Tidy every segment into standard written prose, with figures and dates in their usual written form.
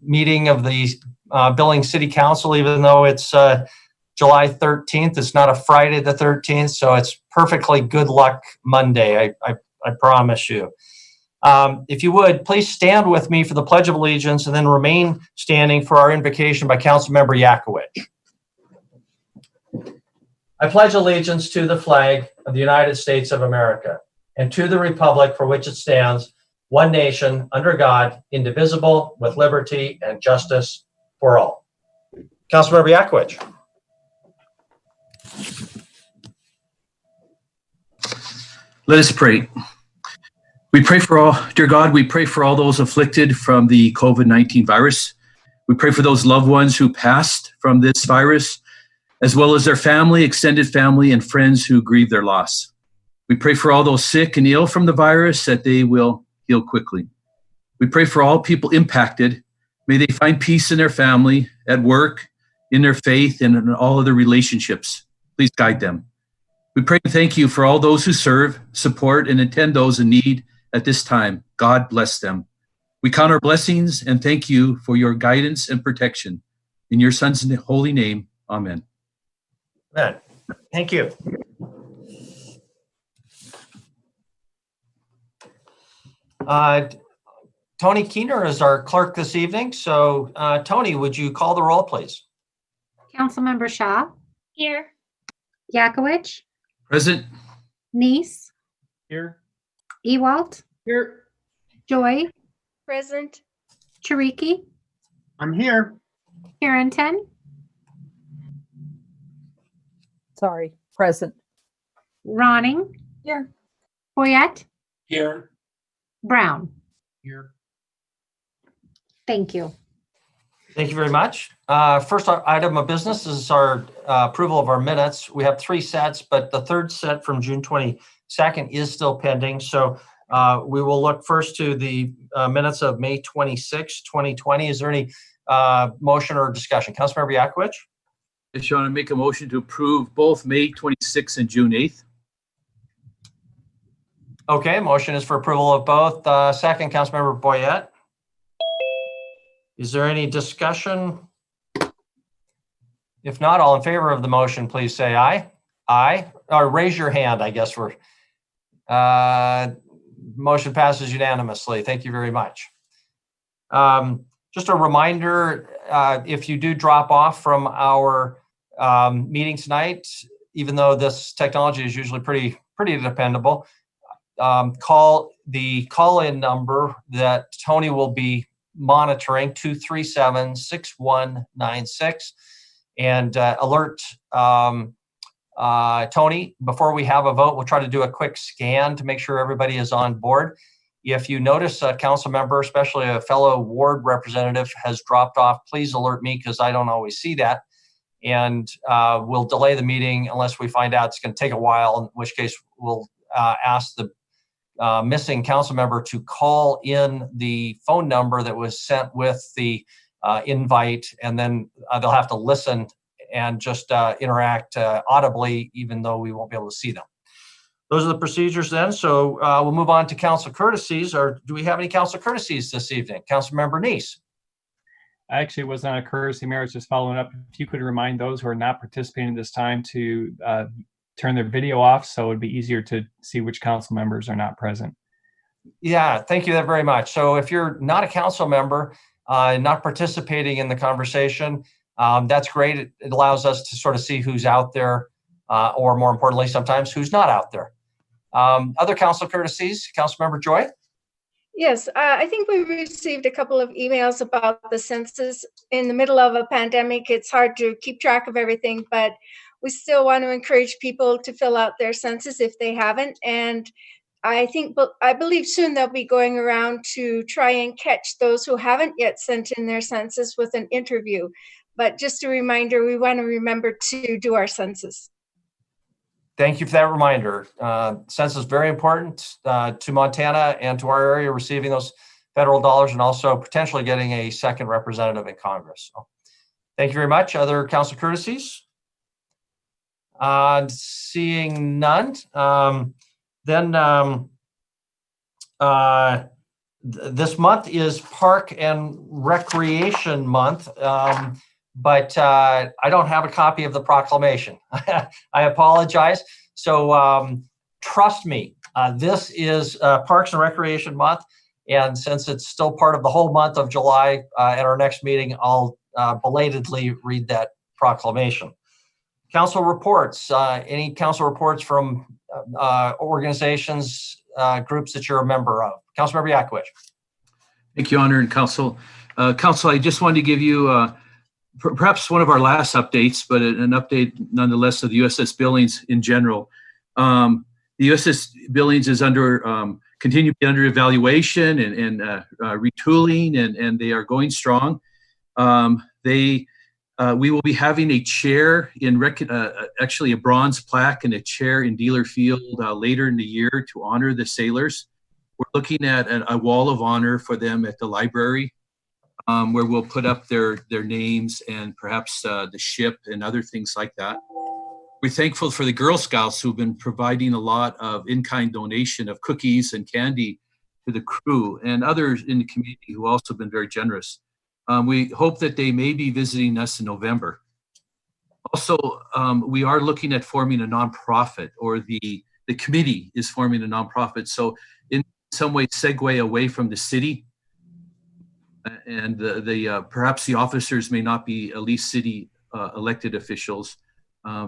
meeting of the Billings City Council, even though it's July 13th. It's not a Friday the 13th, so it's perfectly good luck Monday, I promise you. If you would, please stand with me for the Pledge of Allegiance and then remain standing for our invocation by Councilmember Yakowicz. I pledge allegiance to the flag of the United States of America and to the republic for which it stands, one nation, under God, indivisible, with liberty and justice for all. Councilmember Yakowicz. Let us pray. We pray for all, dear God, we pray for all those afflicted from the COVID-19 virus. We pray for those loved ones who passed from this virus, as well as their family, extended family, and friends who grieve their loss. We pray for all those sick and ill from the virus that they will heal quickly. We pray for all people impacted. May they find peace in their family, at work, in their faith, and in all other relationships. Please guide them. We pray and thank you for all those who serve, support, and attend those in need at this time. God bless them. We count our blessings and thank you for your guidance and protection. In your Son's holy name, amen. Amen. Thank you. Tony Keener is our clerk this evening. So, Tony, would you call the roll, please? Councilmember Shaw. Here. Yakowicz. Present. Neese. Here. Ewalt. Here. Joy. Present. Chiriki. I'm here. Harrington. Sorry, present. Ronning. Here. Poyet. Here. Brown. Here. Thank you. Thank you very much. First item of business is our approval of our minutes. We have 3 sets, but the third set from June 22nd is still pending. So we will look first to the minutes of May 26, 2020. Is there any motion or discussion? Councilmember Yakowicz? Yes, Sean, I make a motion to approve both May 26th and June 8th. Okay, motion is for approval of both. Second, Councilmember Boyette. Is there any discussion? If not, all in favor of the motion, please say aye. Aye, or raise your hand, I guess. Motion passes unanimously. Thank you very much. Just a reminder, if you do drop off from our meeting tonight, even though this technology is usually pretty dependable, call the call-in number that Tony will be monitoring, 237-6196, and alert Tony before we have a vote. We'll try to do a quick scan to make sure everybody is on board. If you notice a council member, especially a fellow ward representative, has dropped off, please alert me because I don't always see that. And we'll delay the meeting unless we find out it's going to take a while, in which case we'll ask the missing council member to call in the phone number that was sent with the invite, and then they'll have to listen and just interact audibly, even though we won't be able to see them. Those are the procedures then. So we'll move on to council courtesies. Or do we have any council courtesies this evening? Councilmember Neese. Actually, it was not a courtesy, Mayor. It's just following up. If you could remind those who are not participating this time to turn their video off, so it'd be easier to see which council members are not present. Yeah, thank you very much. So if you're not a council member, not participating in the conversation, that's great. It allows us to sort of see who's out there, or more importantly, sometimes who's not out there. Other council courtesies, Councilmember Joy? Yes, I think we received a couple of emails about the census. In the middle of a pandemic, it's hard to keep track of everything, but we still want to encourage people to fill out their census if they haven't. And I believe soon they'll be going around to try and catch those who haven't yet sent in their census with an interview. But just a reminder, we want to remember to do our census. Thank you for that reminder. Census is very important to Montana and to our area, receiving those federal dollars and also potentially getting a second representative in Congress. So, thank you very much. Other council courtesies? Seeing none, then this month is Park and Recreation Month, but I don't have a copy of the proclamation. I apologize. So trust me, this is Parks and Recreation Month. And since it's still part of the whole month of July, at our next meeting, I'll belatedly read that proclamation. Council reports. Any council reports from organizations, groups that you're a member of? Councilmember Yakovich. Thank you, Honor and Council. Council, I just wanted to give you perhaps one of our last updates, but an update nonetheless of the USS Billings in general. The USS Billings is continue to be under evaluation and retooling, and they are going strong. We will be having a chair actually a bronze plaque and a chair in Dealer Field later in the year to honor the sailors. We're looking at a wall of honor for them at the library, where we'll put up their names and perhaps the ship and other things like that. We're thankful for the Girl Scouts who've been providing a lot of in-kind donation of cookies and candy to the crew, and others in the community who also been very generous. We hope that they may be visiting us in November. Also, we are looking at forming a nonprofit, or the committee is forming a nonprofit. So in some way segue away from the city, and perhaps the officers may not be at least city elected officials.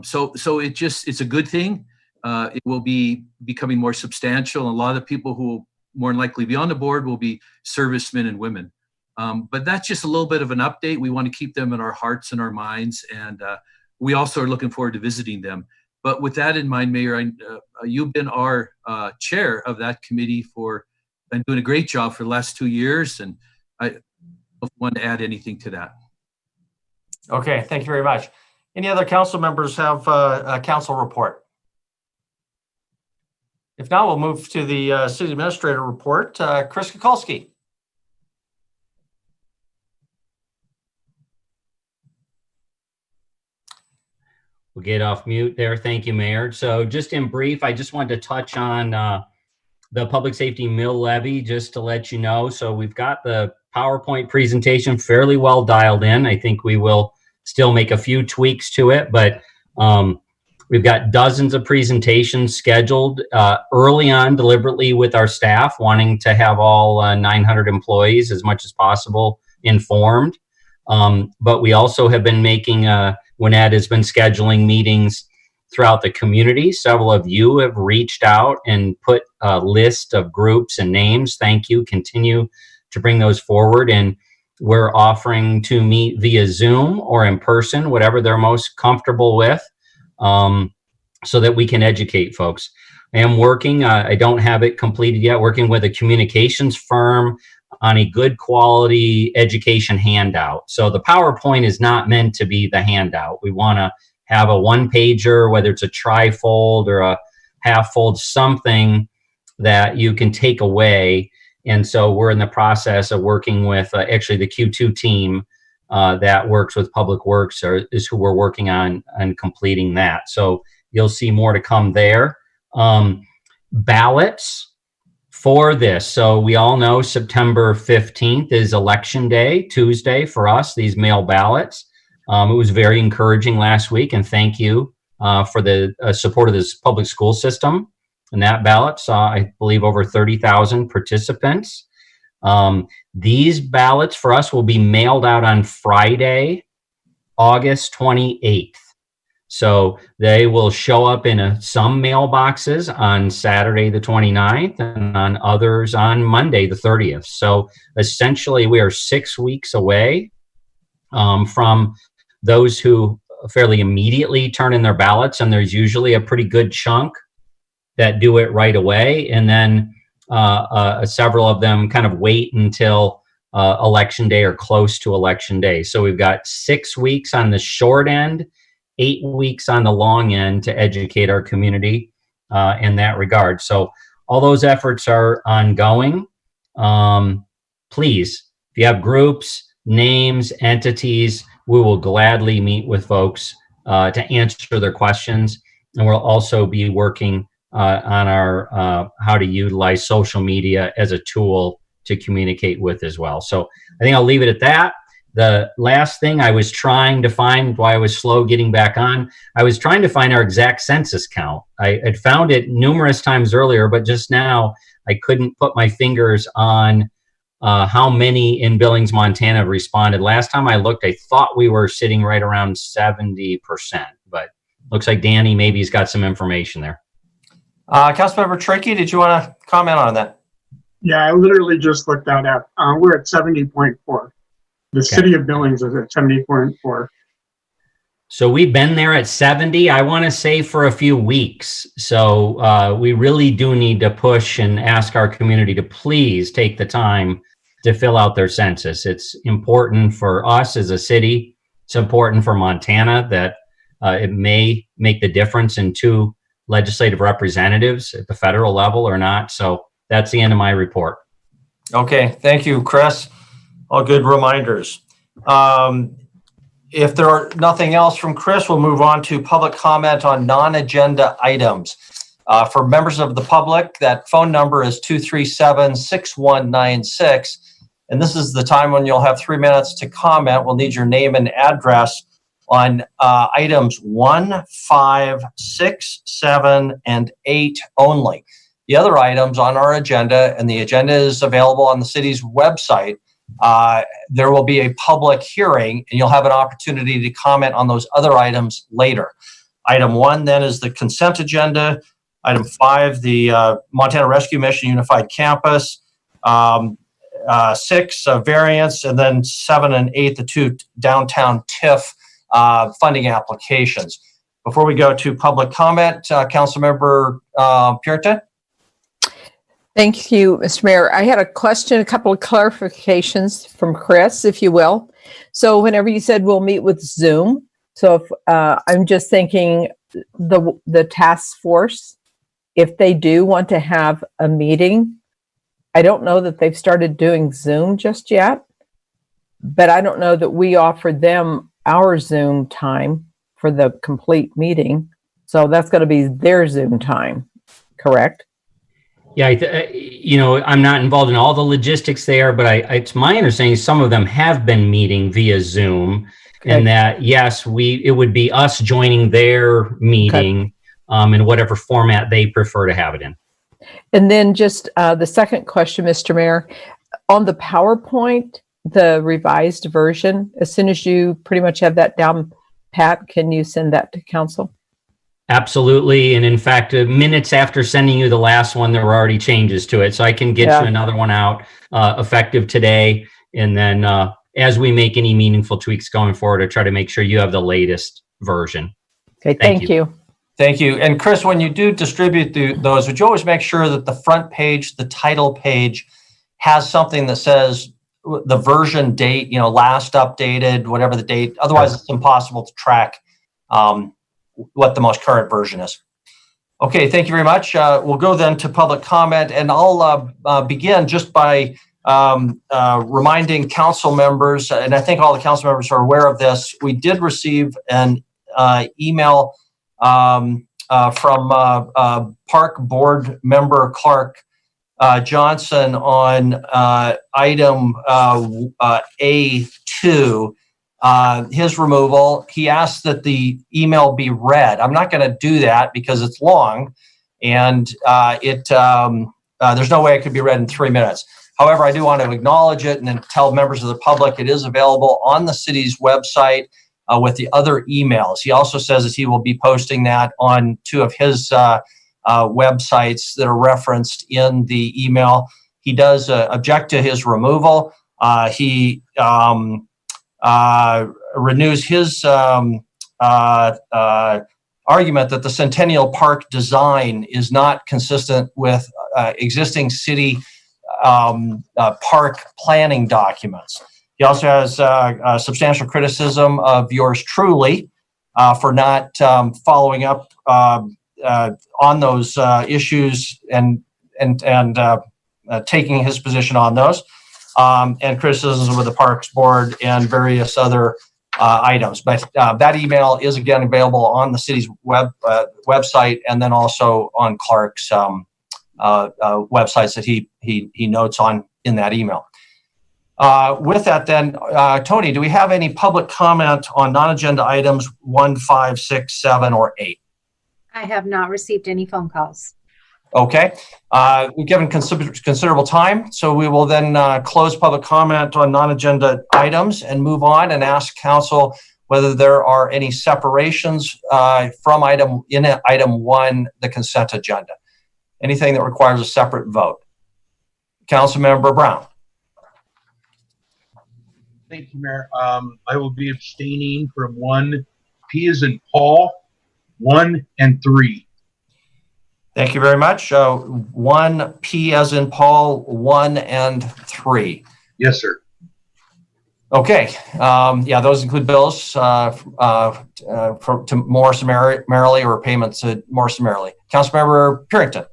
So it's a good thing. It will be becoming more substantial. And a lot of the people who will more than likely be on the board will be servicemen and women. But that's just a little bit of an update. We want to keep them in our hearts and our minds. And we also are looking forward to visiting them. But with that in mind, Mayor, you've been our chair of that committee and doing a great job for the last 2 years. And I don't want to add anything to that. Okay, thank you very much. Any other council members have a council report? If not, we'll move to the city administrator report. Chris Kukulski. We'll get off mute there. Thank you, Mayor. So just in brief, I just wanted to touch on the public safety mill levy, just to let you know. So we've got the PowerPoint presentation fairly well dialed in. I think we will still make a few tweaks to it, but we've got dozens of presentations scheduled early on, deliberately with our staff, wanting to have all 900 employees as much as possible informed. But we also have been making, Winnett has been scheduling meetings throughout the community. Several of you have reached out and put a list of groups and names. Thank you. Continue to bring those forward. And we're offering to meet via Zoom or in person, whatever they're most comfortable with, so that we can educate folks. I am working, I don't have it completed yet, working with a communications firm on a good quality education handout. So the PowerPoint is not meant to be the handout. We want to have a one-pager, whether it's a tri-fold or a half-fold, something that you can take away. And so we're in the process of working with actually the Q2 team that works with Public Works is who we're working on completing that. So you'll see more to come there. Ballots for this. So we all know September 15th is Election Day, Tuesday for us, these mail ballots. It was very encouraging last week, and thank you for the support of this public school system. And that ballot saw, I believe, over 30,000 participants. These ballots for us will be mailed out on Friday, August 28th. So they will show up in some mailboxes on Saturday the 29th and on others on Monday the 30th. So essentially we are 6 weeks away from those who fairly immediately turn in their ballots, and there's usually a pretty good chunk that do it right away. And then several of them kind of wait until Election Day or close to Election Day. So we've got 6 weeks on the short end, 8 weeks on the long end to educate our community in that regard. So all those efforts are ongoing. Please, if you have groups, names, entities, we will gladly meet with folks to answer their questions. And we'll also be working on our how to utilize social media as a tool to communicate with as well. So I think I'll leave it at that. The last thing I was trying to find, why I was slow getting back on, I was trying to find our exact census count. I had found it numerous times earlier, but just now I couldn't put my fingers on how many in Billings, Montana responded. Last time I looked, I thought we were sitting right around 70%, but looks like Danny maybe he's got some information there. Councilmember Trickey, did you want to comment on that? Yeah, I literally just looked that up. We're at 70.4. The city of Billings is at 70.4. So we've been there at 70, I want to say, for a few weeks. So we really do need to push and ask our community to please take the time to fill out their census. It's important for us as a city. It's important for Montana that it may make the difference in 2 legislative representatives at the federal level or not. So that's the end of my report. Okay, thank you, Chris. All good reminders. If there are nothing else from Chris, we'll move on to public comment on non-agenda items. For members of the public, that phone number is 237-6196. And this is the time when you'll have 3 minutes to comment. We'll need your name and address on items 1, 5, 6, 7, and 8 only. The other items on our agenda, and the agenda is available on the city's website, there will be a public hearing, and you'll have an opportunity to comment on those other items later. Item 1 then is the consent agenda. Item 5, the Montana Rescue Mission Unified Campus. 6, variance, and then 7 and 8, the 2 downtown TIF funding applications. Before we go to public comment, Councilmember Puerta. Thank you, Mr. Mayor. I had a question, a couple of clarifications from Chris, if you will. So whenever you said we'll meet with Zoom, so if I'm just thinking the task force, if they do want to have a meeting, I don't know that they've started doing Zoom just yet, but I don't know that we offered them our Zoom time for the complete meeting. So that's going to be their Zoom time, correct? Yeah, I'm not involved in all the logistics there, but it's my understanding some of them have been meeting via Zoom, okay. And that, yes, it would be us joining their meeting, okay. In whatever format they prefer to have it in. And then just the second question, Mr. Mayor, on the PowerPoint, the revised version, as soon as you pretty much have that down pat, can you send that to council? Absolutely. And in fact, minutes after sending you the last one, there were already changes to it. So I can get you another one out effective today. And then as we make any meaningful tweaks going forward, I try to make sure you have the latest version. Okay, thank you. Thank you. And Chris, when you do distribute those, would you always make sure that the front page, the title page, has something that says the version date, last updated, whatever the date. Otherwise, it's impossible to track what the most current version is. Okay, thank you very much. We'll go then to public comment, and I'll begin just by reminding council members, and I think all the council members are aware of this. We did receive an email from Park Board member Clark Johnson on item A2, his removal. He asked that the email be read. I'm not going to do that because it's long, and there's no way it could be read in 3 minutes. However, I do want to acknowledge it and then tell members of the public it is available on the city's website with the other emails. He also says that he will be posting that on 2 of his websites that are referenced in the email. He does object to his removal. He renews his argument that the Centennial Park design is not consistent with existing city park planning documents. He also has substantial criticism of yours truly for not following up on those issues and taking his position on those, and criticisms of the Parks Board and various other items. But that email is again available on the city's website, and then also on Clark's websites that he notes on in that email. With that then, Tony, do we have any public comment on non-agenda items 1, 5, 6, 7, or 8? I have not received any phone calls. Okay. We've given considerable time, so we will then close public comment on non-agenda items and move on and ask council whether there are any separations from item 1, the consent agenda. Anything that requires a separate vote. Councilmember Brown. Thank you, Mayor. I will be abstaining from 1, P as in Paul, 1 and 3. Thank you very much. 1, P as in Paul, 1 and 3. Yes, sir. Okay. Yeah, those include bills to more summarily or payments more summarily. Councilmember Purington.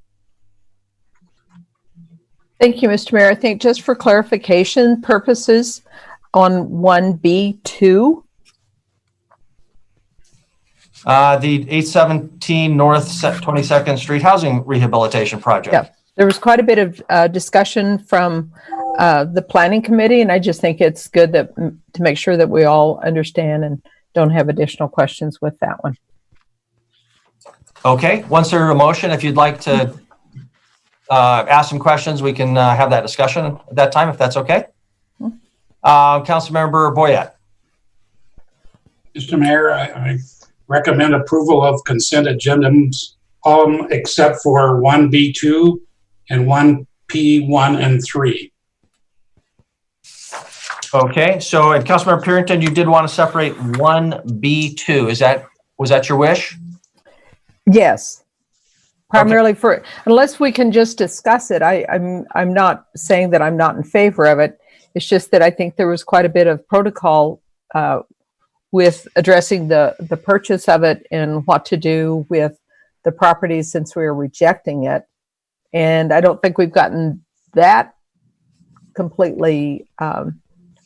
Thank you, Mr. Mayor. I think just for clarification purposes on 1B2. The 817 North 22nd Street Housing Rehabilitation Project. Yeah, there was quite a bit of discussion from the planning committee, and I just think it's good that to make sure that we all understand and don't have additional questions with that one. Okay, once there's a motion, if you'd like to ask some questions, we can have that discussion at that time, if that's okay. Councilmember Boyette. Mr. Mayor, I recommend approval of consent agendas, except for 1B2 and 1P1 and 3. Okay, so at Councilmember Purington, you did want to separate 1B2. Was that your wish? Yes. Primarily for, unless we can just discuss it. I'm not saying that I'm not in favor of it. It's just that I think there was quite a bit of protocol with addressing the purchase of it and what to do with the property since we were rejecting it. And I don't think we've gotten that completely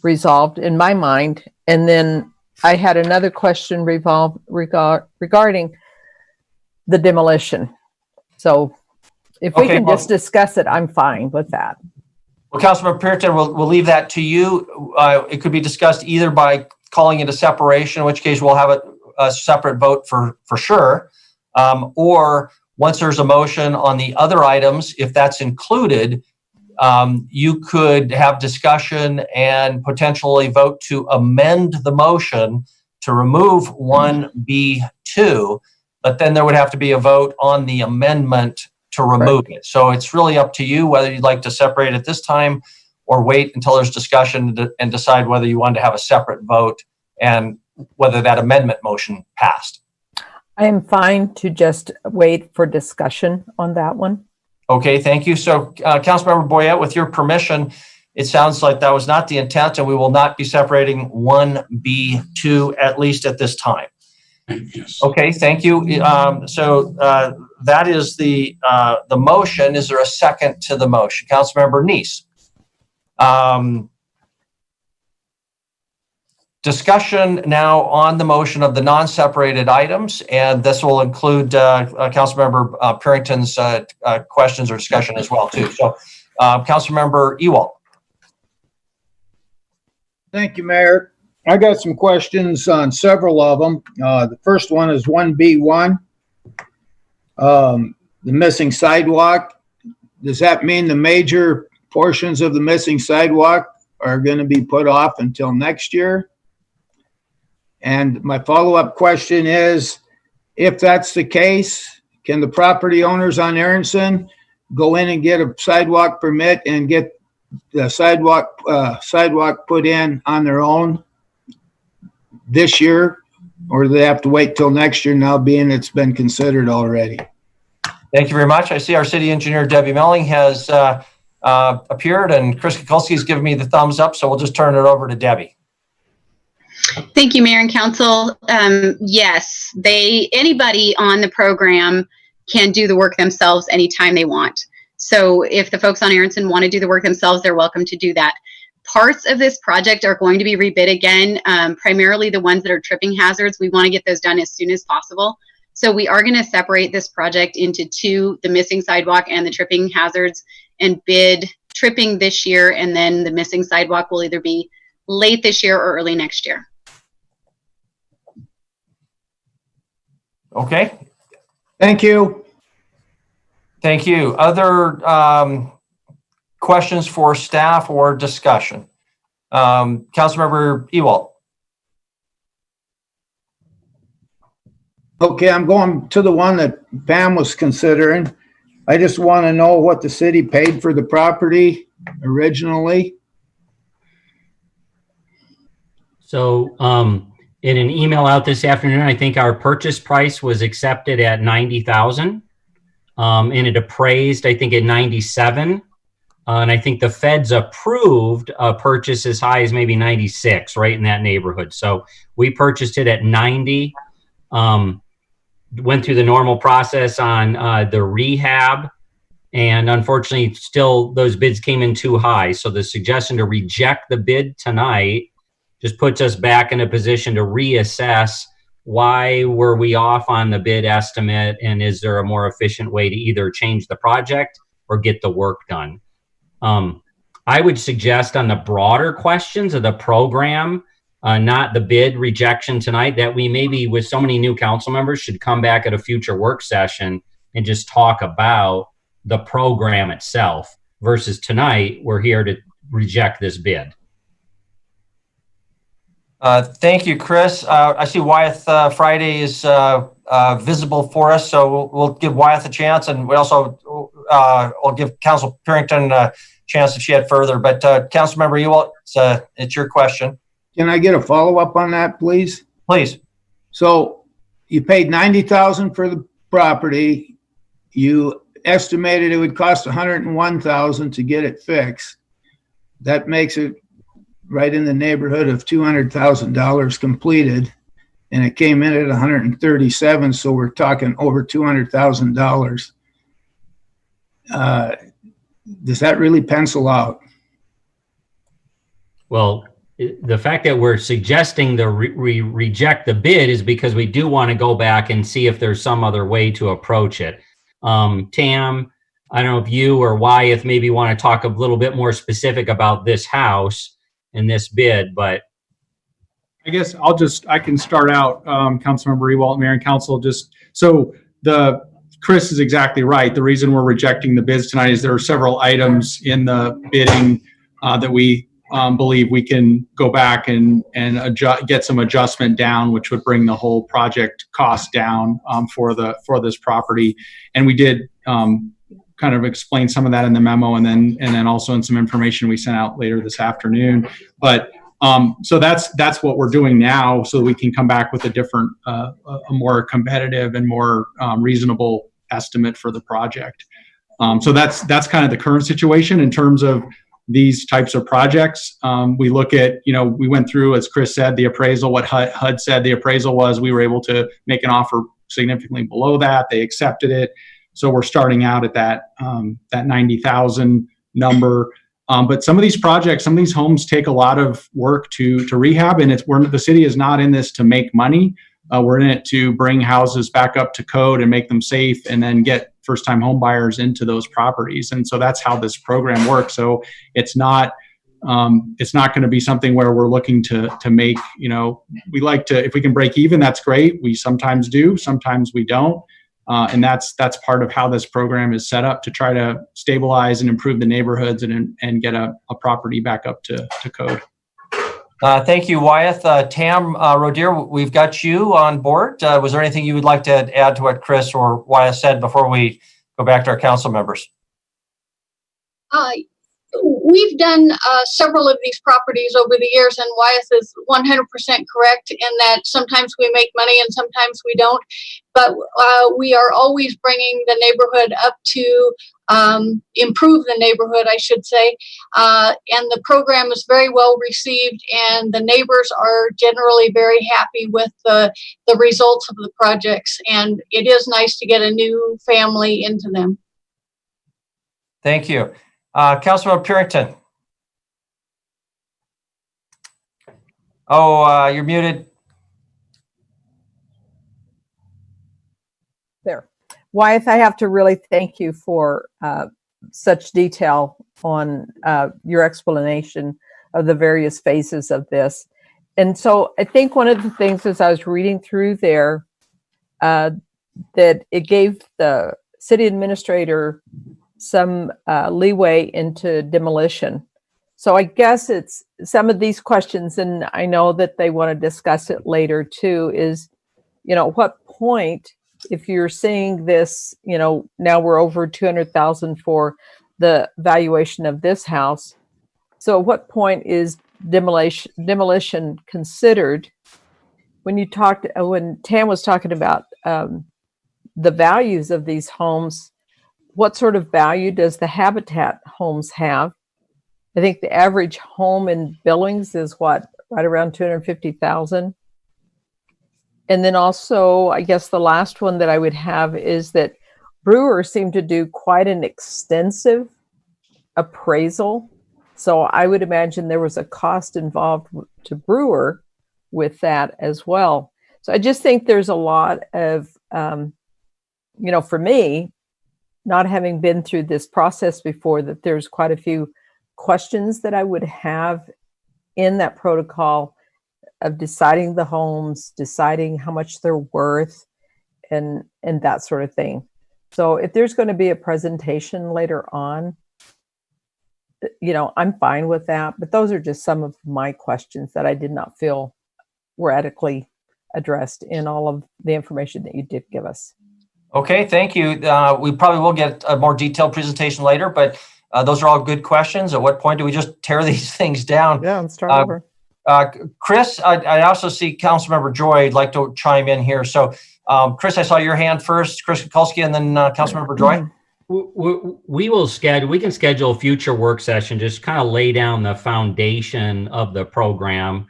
resolved in my mind. And then I had another question regarding the demolition. So if we can just discuss it, I'm fine with that. Well, Councilmember Purington, we'll leave that to you. It could be discussed either by calling it a separation, in which case we'll have a separate vote for sure. Or once there's a motion on the other items, if that's included, you could have discussion and potentially vote to amend the motion to remove 1B2, but then there would have to be a vote on the amendment to remove it. So it's really up to you whether you'd like to separate at this time or wait until there's discussion and decide whether you want to have a separate vote and whether that amendment motion passed. I am fine to just wait for discussion on that one. Okay, thank you. So Councilmember Boyette, with your permission, it sounds like that was not the intent and we will not be separating 1B2, at least at this time. Yes. Okay, thank you. So that is the motion. Is there a second to the motion? Councilmember Neese. Discussion now on the motion of the non-separated items, and this will include Councilmember Purington's questions or discussion as well too. So Councilmember Ewald. Thank you, Mayor. I got some questions on several of them. The first one is 1B1. The missing sidewalk. Does that mean the major portions of the missing sidewalk are going to be put off until next year? And my follow-up question is, if that's the case, can the property owners on Aronson go in and get a sidewalk permit and get the sidewalk put in on their own this year, or do they have to wait till next year now, being it's been considered already? Thank you very much. I see our city engineer, Debbie Melling, has appeared, and Chris Kukulski has given me the thumbs up, so we'll just turn it over to Debbie. Thank you, Mayor and Council. Yes, anybody on the program can do the work themselves anytime they want. So if the folks on Aronson want to do the work themselves, they're welcome to do that. Parts of this project are going to be rebid again, primarily the ones that are tripping hazards. We want to get those done as soon as possible. So we are going to separate this project into two, the missing sidewalk and the tripping hazards, and bid tripping this year, and then the missing sidewalk will either be late this year or early next year. Okay. Thank you. Thank you. Other questions for staff or discussion? Councilmember Ewald. Okay, I'm going to the one that Pam was considering. I just want to know what the city paid for the property originally. So in an email out this afternoon, I think our purchase price was accepted at 90,000, and it appraised, I think, at 97. And I think the feds approved a purchase as high as maybe 96, right in that neighborhood. So we purchased it at 90. Went through the normal process on the rehab, and unfortunately still those bids came in too high. So the suggestion to reject the bid tonight just puts us back in a position to reassess why were we off on the bid estimate, and is there a more efficient way to either change the project or get the work done. I would suggest on the broader questions of the program, not the bid rejection tonight, that we maybe, with so many new council members, should come back at a future work session and just talk about the program itself, versus tonight we're here to reject this bid. Thank you, Chris. I see Wyeth Friday is visible for us, so we'll give Wyeth a chance, and we also will give Council Purington a chance if she had further. But Councilmember Ewald, it's your question. Can I get a follow-up on that, please? Please. So you paid 90,000 for the property. You estimated it would cost 101,000 to get it fixed. That makes it right in the neighborhood of $200,000 completed, and it came in at 137. So we're talking over $200,000. Does that really pencil out? Well, the fact that we're suggesting we reject the bid is because we do want to go back and see if there's some other way to approach it. Tam, I don't know if you or Wyeth maybe want to talk a little bit more specific about this house and this bid, but I guess I can start out, Councilmember Ewald, Mayor and Council, Chris is exactly right. The reason we're rejecting the bids tonight is there are several items in the bidding that we believe we can go back and get some adjustment down, which would bring the whole project cost down for this property. And we did kind of explain some of that in the memo, and then also in some information we sent out later this afternoon. But so that's what we're doing now, so that we can come back with a different, a more competitive and more reasonable estimate for the project. So that's kind of the current situation in terms of these types of projects. We look at, we went through, as Chris said, the appraisal, what HUD said the appraisal was. We were able to make an offer significantly below that. They accepted it. So we're starting out at that 90,000 number. But some of these projects, some of these homes take a lot of work to rehab, and the city is not in this to make money. We're in it to bring houses back up to code and make them safe, and then get first-time home buyers into those properties. And so that's how this program works. So it's not going to be something where we're looking to make, we like to, if we can break even, that's great. We sometimes do, sometimes we don't. And that's part of how this program is set up, to try to stabilize and improve the neighborhoods and get a property back up to code. Thank you, Wyeth. Tam Rodeer, we've got you on board. Was there anything you would like to add to what Chris or Wyeth said before we go back to our council members? We've done several of these properties over the years, and Wyeth is 100% correct in that sometimes we make money and sometimes we don't. But we are always bringing the neighborhood up to improve the neighborhood, I should say. And the program is very well received, and the neighbors are generally very happy with the results of the projects. And it is nice to get a new family into them. Thank you. Councilman Purington. Oh, you're muted. There. Wyeth, I have to really thank you for such detail on your explanation of the various phases of this. And so I think one of the things as I was reading through there, that it gave the city administrator some leeway into demolition. So I guess it's some of these questions, and I know that they want to discuss it later too, is, what point, if you're seeing this, now we're over 200,000 for the valuation of this house. So at what point is demolition considered? When Tam was talking about the values of these homes, what sort of value does the Habitat homes have? I think the average home in Billings is right around 250,000. And then also, I guess the last one that I would have is that Brewer seemed to do quite an extensive appraisal. So I would imagine there was a cost involved to Brewer with that as well. So I just think there's a lot of, for me, not having been through this process before, that there's quite a few questions that I would have in that protocol of deciding the homes, deciding how much they're worth, and that sort of thing. So if there's going to be a presentation later on, I'm fine with that. But those are just some of my questions that I did not feel were adequately addressed in all of the information that you did give us. Okay, thank you. We probably will get a more detailed presentation later, but those are all good questions. At what point do we just tear these things down? Yeah, let's start over. Chris, I also see Councilmember Joy would like to chime in here. So, Chris, I saw your hand first, Chris Kukulski, and then Councilmember Joy. We can schedule a future work session, just kind of lay down the foundation of the program.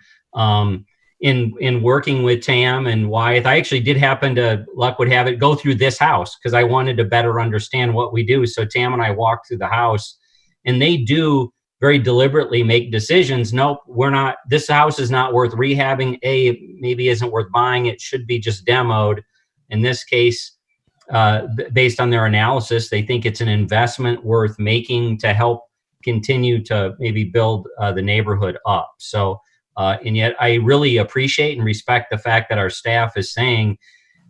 In working with Tam and Wyeth, I actually did happen to, luck would have it, go through this house because I wanted to better understand what we do. So Tam and I walked through the house, and they do very deliberately make decisions. Nope, this house is not worth rehabbing. Maybe isn't worth buying. It should be just demoed. In this case, based on their analysis, they think it's an investment worth making to help continue to maybe build the neighborhood up. So, and yet I really appreciate and respect the fact that our staff is saying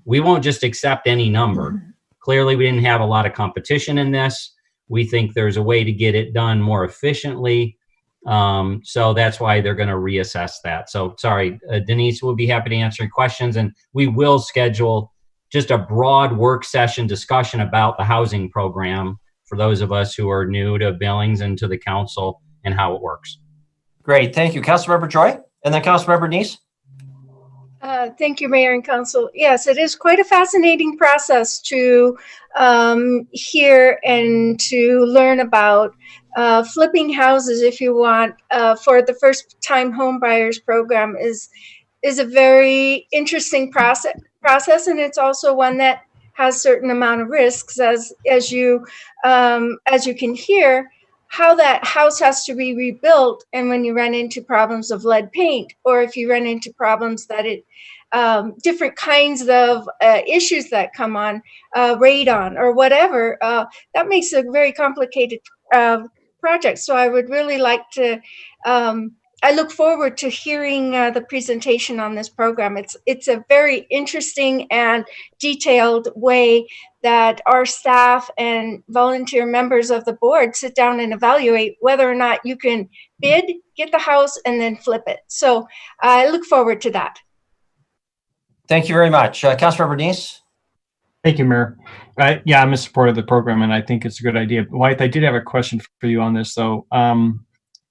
we won't just accept any number. Clearly, we didn't have a lot of competition in this. We think there's a way to get it done more efficiently. So that's why they're going to reassess that. So sorry, Denise will be happy to answer your questions, and we will schedule just a broad work session discussion about the housing program for those of us who are new to Billings and to the council and how it works. Great, thank you. Councilmember Joy, and then Councilmember Neese. Thank you, Mayor and Council. Yes, it is quite a fascinating process to hear and to learn about flipping houses, if you want, for the first-time home buyers program is a very interesting process, and it's also one that has certain amount of risks, as you can hear, how that house has to be rebuilt, and when you run into problems of lead paint, or if you run into problems that different kinds of issues that come on, radon or whatever, that makes it a very complicated project. So I would really like to, I look forward to hearing the presentation on this program. It's a very interesting and detailed way that our staff and volunteer members of the board sit down and evaluate whether or not you can bid, get the house, and then flip it. So I look forward to that. Thank you very much. Councilmember Neese. Thank you, Mayor. Yeah, I'm in support of the program, and I think it's a good idea. Wyeth, I did have a question for you on this, though.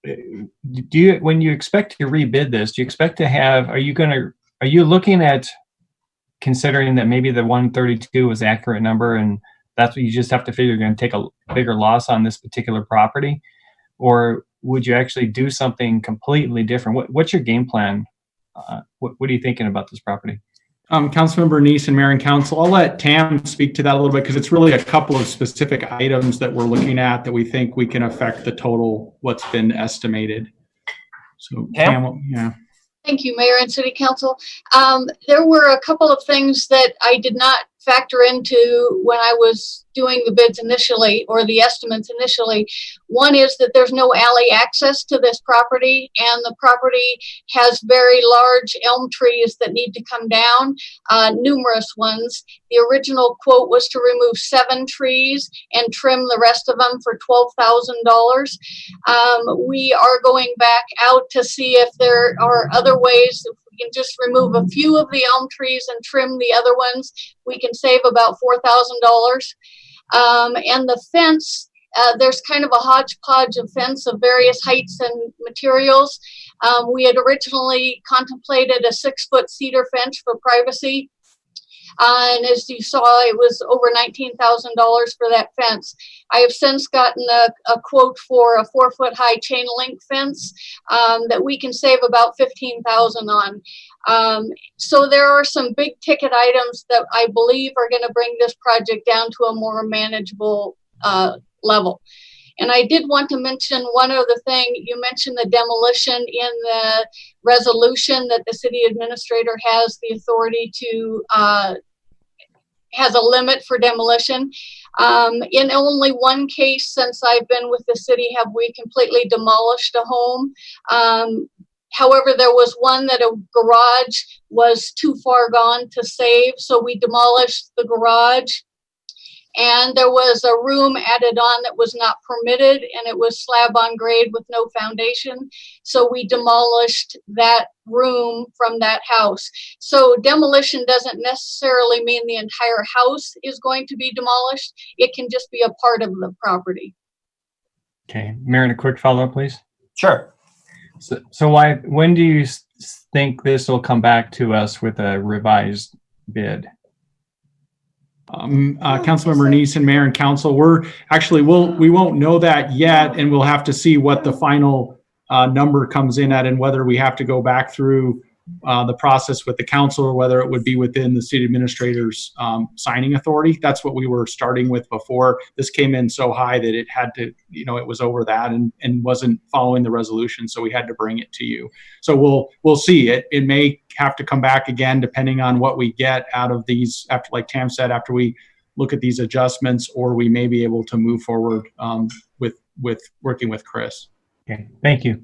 When you expect to rebid this, do you expect to have, are you looking at considering that maybe the 132 was the accurate number, and that's what you just have to figure you're going to take a bigger loss on this particular property? Or would you actually do something completely different? What's your game plan? What are you thinking about this property? Councilmember Neese and Mayor and Council, I'll let Tam speak to that a little bit because it's really a couple of specific items that we're looking at that we think we can affect the total what's been estimated. So Tam, yeah. Thank you, Mayor and City Council. There were a couple of things that I did not factor into when I was doing the bids initially, or the estimates initially. One is that there's no alley access to this property, and the property has very large elm trees that need to come down, numerous ones. The original quote was to remove 7 trees and trim the rest of them for $12,000. We are going back out to see if there are other ways. If we can just remove a few of the elm trees and trim the other ones, we can save about $4,000. And the fence, there's kind of a hodgepodge of fence of various heights and materials. We had originally contemplated a 6-foot cedar fence for privacy. And as you saw, it was over $19,000 for that fence. I have since gotten a quote for a 4-foot high chain link fence that we can save about $15,000 on. So there are some big ticket items that I believe are going to bring this project down to a more manageable level. And I did want to mention one other thing. You mentioned the demolition in the resolution that the city administrator has the authority to has a limit for demolition. In only one case since I've been with the city have we completely demolished a home. However, there was one that a garage was too far gone to save, so we demolished the garage. And there was a room added on that was not permitted, and it was slab on grade with no foundation. So we demolished that room from that house. So demolition doesn't necessarily mean the entire house is going to be demolished. It can just be a part of the property. Okay, Marion, a quick follow-up, please. Sure. So when do you think this will come back to us with a revised bid? Councilmember Neeson, Mayor and Council, we won't know that yet, and we'll have to see what the final number comes in at, and whether we have to go back through the process with the council, or whether it would be within the city administrator's signing authority. That's what we were starting with before. This came in so high that it had to, it was over that and wasn't following the resolution, so we had to bring it to you. So we'll see. It may have to come back again depending on what we get out of these, after, like Tam said, after we look at these adjustments, or we may be able to move forward with working with Chris. Okay, thank you.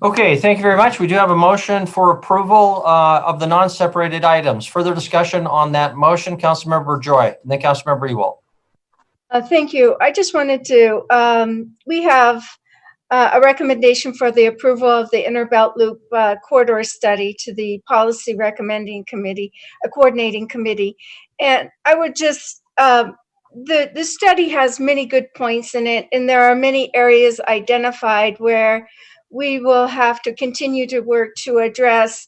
Okay, thank you very much. We do have a motion for approval of the non-separated items. Further discussion on that motion, Councilmember Joy, and then Councilmember Ewald. Thank you. I just wanted to, we have a recommendation for the approval of the Inner Belt Loop corridor study to the policy recommending committee, a coordinating committee. And I would just, the study has many good points in it, and there are many areas identified where we will have to continue to work to address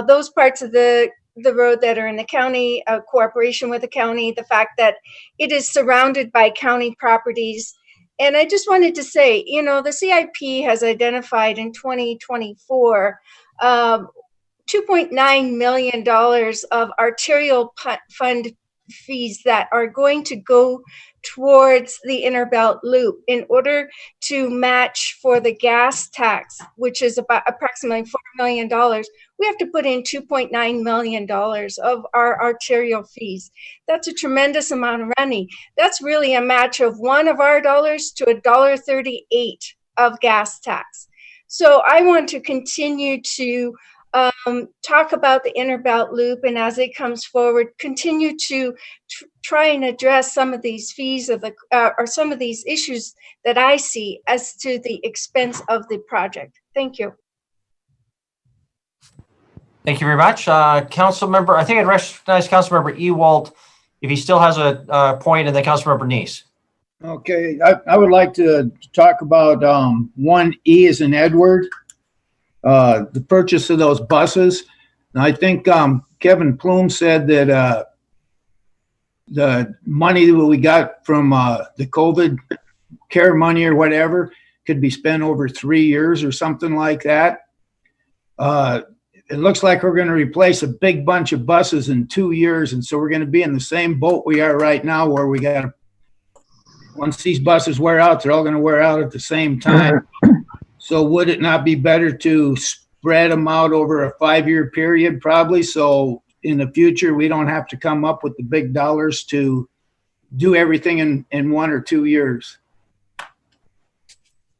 those parts of the road that are in the county, cooperation with the county, the fact that it is surrounded by county properties. And I just wanted to say, the CIP has identified in 2024 $2.9 million of arterial fund fees that are going to go towards the Inner Belt Loop in order to match for the gas tax, which is about approximately $4 million. We have to put in $2.9 million of our arterial fees. That's a tremendous amount of money. That's really a match of one of our dollars to $1.38 of gas tax. So I want to continue to talk about the Inner Belt Loop, and as it comes forward, continue to try and address some of these fees of the or some of these issues that I see as to the expense of the project. Thank you. Thank you very much. Councilmember, I think I'd recognize Councilmember Ewald if he still has a point, and then Councilmember Neese. Okay, I would like to talk about 1E as in Edward. The purchase of those buses. And I think Kevin Plume said that the money that we got from the COVID care money or whatever could be spent over 3 years or something like that. It looks like we're going to replace a big bunch of buses in 2 years. And so we're going to be in the same boat we are right now, where we got to, once these buses wear out, they're all going to wear out at the same time. So would it not be better to spread them out over a 5-year period, probably? So in the future, we don't have to come up with the big dollars to do everything in 1 or 2 years.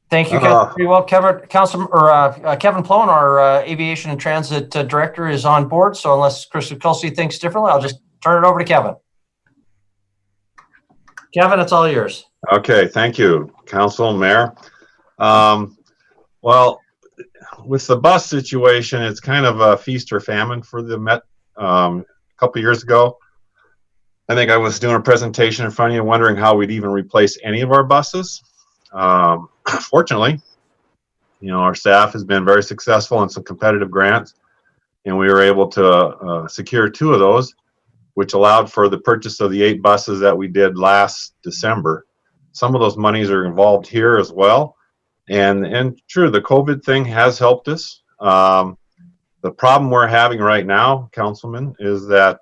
Thank you, Kevin. Well, Kevin Plone, our Aviation and Transit Director, is on board. So unless Chris Kelsey thinks differently, I'll just turn it over to Kevin. Kevin, it's all yours. Okay, thank you, Council and Mayor. Well, with the bus situation, it's kind of a feast or famine for the Met. A couple of years ago, I think I was doing a presentation in front of you wondering how we'd even replace any of our buses. Fortunately, our staff has been very successful in some competitive grants, and we were able to secure 2 of those, which allowed for the purchase of the 8 buses that we did last December. Some of those monies are involved here as well. And true, the COVID thing has helped us. The problem we're having right now, Councilman, is that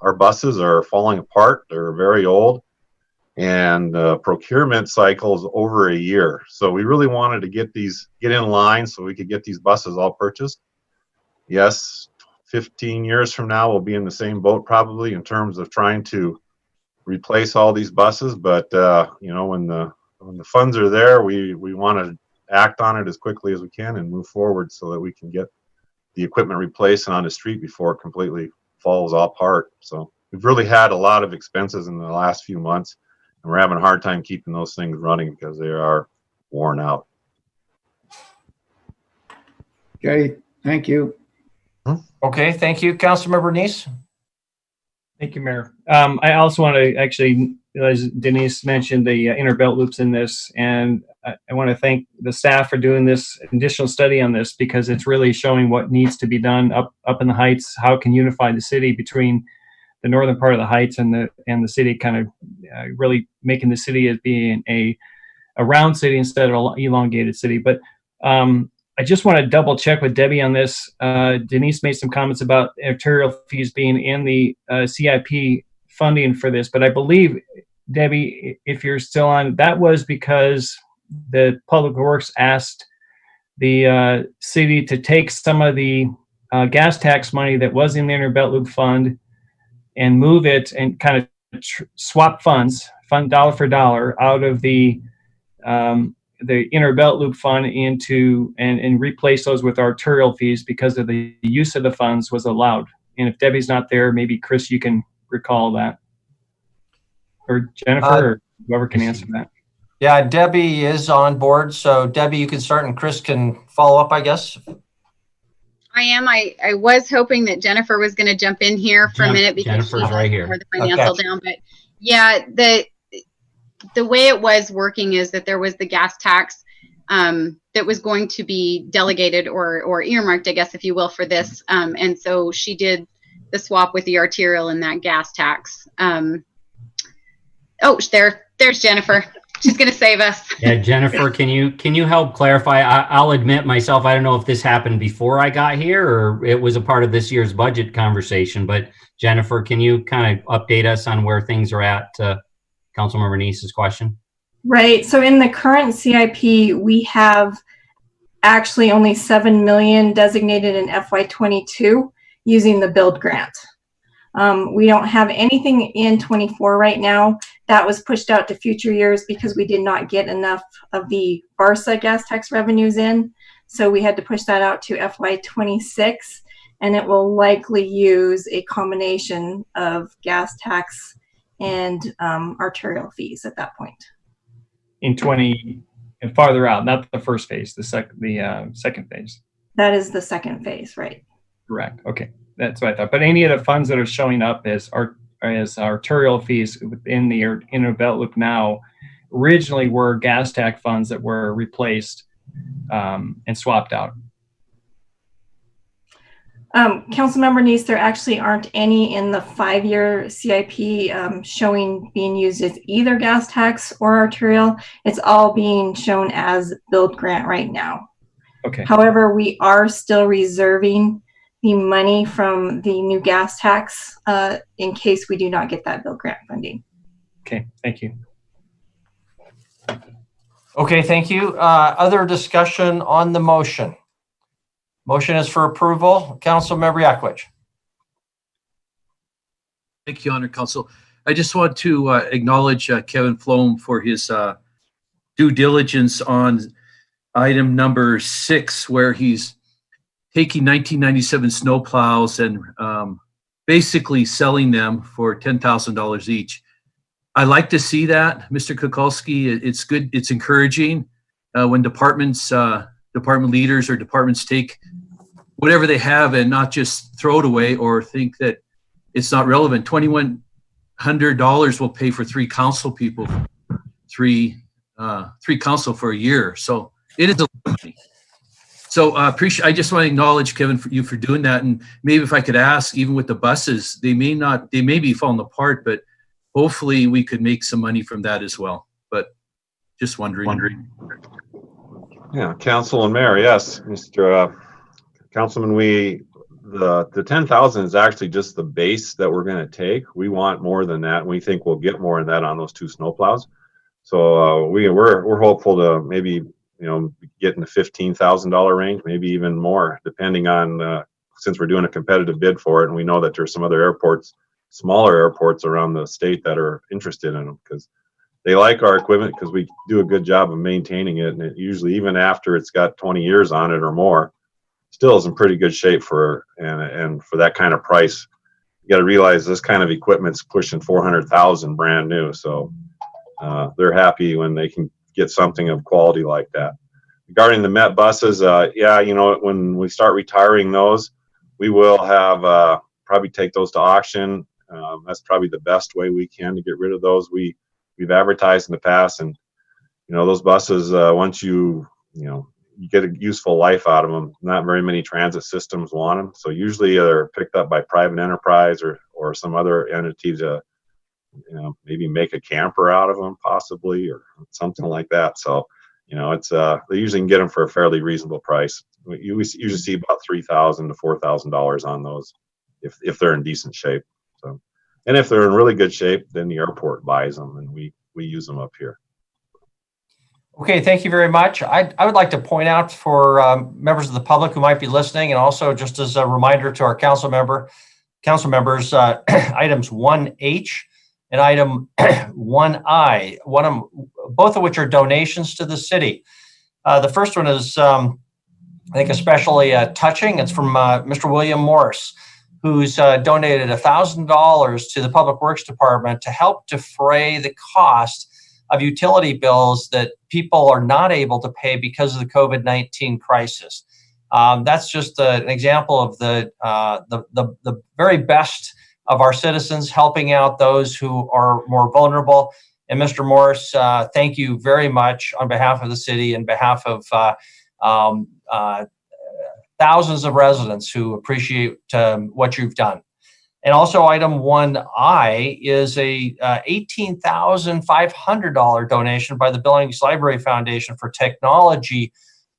our buses are falling apart. They're very old, and the procurement cycle is over a year. So we really wanted to get in line so we could get these buses all purchased. Yes, 15 years from now, we'll be in the same boat probably in terms of trying to replace all these buses. But when the funds are there, we want to act on it as quickly as we can and move forward so that we can get the equipment replaced and on the street before it completely falls apart. So we've really had a lot of expenses in the last few months, and we're having a hard time keeping those things running because they are worn out. Okay, thank you. Okay, thank you. Councilmember Neese. Thank you, Mayor. I also want to actually, as Denise mentioned, the inner belt loops in this, and I want to thank the staff for doing this additional study on this, because it's really showing what needs to be done up in the heights, how it can unify the city between the northern part of the heights and the city, kind of really making the city as being a round city instead of an elongated city. But I just want to double check with Debbie on this. Denise made some comments about arterial fees being in the CIP funding for this, but I believe, Debbie, if you're still on, that was because the Public Works asked the city to take some of the gas tax money that was in the Inner Belt Loop Fund and move it and kind of swap funds, fund dollar for dollar out of the Inner Belt Loop Fund into and replace those with arterial fees because of the use of the funds was allowed. And if Debbie's not there, maybe Chris, you can recall that, or Jennifer, or whoever can answer that. Yeah, Debbie is on board. So Debbie, you can start and Chris can follow up, I guess. I am. I was hoping that Jennifer was going to jump in here for a minute because Jennifer's right here. The financial down, but yeah, the way it was working is that there was the gas tax that was going to be delegated or earmarked, I guess, if you will, for this. And so she did the swap with the arterial and that gas tax. There's Jennifer. She's going to save us. Yeah, Jennifer, can you help clarify? I'll admit myself, I don't know if this happened before I got here or it was a part of this year's budget conversation, but Jennifer, can you kind of update us on where things are at? Councilmember Neese's question. Right. So in the current CIP, we have actually only 7 million designated in FY22 using the build grant. We don't have anything in 24 right now. That was pushed out to future years because we did not get enough of the BARSA gas tax revenues in. So we had to push that out to FY26, and it will likely use a combination of gas tax and arterial fees at that point. In 20 and farther out, not the first phase, the second phase. That is the second phase, right? Correct. Okay, that's what I thought. But any of the funds that are showing up as arterial fees within the Inner Belt Loop now originally were gas tax funds that were replaced and swapped out. Councilmember Neese, there actually aren't any in the 5-year CIP showing being used as either gas tax or arterial. It's all being shown as build grant right now. Okay. However, we are still reserving the money from the new gas tax in case we do not get that build grant funding. Okay, thank you. Okay, thank you. Other discussion on the motion? Motion is for approval. Councilmember Yakwich. Thank you, Honored Council. I just want to acknowledge Kevin Flom for his due diligence on item number 6, where he's taking 1997 snowplows and basically selling them for $10,000 each. I like to see that, Mr. Kukulski. It's good. It's encouraging when department leaders or departments take whatever they have and not just throw it away or think that it's not relevant. $2,100 will pay for 3 council people, three council for a year. So it is a lot of money. So I just want to acknowledge Kevin for you for doing that. And maybe if I could ask, even with the buses, they may be falling apart, but hopefully we could make some money from that as well. But just wondering. Yeah, Council and Mayor, yes, Mr. Councilman, the 10,000 is actually just the base that we're going to take. We want more than that, and we think we'll get more than that on those 2 snowplows. So we're hopeful to maybe get in the $15,000 range, maybe even more, depending on since we're doing a competitive bid for it, and we know that there's some other airports, smaller airports around the state that are interested in them because they like our equipment because we do a good job of maintaining it, and it usually, even after it's got 20 years on it or more, still is in pretty good shape for that kind of price. You got to realize this kind of equipment's pushing 400,000 brand new, so they're happy when they can get something of quality like that. Regarding the Met buses, when we start retiring those, we will have probably take those to auction. That's probably the best way we can to get rid of those. We've advertised in the past, and those buses, once you get a useful life out of them, not very many transit systems want them. So usually they're picked up by private enterprise or some other entity to maybe make a camper out of them possibly, or something like that. So it's they usually can get them for a fairly reasonable price. You usually see about $3,000 to $4,000 on those if they're in decent shape. So, and if they're in really good shape, then the airport buys them and we use them up here. Okay, thank you very much. I would like to point out for members of the public who might be listening, and also just as a reminder to our council members, items 1H and item 1I, both of which are donations to the city. The first one is, I think, especially touching. It's from Mr. William Morse, who's donated $1,000 to the Public Works Department to help defray the cost of utility bills that people are not able to pay because of the COVID-19 crisis. That's just an example of the very best of our citizens helping out those who are more vulnerable. And Mr. Morris, thank you very much on behalf of the city and behalf of thousands of residents who appreciate what you've done. And also item 1I is a $18,500 donation by the Billings Library Foundation for technology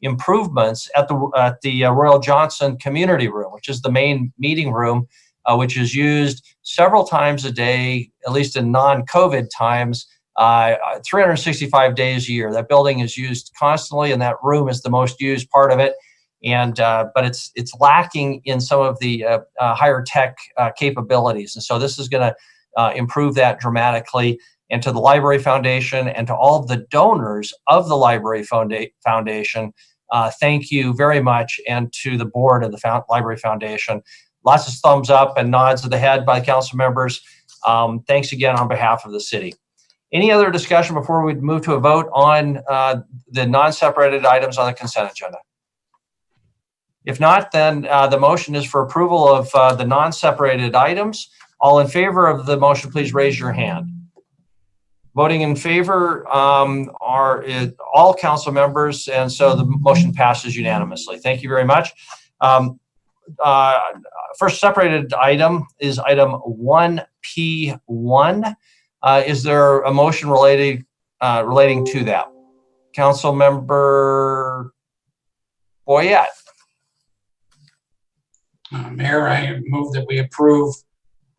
improvements at the Royal Johnson Community Room, which is the main meeting room, which is used several times a day, at least in non-COVID times, 365 days a year. That building is used constantly, and that room is the most used part of it. And but it's lacking in some of the higher tech capabilities, and so this is going to improve that dramatically. And to the Library Foundation and to all of the donors of the Library Foundation, thank you very much, and to the board of the Library Foundation. Lots of thumbs up and nods of the head by council members. Thanks again on behalf of the city. Any other discussion before we move to a vote on the non-separated items on the consent agenda? If not, then the motion is for approval of the non-separated items. All in favor of the motion, please raise your hand. Voting in favor are all council members, and so the motion passes unanimously. Thank you very much. First separated item is item 1P1. Is there a motion relating to that? Council member Boyette. Mayor, I move that we approve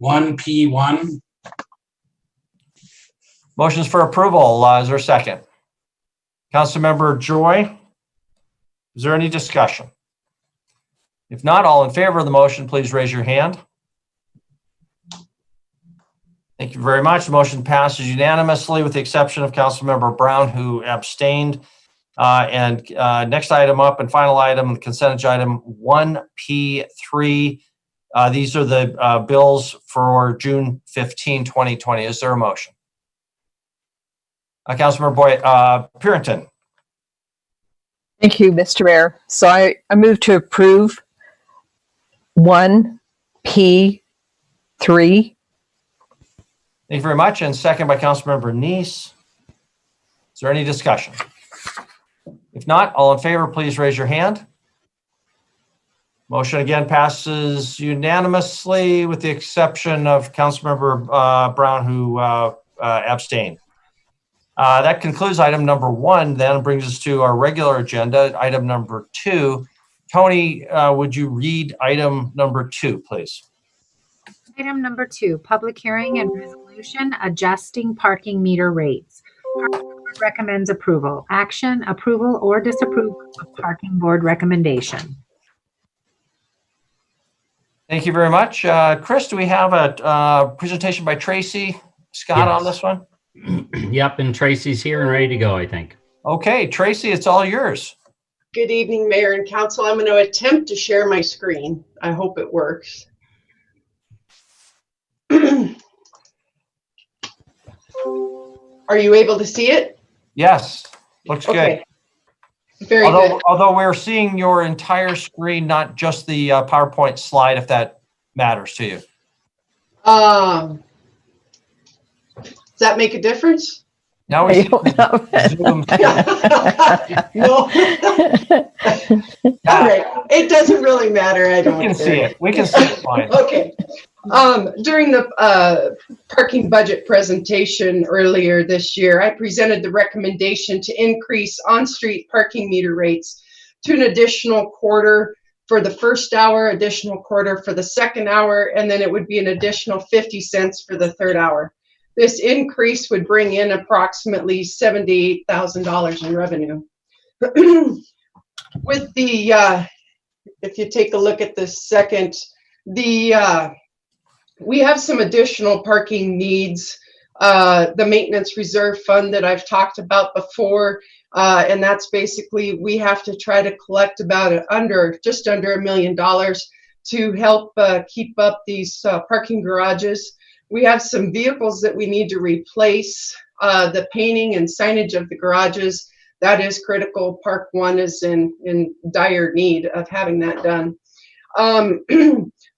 1P1. Motions for approval. Is there a second? Councilmember Joy, is there any discussion? If not, all in favor of the motion, please raise your hand. Thank you very much. The motion passes unanimously with the exception of Councilmember Brown, who abstained. Next item up and final item, consent agenda item 1P3. These are the bills for June 15, 2020. Is there a motion? Councilmember Purinton. Thank you, Mr. Mayor. So I move to approve 1P3. Thank you very much. And second by Councilmember Neese. Is there any discussion? If not, all in favor, please raise your hand. Motion again passes unanimously with the exception of Councilmember Brown, who abstained. That concludes item number 1, then brings us to our regular agenda, item number 2. Tony, would you read item number 2, please? Item number 2, public hearing and resolution adjusting parking meter rates. Parking board recommends approval. Action, approval or disapproval of parking board recommendation. Thank you very much. Chris, do we have a presentation by Tracy Scott on this one? Yep, and Tracy's here and ready to go, I think. Okay, Tracy, it's all yours. Good evening, Mayor and Council. I'm going to attempt to share my screen. I hope it works. Are you able to see it? Yes, looks Okay. good. Very good. Although we're seeing your entire screen, not just the PowerPoint slide, if that matters to you. Does that make a difference? Now we see Zoom. No. All right. It doesn't really matter. I don't We can see it. We can see it fine. Okay. During the parking budget presentation earlier this year, I presented the recommendation to increase on-street parking meter rates to an additional quarter for the first hour, additional quarter for the second hour, and then it would be an additional 50 cents for the third hour. This increase would bring in approximately $78,000 in revenue. With the, if you take a look at this second, we have some additional parking needs. The maintenance reserve fund that I've talked about before, and that's basically we have to try to collect about just under $1 million to help keep up these parking garages. We have some vehicles that we need to replace. The painting and signage of the garages, that is critical. Park 1 is in dire need of having that done.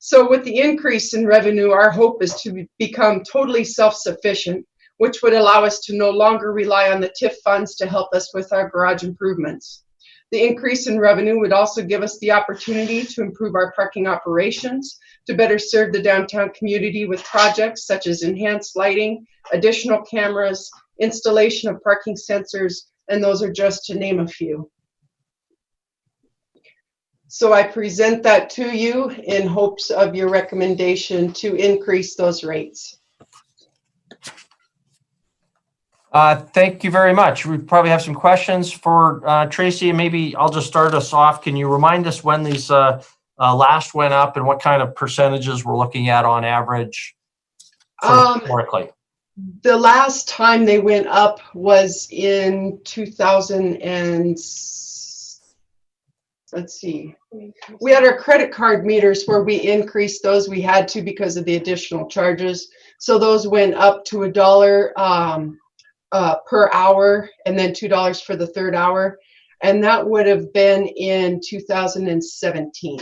So with the increase in revenue, our hope is to become totally self-sufficient, which would allow us to no longer rely on the TIF funds to help us with our garage improvements. The increase in revenue would also give us the opportunity to improve our parking operations, to better serve the downtown community with projects such as enhanced lighting, additional cameras, installation of parking sensors, and those are just to name a few. So I present that to you in hopes of your recommendation to increase those rates. Thank you very much. We probably have some questions for Tracy, and maybe I'll just start us off. Can you remind us when these last went up and what kind of percentages we're looking at on average historically? The last time they went up was in 2000 and let's see. We had our credit card meters where we increased those. We had to because of the additional charges. So those went up to $1 per hour and then $2 for the third hour. And that would have been in 2017.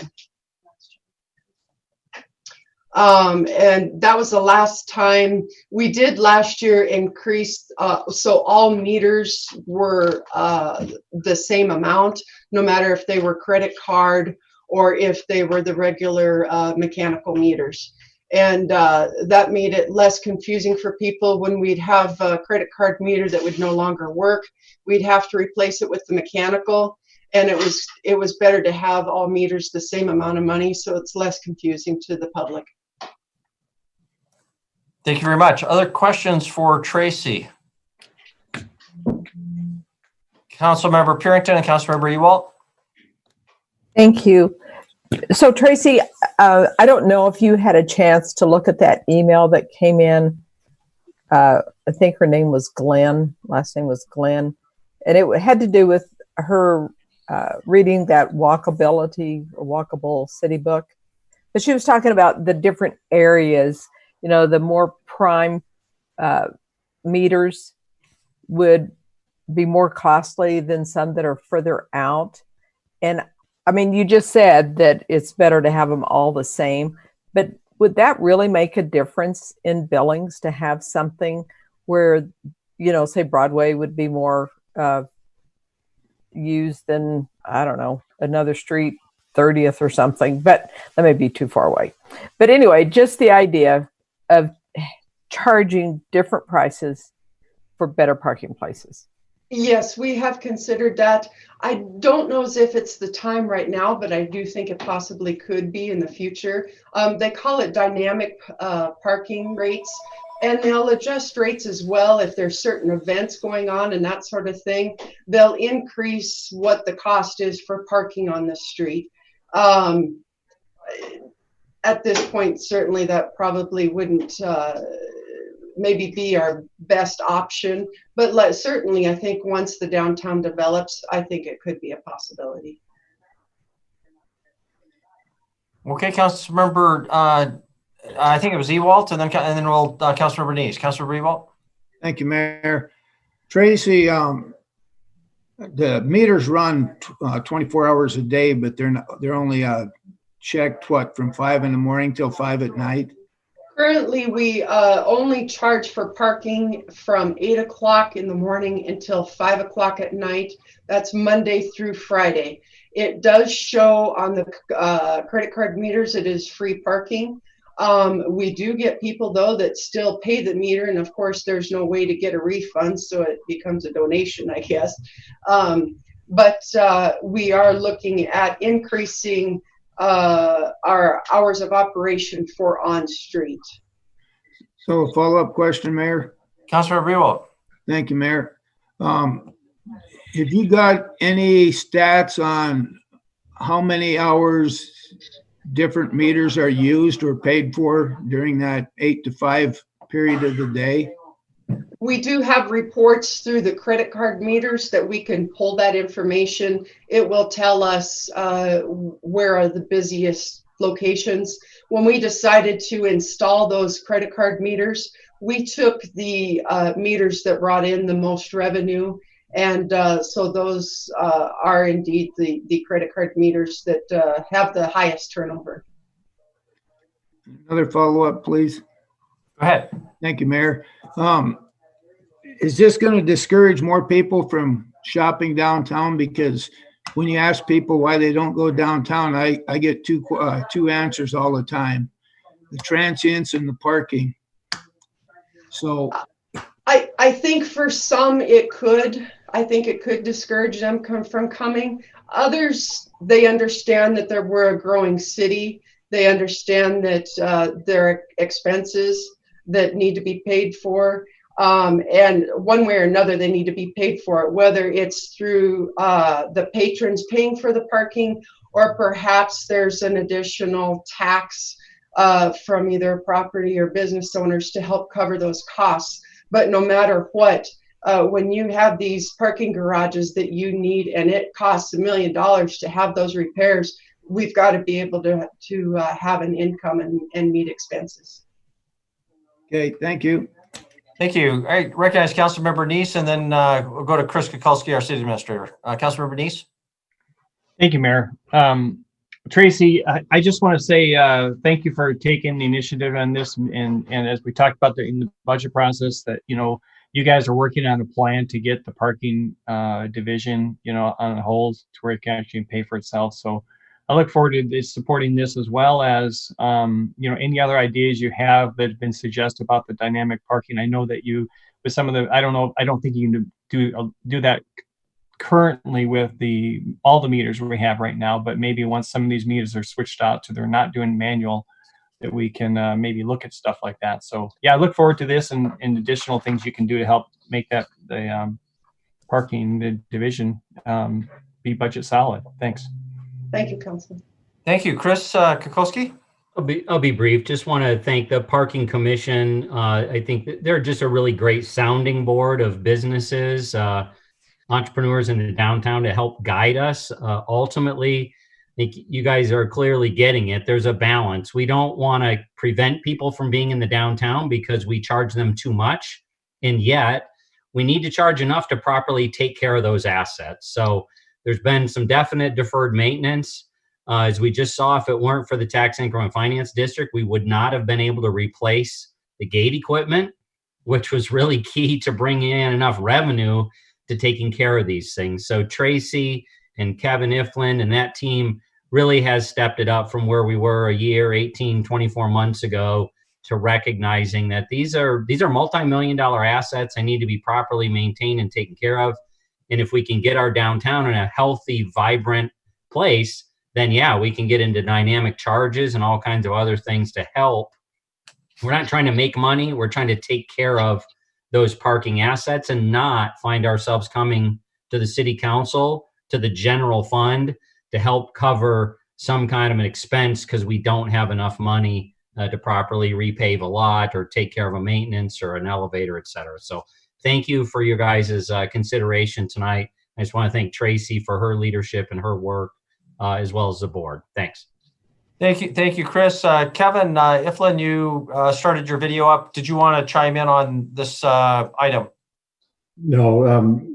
And that was the last time we did last year increase. So all meters were the same amount, no matter if they were credit card or if they were the regular mechanical meters. And that made it less confusing for people. When we'd have a credit card meter that would no longer work, we'd have to replace it with the mechanical. And it was better to have all meters the same amount of money, so it's less confusing to the public. Thank you very much. Other questions for Tracy? Councilmember Purinton and Councilmember Ewalt. Thank you. So Tracy, I don't know if you had a chance to look at that email that came in I think her name was Glenn, last name was Glenn, and it had to do with her reading that walkability or walkable city book. But she was talking about the different areas, you know, the more prime meters would be more costly than some that are further out. And I mean, you just said that it's better to have them all the same, but would that really make a difference in Billings to have something where, you know, say Broadway would be more used than, I don't know, another street, 30th or something, but that may be too far away. But anyway, just the idea of charging different prices for better parking places. Yes, we have considered that. I don't know as if it's the time right now, but I do think it possibly could be in the future. They call it dynamic parking rates, and they'll adjust rates as well if there's certain events going on and that sort of thing. They'll increase what the cost is for parking on the street. At this point, certainly that probably wouldn't maybe be our best option, but certainly I think once the downtown develops, I think it could be a possibility. Okay, Councilmember, I think it was Ewalt, and then we'll Councilmember Neese. Councilmember Ewalt. Thank you, Mayor. Tracy, the meters run 24 hours a day, but they're only checked from 5 in the morning till 5 at night. Currently, we only charge for parking from 8 o'clock in the morning until 5 o'clock at night. That's Monday through Friday. It does show on the credit card meters it is free parking. We do get people, though, that still pay the meter, and of course, there's no way to get a refund, so it becomes a donation, I guess. But we are looking at increasing our hours of operation for on-street. So a follow-up question, Mayor. Councilmember Ewalt. Thank you, Mayor. Have you got any stats on how many hours different meters are used or paid for during that 8 to 5 period of the day? We do have reports through the credit card meters that we can pull that information. It will tell us where are the busiest locations. When we decided to install those credit card meters, we took the meters that brought in the most revenue. And so those are indeed the credit card meters that have the highest turnover. Another follow-up, please. Go ahead. Thank you, Mayor. Is this going to discourage more people from shopping downtown? Because when you ask people why they don't go downtown, I get two answers all the time: the transients and the parking. So I think for some it could. I think it could discourage them from coming. Others, they understand that we're a growing city. They understand that there are expenses that need to be paid for. And one way or another, they need to be paid for it, whether it's through the patrons paying for the parking, or perhaps there's an additional tax from either property or business owners to help cover those costs. But no matter what, when you have these parking garages that you need, and it costs $1 million to have those repairs, we've got to be able to have an income and meet expenses. Okay, thank you. Thank you. I recognize Councilmember Neese, and then we'll go to Chris Kukulski, our city administrator. Councilmember Neese. Thank you, Mayor. Tracy, I just want to say thank you for taking the initiative on this. And as we talked about in the budget process, that, you know, you guys are working on a plan to get the parking division, you know, on hold to where it can actually pay for itself. So I look forward to supporting this, as well as, you know, any other ideas you have that have been suggested about the dynamic parking. I know that you, with some of the, I don't think you can do that currently with all the meters we have right now, but maybe once some of these meters are switched out to they're not doing manual, that we can maybe look at stuff like that. So yeah, I look forward to this and additional things you can do to help make that the division be budget solid. Thanks. Thank you, Councilman. Thank you. Chris Kukulski. I'll be brief. Just want to thank the Parking Commission. I think that they're just a really great sounding board of businesses, entrepreneurs in the downtown to help guide us. Ultimately, I think you guys are clearly getting it. There's a balance. We don't want to prevent people from being in the downtown because we charge them too much. And yet, we need to charge enough to properly take care of those assets. So there's been some definite deferred maintenance. As we just saw, if it weren't for the tax increment finance district, we would not have been able to replace the gate equipment, which was really key to bringing in enough revenue to taking care of these things. So Tracy and Kevin Iflin and that team really has stepped it up from where we were a year, 18, 24 months ago to recognizing that these are multi-million-dollar assets and need to be properly maintained and taken care of. And if we can get our downtown in a healthy, vibrant place, then yeah, we can get into dynamic charges and all kinds of other things to help. We're not trying to make money. We're trying to take care of those parking assets and not find ourselves coming to the city council, to the general fund to help cover some kind of an expense because we don't have enough money to properly repave a lot or take care of a maintenance or an elevator, et cetera. So thank you for your guys' consideration tonight. I just want to thank Tracy for her leadership and her work, as well as the board. Thanks. Thank you, Chris. Kevin Iflin, you started your video up. Did you want to chime in on this item? No,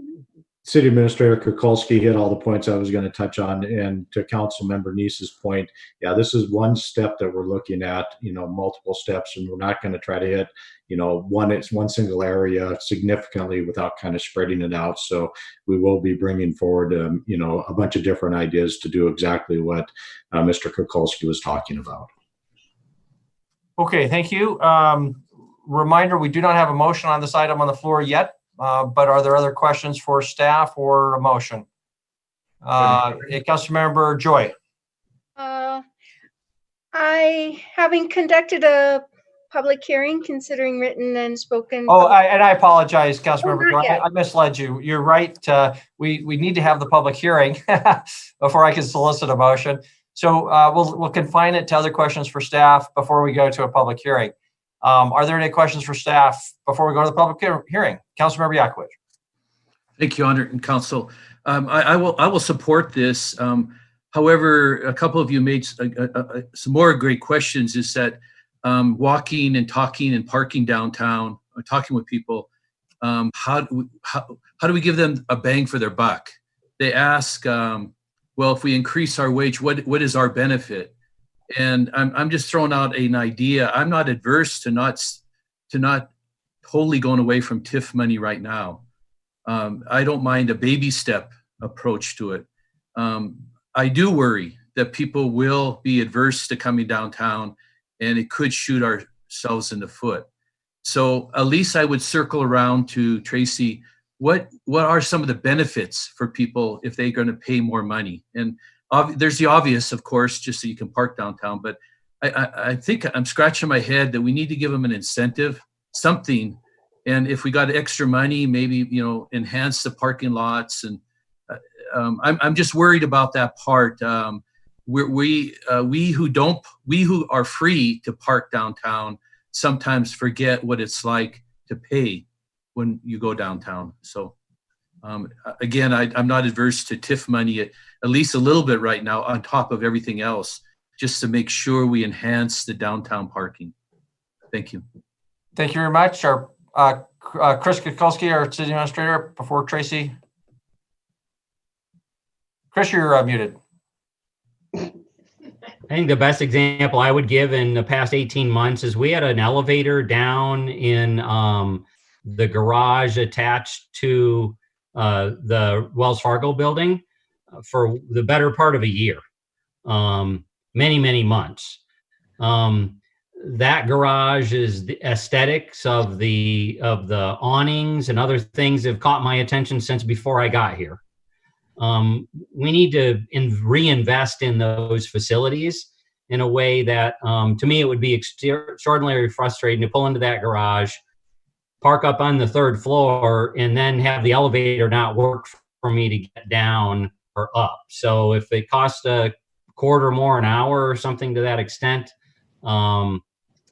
City Administrator Kukulski hit all the points I was going to touch on. And to Councilmember Neese's point, yeah, this is one step that we're looking at, multiple steps, and we're not going to try to hit, one single area significantly without kind of spreading it out. So we will be bringing forward, a bunch of different ideas to do exactly what Mr. Kukulski was talking about. Okay, thank you. Reminder, we do not have a motion on this item on the floor yet. But are there other questions for staff or a motion? Councilmember Joy. Having conducted a public hearing, considering written and spoken. I apologize, Councilmember Joy. I misled you. You're right. We need to have the public hearing before I can solicit a motion. So we'll confine it to other questions for staff before we go to a public hearing. Are there any questions for staff before we go to the public hearing? Councilmember Yakovich. Thank you, Honored and Council. I will support this. However, a couple of you made some more great questions. Is that walking and talking and parking downtown, or talking with people? How do we give them a bang for their buck? They ask, well, if we increase our wage, what is our benefit? And I'm just throwing out an idea. I'm not adverse to not totally going away from TIF money right now. I don't mind a baby step approach to it. I do worry that people will be adverse to coming downtown, and it could shoot ourselves in the foot. So at least I would circle around to Tracy. What are some of the benefits for people if they're going to pay more money? And there's the obvious, of course, just so you can park downtown. But I think I'm scratching my head that we need to give them an incentive, something. And if we got extra money, maybe, enhance the parking lots. And I'm just worried about that part. We who are free to park downtown sometimes forget what it's like to pay when you go downtown. So again, I'm not adverse to TIF money at least a little bit right now on top of everything else, just to make sure we enhance the downtown parking. Thank you. Thank you very much. Our Chris Kukulski, our City Administrator, before Tracy. Chris, you're muted. I think the best example I would give in the past 18 months is we had an elevator down in the garage attached to the Wells Fargo building for the better part of a year, many months. That garage is the aesthetics of the awnings and other things have caught my attention since before I got here. We need to reinvest in those facilities in a way that, to me, it would be extraordinarily frustrating to pull into that garage, park up on the third floor, and then have the elevator not work for me to get down or up. So if it costs a quarter more an hour or something to that extent,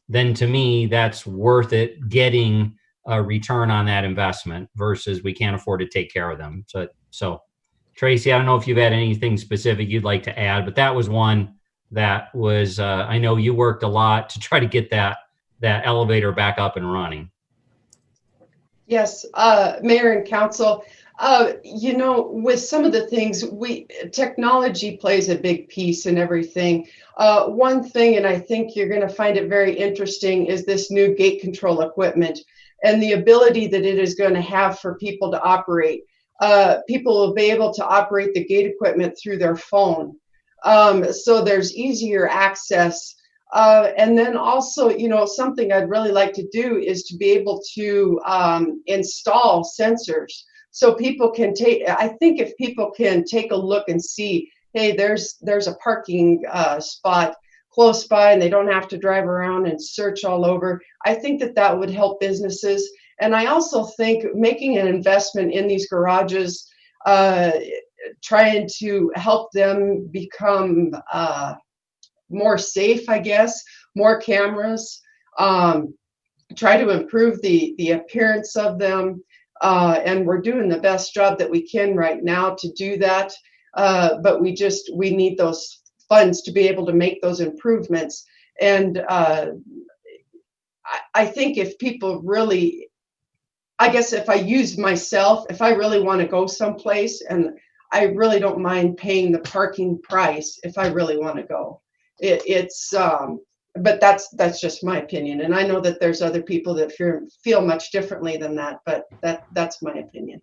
then to me, that's worth it getting a return on that investment versus we can't afford to take care of them. So Tracy, I don't know if you've had anything specific you'd like to add, but that was one that was, I know you worked a lot to try to get that elevator back up and running. Yes, Mayor and Council, with some of the things, technology plays a big piece in everything. One thing, and I think you're going to find it very interesting, is this new gate control equipment and the ability that it is going to have for people to operate. People will be able to operate the gate equipment through their phone. So there's easier access. And then also, something I'd really like to do is to be able to install sensors so people can I think if people can take a look and see, hey, there's a parking spot close by and they don't have to drive around and search all over, I think that would help businesses. And I also think making an investment in these garages, trying to help them become more safe, I guess, more cameras, try to improve the appearance of them. And we're doing the best job that we can right now to do that. But we need those funds to be able to make those improvements. And I think if people really, I guess if I use myself, if I really want to go someplace, and I really don't mind paying the parking price if I really want to go. But that's just my opinion, and I know that there's other people that feel much differently than that, but that's my opinion.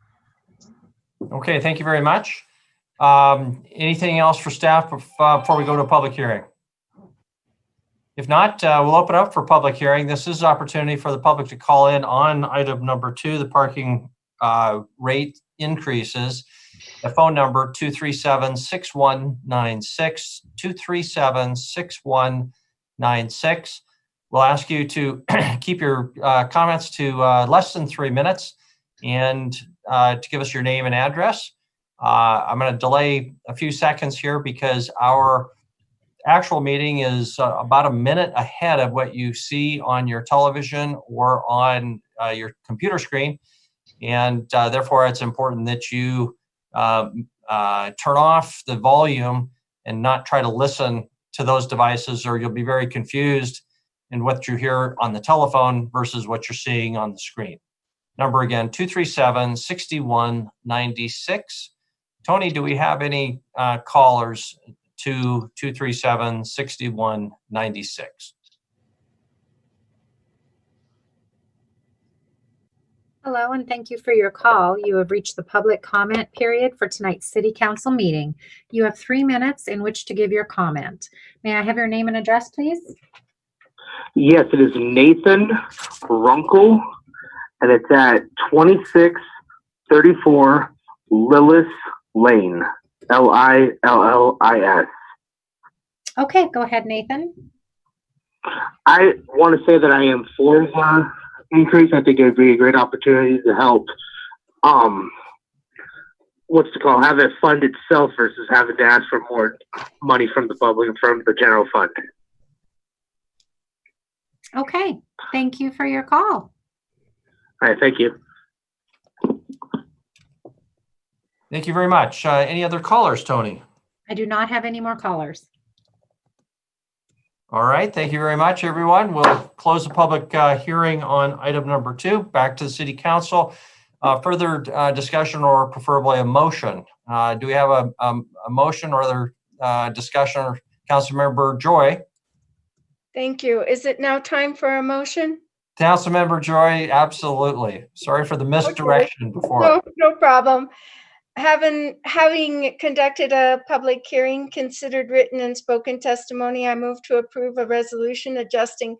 Okay, thank you very much. Anything else for staff before we go to a public hearing? If not, we'll open up for public hearing. This is an opportunity for the public to call in on item number 2, the parking rate increases. The phone number 237-6196, 237-6196. We'll ask you to keep your comments to less than 3 minutes and to give us your name and address. I'm going to delay a few seconds here because our actual meeting is about a minute ahead of what you see on your television or on your computer screen. And therefore, it's important that you turn off the volume and not try to listen to those devices, or you'll be very confused in what you hear on the telephone versus what you're seeing on the screen. Number again, 237-6196. Tony, do we have any callers to 237-6196? Hello, and thank you for your call. You have reached the public comment period for tonight's City Council meeting. You have 3 minutes in which to give your comment. May I have your name and address, please? Yes, it is Nathan Runkle, and it's at 2634 Lillis Lane, Lillis. Okay, go ahead, Nathan. I want to say that I am for the increase. I think it would be a great opportunity to help, have it fund itself versus having to ask for more money from the public and from the general fund. Okay, thank you for your call. All right, thank you. Thank you very much. Any other callers, Tony? I do not have any more callers. All right, thank you very much, everyone. We'll close the public hearing on item number 2. Back to the City Council. Further discussion or preferably a motion. Do we have a motion or other discussion? Councilmember Joy. Thank you. Is it now time for a motion? Councilmember Joy, absolutely. Sorry for the misdirection before. No problem. Having conducted a public hearing, considered written and spoken testimony, I move to approve a resolution adjusting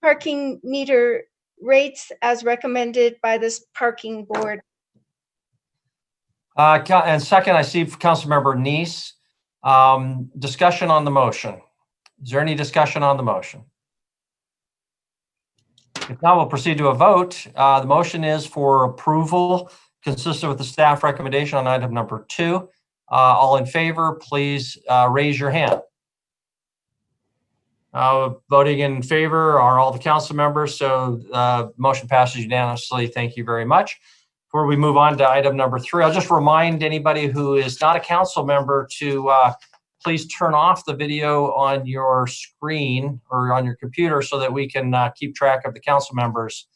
parking meter rates as recommended by this parking board. And second, I see Councilmember Neese. Discussion on the motion. Is there any discussion on the motion? If not, we'll proceed to a vote. The motion is for approval, consistent with the staff recommendation on item number 2. All in favor, please raise your hand. Voting in favor are all the council members, so motion passes unanimously. Thank you very much. Before we move on to item number 3, I'll just remind anybody who is not a council member to please turn off the video on your screen or on your computer so that we can keep track of the council members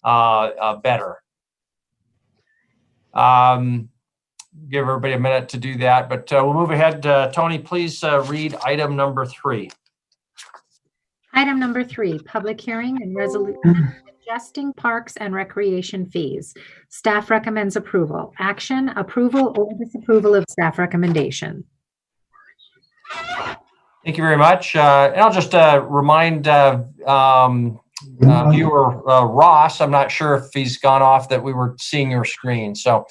better. Give everybody a minute to do that, but we'll move ahead. Tony, please read item number 3. Item number 3, public hearing and resolution adjusting parks and recreation fees. Staff recommends approval. Action, approval or disapproval of staff recommendation. Thank you very much. And I'll just remind viewer Ross, I'm not sure if he's gone off, that we were seeing your screen. So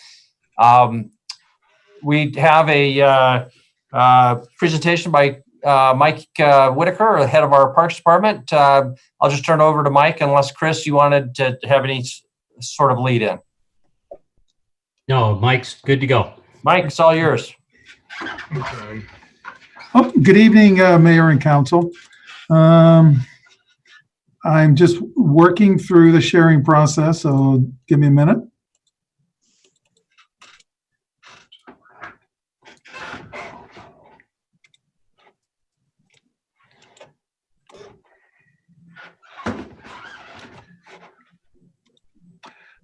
we have a presentation by Mike Whitaker, head of our Parks Department. I'll just turn over to Mike unless, Chris, you wanted to have any sort of lead in. No, Mike's good to go. Mike, it's all yours. Oh, good evening, Mayor and Council. I'm just working through the sharing process, so give me a minute.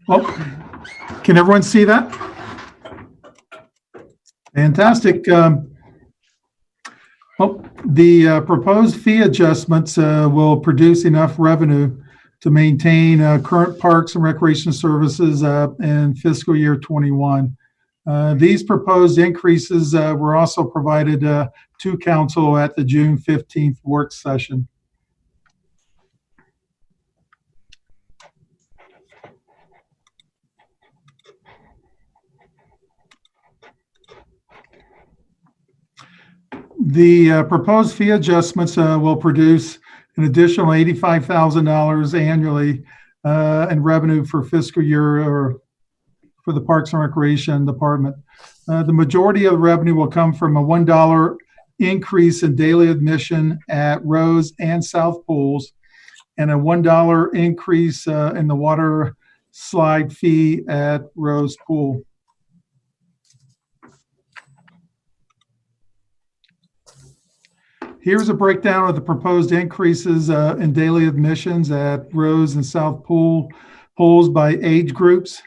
Well, can everyone see that? Fantastic. Well, the proposed fee adjustments will produce enough revenue to maintain current parks and recreation services in fiscal year 21. These proposed increases were also provided to council at the June 15th work session. The proposed fee adjustments will produce an additional $85,000 annually in revenue for fiscal year or for the Parks and Recreation Department. The majority of the revenue will come from a $1 increase in daily admission at Rose and South Pools and a $1 increase in the water slide fee at Rose Pool. Here's a breakdown of the proposed increases in daily admissions at Rose and South Pools by age groups.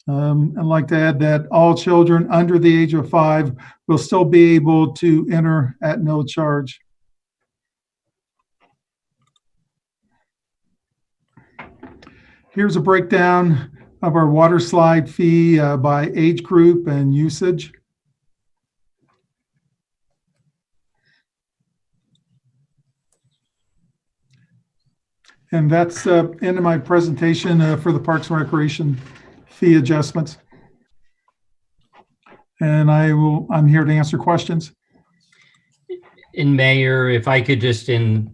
I'd like to add that all children under the age of 5 will still be able to enter at no charge. Here's a breakdown of our water slide fee by age group and usage. And that's end of my presentation for the Parks and Recreation fee adjustments. And I'm here to answer questions. And Mayor, if I could just go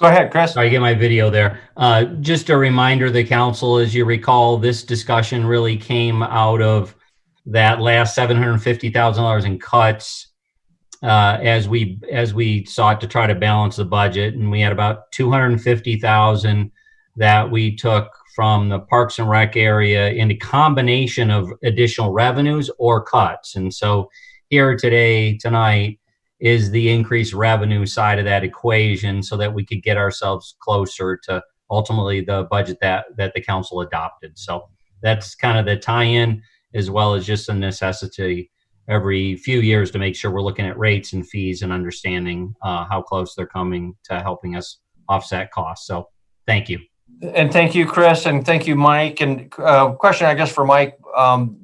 ahead, Chris. Sorry, get my video there. Just a reminder, the council, as you recall, this discussion really came out of that last $750,000 in cuts as we sought to try to balance the budget, and we had about $250,000 that we took from the Parks and Rec area in a combination of additional revenues or cuts. And so here tonight is the increased revenue side of that equation so that we could get ourselves closer to ultimately the budget that the council adopted. So that's kind of the tie-in, as well as just a necessity every few years to make sure we're looking at rates and fees and understanding how close they're coming to helping us offset costs. So thank you. And thank you, Chris, and thank you, Mike. And question, I guess, for Mike.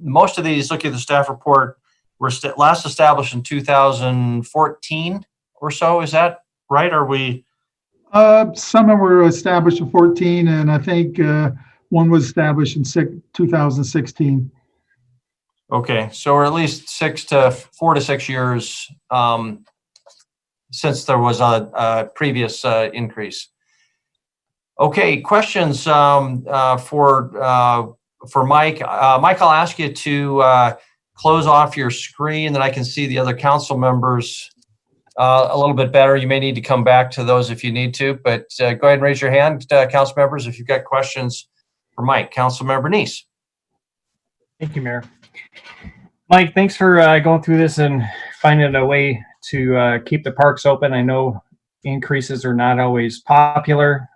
Most of these, looking at the staff report, were last established in 2014 or so. Is that right? Are we? Some of them were established in 14, and I think one was established in 2016. Okay, so we're at least 4 to 6 years since there was a previous increase. Okay, questions for Mike. Mike, I'll ask you to close off your screen, that I can see the other council members a little bit better. You may need to come back to those if you need to, but go ahead and raise your hand, council members, if you've got questions for Mike. Councilmember Neese. Thank you, Mayor. Mike, thanks for going through this and finding a way to keep the parks open. I know increases are not always popular.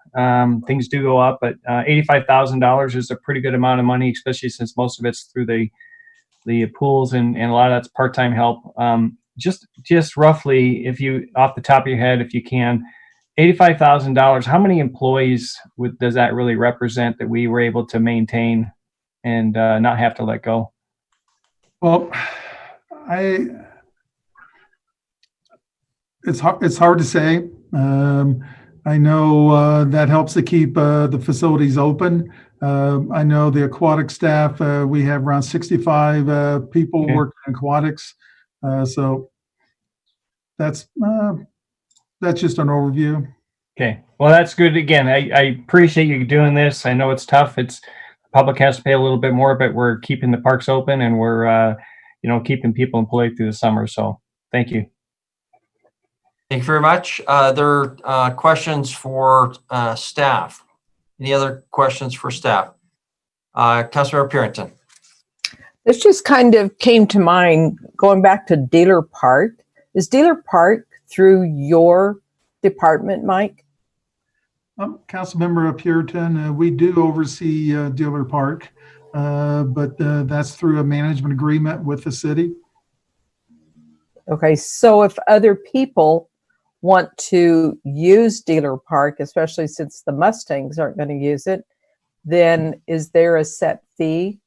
Things do go up, but $85,000 is a pretty good amount of money, especially since most of it's through the pools and a lot of that's part-time help. Just roughly, if you, off the top of your head, if you can, $85,000, how many employees does that really represent that we were able to maintain and not have to let go? Well, it's hard to say. I know that helps to keep the facilities open. I know the aquatic staff, we have around 65 people working in aquatics. So that's just an overview. Okay. Well, that's good. Again, I appreciate you doing this. I know it's tough. The public has to pay a little bit more, but we're keeping the parks open and we're, keeping people employed through the summer. So thank you. Thank you very much. There are questions for staff. Any other questions for staff? Councilmember Purinton. This just kind of came to mind going back to Dealer Park. Is Dealer Park through your department, Mike? Councilmember Purinton, we do oversee Dealer Park, but that's through a management agreement with the city. Okay, so if other people want to use Dealer Park, especially since the Mustangs aren't going to use it, then is there a set fee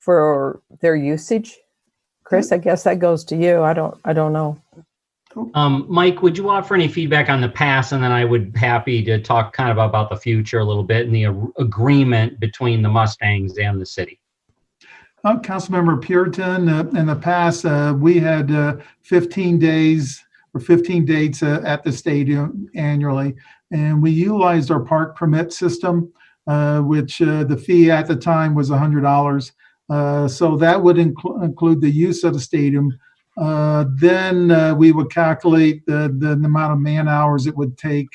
for their usage? Chris, I guess that goes to you. I don't know. Mike, would you offer any feedback on the past, and then I would be happy to talk kind of about the future a little bit and the agreement between the Mustangs and the city. Councilmember Purinton, in the past, we had 15 days or 15 dates at the stadium annually, and we utilized our park permit system, which the fee at the time was $100. So that would include the use of the stadium. Then we would calculate the amount of man hours it would take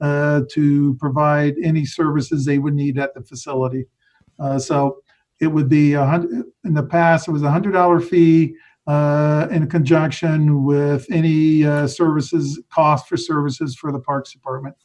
to provide any services they would need at the facility. So it would be in the past, it was $100 fee in conjunction with any cost for services for the Parks Department.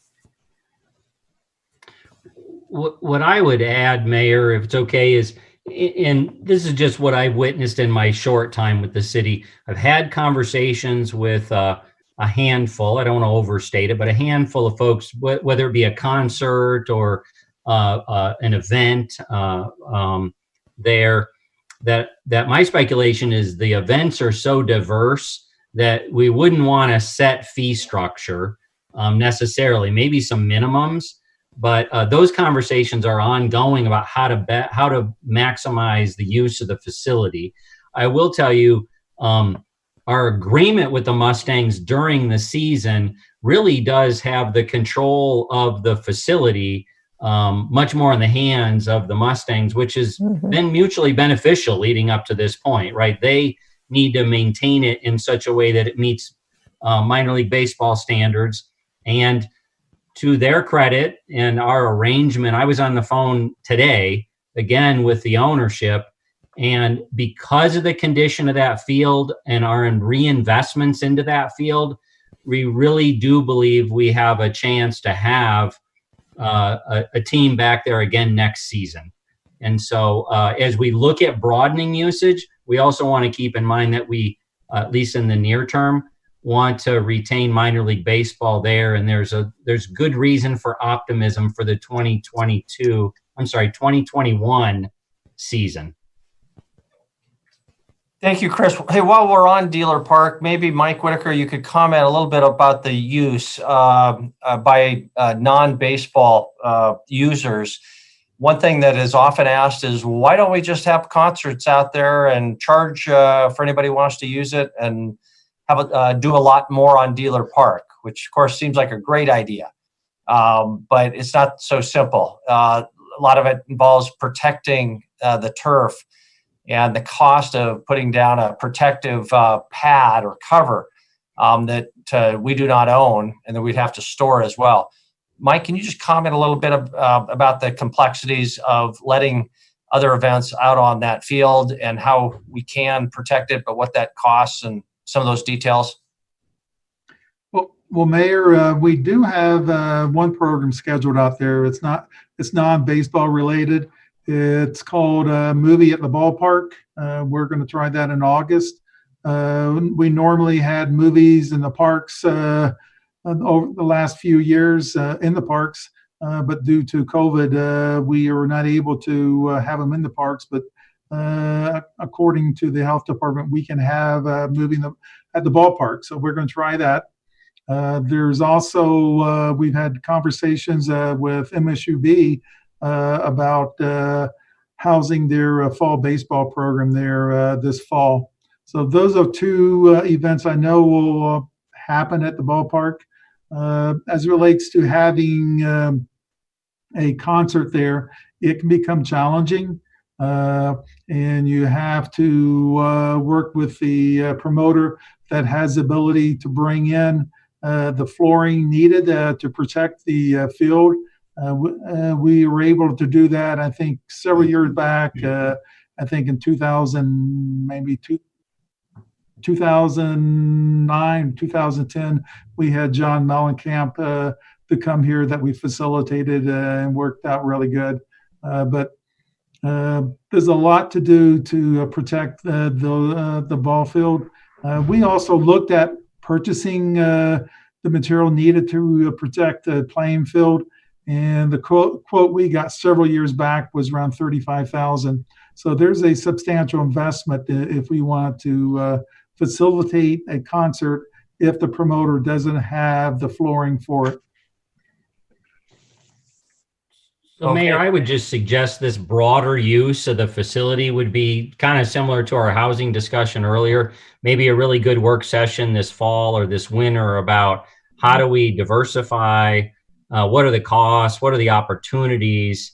What I would add, Mayor, if it's okay, is, and this is just what I've witnessed in my short time with the city. I've had conversations with a handful, I don't want to overstate it, but a handful of folks, whether it be a concert or an event there, that my speculation is the events are so diverse that we wouldn't want a set fee structure necessarily, maybe some minimums. But those conversations are ongoing about how to maximize the use of the facility. I will tell you, our agreement with the Mustangs during the season really does have the control of the facility much more in the hands of the Mustangs, which has been mutually beneficial leading up to this point, right? They need to maintain it in such a way that it meets minor league baseball standards. And to their credit and our arrangement, I was on the phone today, again, with the ownership, and because of the condition of that field and our reinvestments into that field, we really do believe we have a chance to have a team back there again next season. And so as we look at broadening usage, we also want to keep in mind that we, at least in the near term, want to retain minor league baseball there. And there's good reason for optimism for the 2021 season. Thank you, Chris. Hey, while we're on Dealer Park, maybe Mike Whitaker, you could comment a little bit about the use by non-baseball users. One thing that is often asked is, why don't we just have concerts out there and charge for anybody who wants to use it and have do a lot more on Dealer Park, which of course seems like a great idea, but it's not so simple. A lot of it involves protecting the turf, and the cost of putting down a protective pad or cover that we do not own and that we'd have to store as well. Mike, can you just comment a little bit about the complexities of letting other events out on that field and how we can protect it, but what that costs and some of those details? Well, Mayor, we do have one program scheduled out there. It's non-baseball related. It's called Movie at the Ballpark. We're going to try that in August. We normally had movies in the parks over the last few years in the parks, but due to COVID, we were not able to have them in the parks. But according to the health department, we can have moving them at the ballpark. So we're going to try that. There's also, we've had conversations with MSUB about housing their fall baseball program there this fall. So those are two events I know will happen at the ballpark. As it relates to having a concert there, it can become challenging. And you have to work with the promoter that has the ability to bring in the flooring needed to protect the field. We were able to do that, I think, several years back. I think in 2009, 2010, we had John Mellencamp to come here that we facilitated and worked out really good. But there's a lot to do to protect the ball field. We also looked at purchasing the material needed to protect the playing field, and the quote we got several years back was around $35,000. So there's a substantial investment if we want to facilitate a concert if the promoter doesn't have the flooring for it. So, Mayor, I would just suggest this broader use of the facility would be kind of similar to our housing discussion earlier. Maybe a really good work session this fall or this winter about how do we diversify, what are the costs, what are the opportunities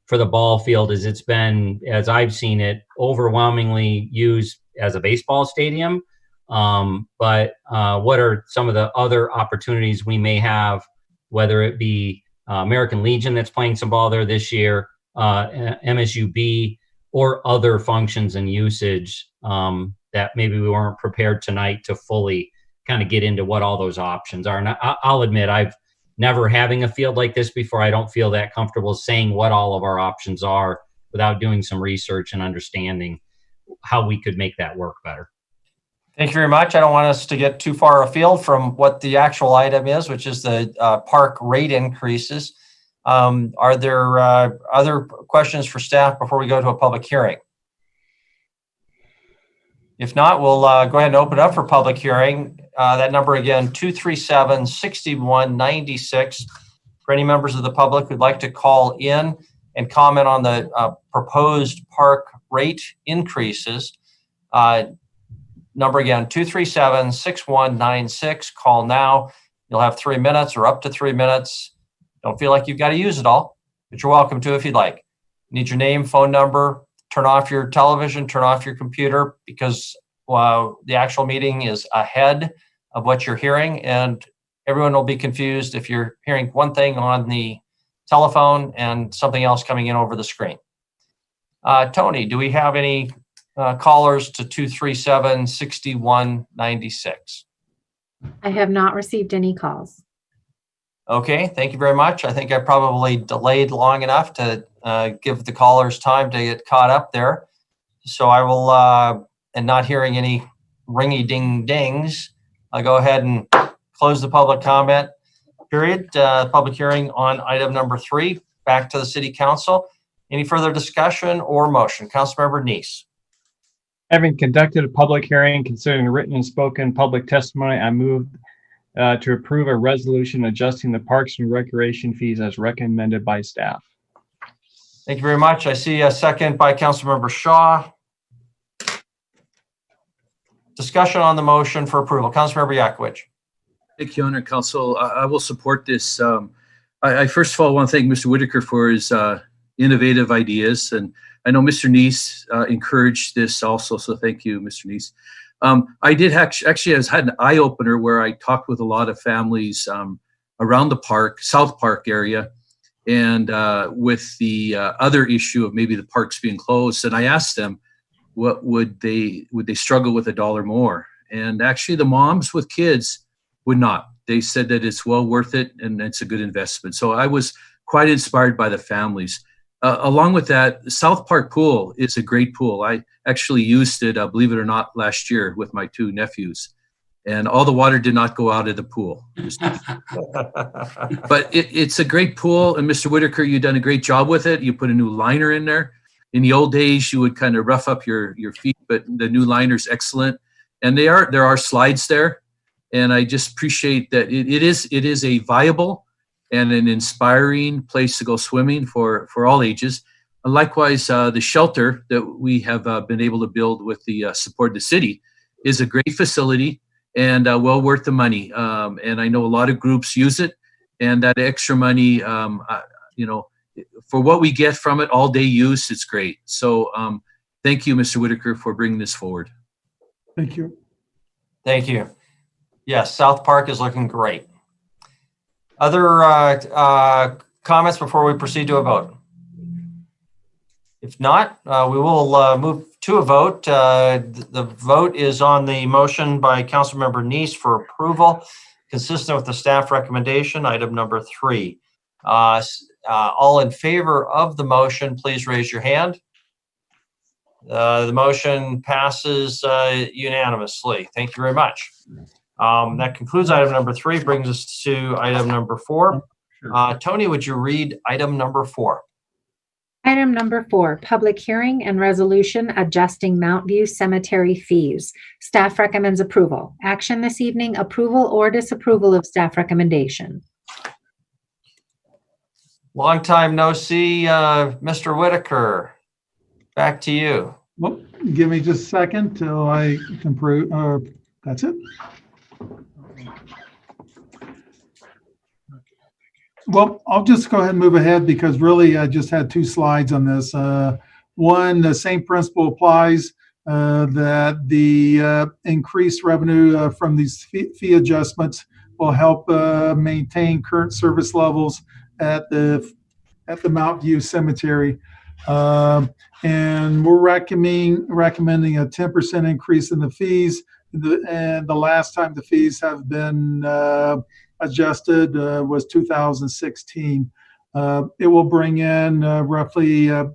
for the ball field, as it's been, as I've seen it, overwhelmingly used as a baseball stadium. But what are some of the other opportunities we may have, whether it be American Legion that's playing some ball there this year, MSUB, or other functions and usage that maybe we weren't prepared tonight to fully kind of get into what all those options are. And I'll admit, I've never having a field like this before. I don't feel that comfortable saying what all of our options are without doing some research and understanding how we could make that work better. Thank you very much. I don't want us to get too far afield from what the actual item is, which is the park rate increases. Are there other questions for staff before we go to a public hearing? If not, we'll go ahead and open up for public hearing. That number again, 237-6196. For any members of the public who'd like to call in and comment on the proposed park rate increases, number again, 237-6196. Call now. You'll have 3 minutes or up to 3 minutes. Don't feel like you've got to use it all, but you're welcome to if you'd like. Need your name, phone number, turn off your television, turn off your computer, because the actual meeting is ahead of what you're hearing, and everyone will be confused if you're hearing one thing on the telephone and something else coming in over the screen. Tony, do we have any callers to 237-6196? I have not received any calls. Okay, thank you very much. I think I probably delayed long enough to give the callers time to get caught up there. So I will, and not hearing any ringy ding dings, I'll go ahead and close the public comment period. Public hearing on item number 3, back to the City Council. Any further discussion or motion? Councilmember Neese. Having conducted a public hearing considering written and spoken public testimony, I move to approve a resolution adjusting the Parks and Recreation fees as recommended by staff. Thank you very much. I see a second by Councilmember Shaw. Discussion on the motion for approval. Councilmember Yakovich. Thank you, Honor Council. I will support this. I first of all want to thank Mr. Whitaker for his innovative ideas, and I know Mr. Neese encouraged this also, so thank you, Mr. Neese. I did actually I had an eye opener where I talked with a lot of families around the park, South Park area, and with the other issue of maybe the parks being closed. And I asked them, what would they struggle with $1 more? And actually, the moms with kids would not. They said that it's well worth it and it's a good investment. So I was quite inspired by the families. Along with that, the South Park pool is a great pool. I actually used it, believe it or not, last year with my 2 nephews. And all the water did not go out of the pool. But it's a great pool. And Mr. Whitaker, you've done a great job with it. You put a new liner in there. In the old days, you would kind of rough up your feet, but the new liner's excellent. And there are slides there. And I just appreciate that it is a viable and an inspiring place to go swimming for all ages. And likewise, the shelter that we have been able to build with the support of the city is a great facility and well worth the money. And I know a lot of groups use it, and that extra money, for what we get from it, all day use, it's great. So thank you, Mr. Whitaker, for bringing this forward. Thank you. Thank you. Yes, South Park is looking great. Other comments before we proceed to a vote? If not, we will move to a vote. The vote is on the motion by Councilmember Neese for approval, consistent with the staff recommendation, item number 3. All in favor of the motion, please raise your hand. The motion passes unanimously. Thank you very much. That concludes item number 3, brings us to item number 4. Tony, would you read item number 4? Item number 4, public hearing and resolution adjusting Mount View Cemetery fees. Staff recommends approval. Action this evening, approval or disapproval of staff recommendation. Long time no see, Mr. Whitaker. Back to you. Well, give me just a second till I can prove, that's it. Well, I'll just go ahead and move ahead because really I just had 2 slides on this. One, the same principle applies, that the increased revenue from these fee adjustments will help maintain current service levels at the Mount View Cemetery. And we're recommending a 10% increase in the fees. And the last time the fees have been adjusted was 2016. It will bring in roughly an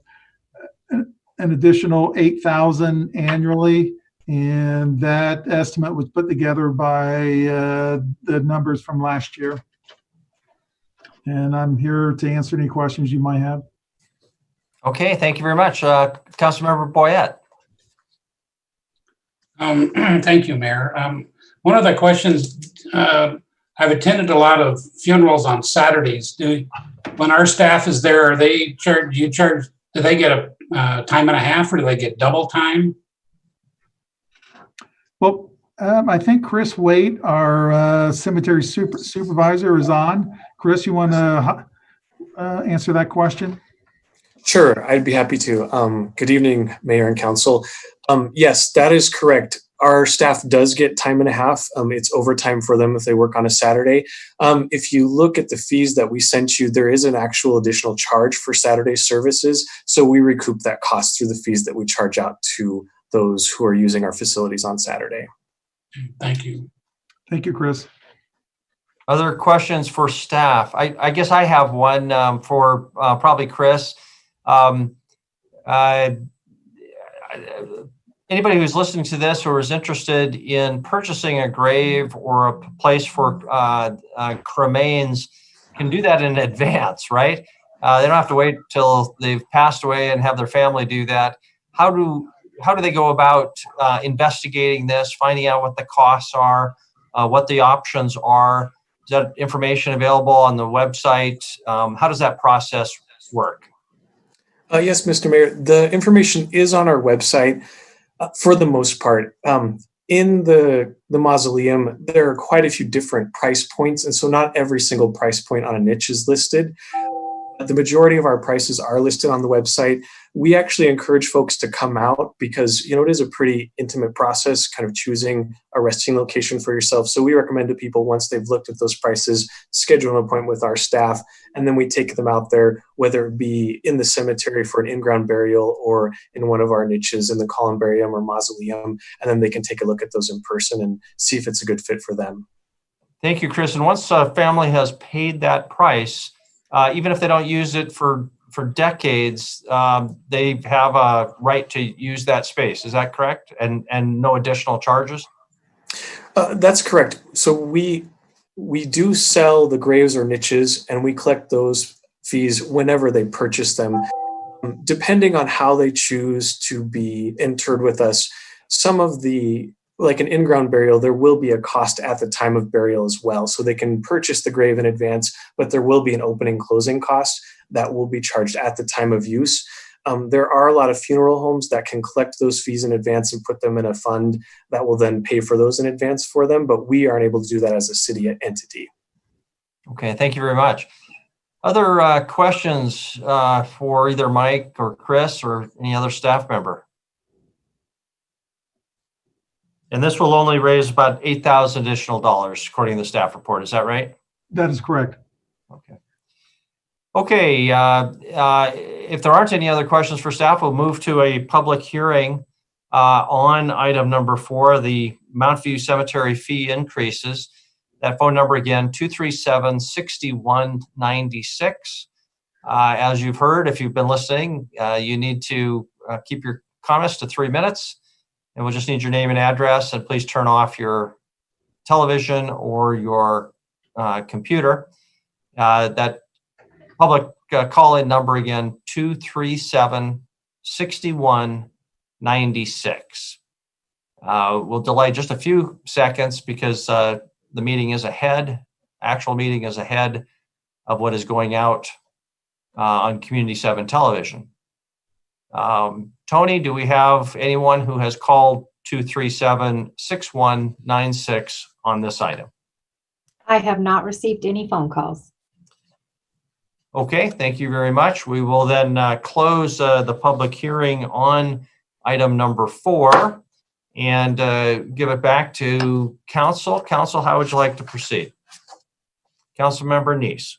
additional $8,000 annually, and that estimate was put together by the numbers from last year. And I'm here to answer any questions you might have. Okay, thank you very much. Councilmember Boyette. Thank you, Mayor. One of the questions, I've attended a lot of funerals on Saturdays. When our staff is there, are they do they get a time and a half, or do they get double time? Well, I think Chris Waite, our cemetery supervisor, is on. Chris, you want to answer that question? Sure, I'd be happy to. Good evening, Mayor and Council. Yes, that is correct. Our staff does get time and a half. It's overtime for them if they work on a Saturday. If you look at the fees that we sent you, there is an actual additional charge for Saturday services. So we recoup that cost through the fees that we charge out to those who are using our facilities on Saturday. Thank you. Thank you, Chris. Other questions for staff? I guess I have one for probably Chris. Anybody who's listening to this or is interested in purchasing a grave or a place for cremains can do that in advance, right? They don't have to wait till they've passed away and have their family do that. How do they go about investigating this, finding out what the costs are, what the options are? Is that information available on the website? How does that process work? Yes, Mr. Mayor, the information is on our website for the most part. In the mausoleum, there are quite a few different price points, and so not every single price point on a niche is listed. The majority of our prices are listed on the website. We actually encourage folks to come out because, it is a pretty intimate process kind of choosing a resting location for yourself. So we recommend to people, once they've looked at those prices, schedule an appointment with our staff, and then we take them out there, whether it be in the cemetery for an in-ground burial or in one of our niches in the columbarium or mausoleum, and then they can take a look at those in person and see if it's a good fit for them. Thank you, Chris. And once a family has paid that price, even if they don't use it for decades, they have a right to use that space. Is that correct? And no additional charges? That's correct. So we do sell the graves or niches, and we collect those fees whenever they purchase them. Depending on how they choose to be interred with us, some of like an in-ground burial, there will be a cost at the time of burial as well. So they can purchase the grave in advance, but there will be an opening closing cost that will be charged at the time of use. There are a lot of funeral homes that can collect those fees in advance and put them in a fund that will then pay for those in advance for them, but we aren't able to do that as a city entity. Okay, thank you very much. Other questions for either Mike or Chris or any other staff member? And this will only raise about $8,000 additional according to the staff report. Is that right? That is correct. Okay. Okay. If there aren't any other questions for staff, we'll move to a public hearing on item number 4, the Mount View Cemetery fee increases. That phone number again, 237-6196. As you've heard, if you've been listening, you need to keep your comments to 3 minutes. And we'll just need your name and address, and please turn off your television or your computer. That public call-in number again, 237-6196. We'll delay just a few seconds because the meeting is ahead. Actual meeting is ahead of what is going out on Community 7 television. Tony, do we have anyone who has called 237-6196 on this item? I have not received any phone calls. Okay, thank you very much. We will then close the public hearing on item number 4 and give it back to council. Council, how would you like to proceed? Councilmember Neese.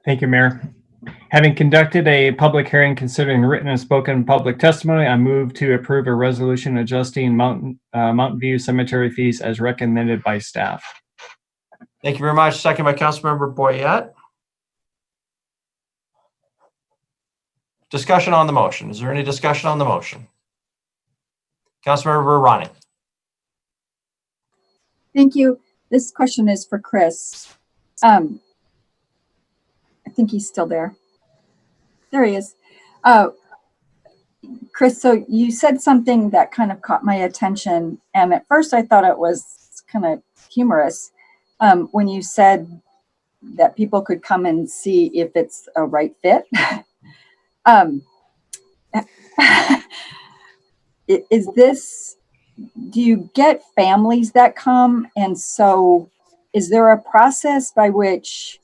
Thank you, Mayor. Having conducted a public hearing considering written and spoken public testimony, I move to approve a resolution adjusting Mountain View cemetery fees as recommended by staff. Thank you very much. Second by Councilmember Boyette. Discussion on the motion. Is there any discussion on the motion? Councilmember Ronnie. Thank you. This question is for Chris. I think he's still there. There he is. Chris, so you said something that kind of caught my attention. And at first I thought it was kind of humorous when you said that people could come and see if it's a right fit. Is this, do you get families that come? And so is there a process by which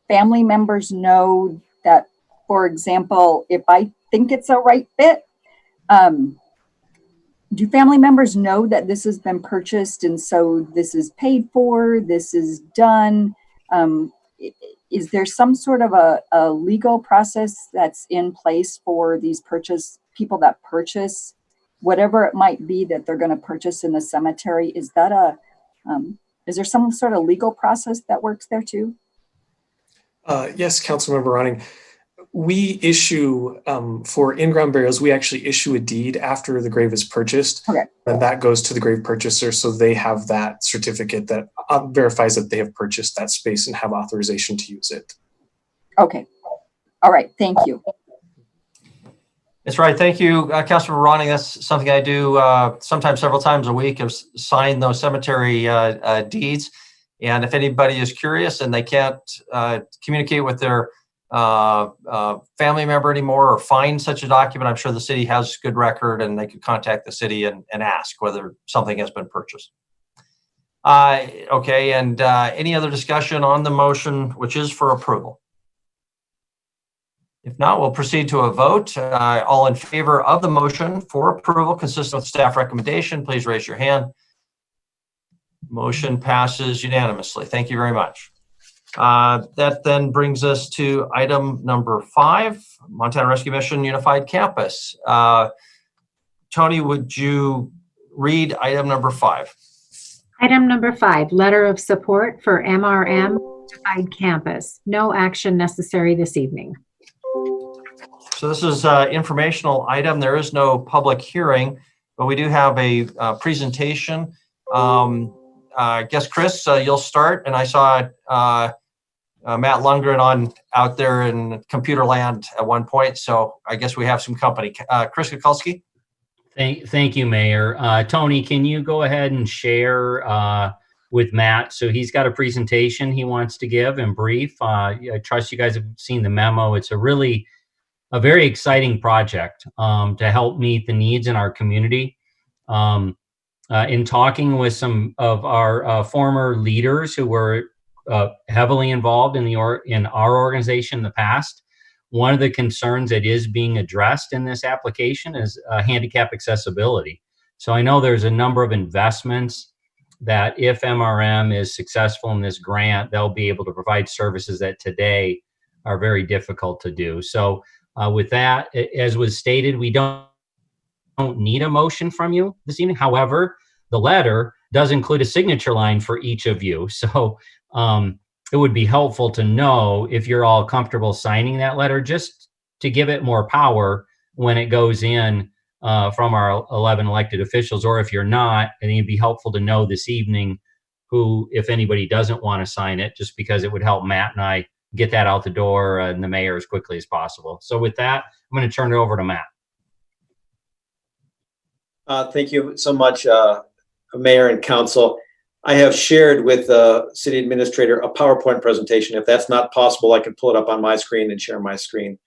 family members know that, for example, if I think it's a right fit, do family members know that this has been purchased and so this is paid for, this is done? Is there some sort of a legal process that's in place for these people that purchase whatever it might be that they're going to purchase in the cemetery? Is that is there some sort of legal process that works there too? Yes, Councilmember Ronning. We issue, for in-ground burials, we actually issue a deed after the grave is purchased. Okay. And that goes to the grave purchaser, so they have that certificate that verifies that they have purchased that space and have authorization to use it. Okay. All right. Thank you. That's right. Thank you, Councilmember Ronning. That's something I do sometimes several times a week, is sign those cemetery deeds. And if anybody is curious and they can't communicate with their family member anymore or find such a document, I'm sure the city has good record and they could contact the city and ask whether something has been purchased. Okay, and any other discussion on the motion, which is for approval? If not, we'll proceed to a vote. All in favor of the motion for approval consistent with staff recommendation, please raise your hand. Motion passes unanimously. Thank you very much. That then brings us to item number 5, Montana Rescue Mission Unified Campus. Tony, would you read item number 5? Item number 5, letter of support for MRM Unified Campus. No action necessary this evening. So this is an informational item. There is no public hearing, but we do have a presentation. I guess, Chris, you'll start. And I saw Matt Lundgren out there in computer land at one point. So I guess we have some company. Chris Kukulski. Thank you, Mayor. Tony, can you go ahead and share with Matt? So he's got a presentation he wants to give in brief. I trust you guys have seen the memo. It's a very exciting project to help meet the needs in our community. In talking with some of our former leaders who were heavily involved in our organization in the past, one of the concerns that is being addressed in this application is handicap accessibility. So I know there's a number of investments that if MRM is successful in this grant, they'll be able to provide services that today are very difficult to do. So with that, as was stated, we don't need a motion from you this evening. However, the letter does include a signature line for each of you. So it would be helpful to know if you're all comfortable signing that letter, just to give it more power when it goes in from our 11 elected officials, or if you're not, I think it'd be helpful to know this evening who, if anybody doesn't want to sign it, just because it would help Matt and I get that out the door and the mayor as quickly as possible. So with that, I'm going to turn it over to Matt. Thank you so much, Mayor and Council. I have shared with the City Administrator a PowerPoint presentation. If that's not possible, I can pull it up on my screen and share my screen.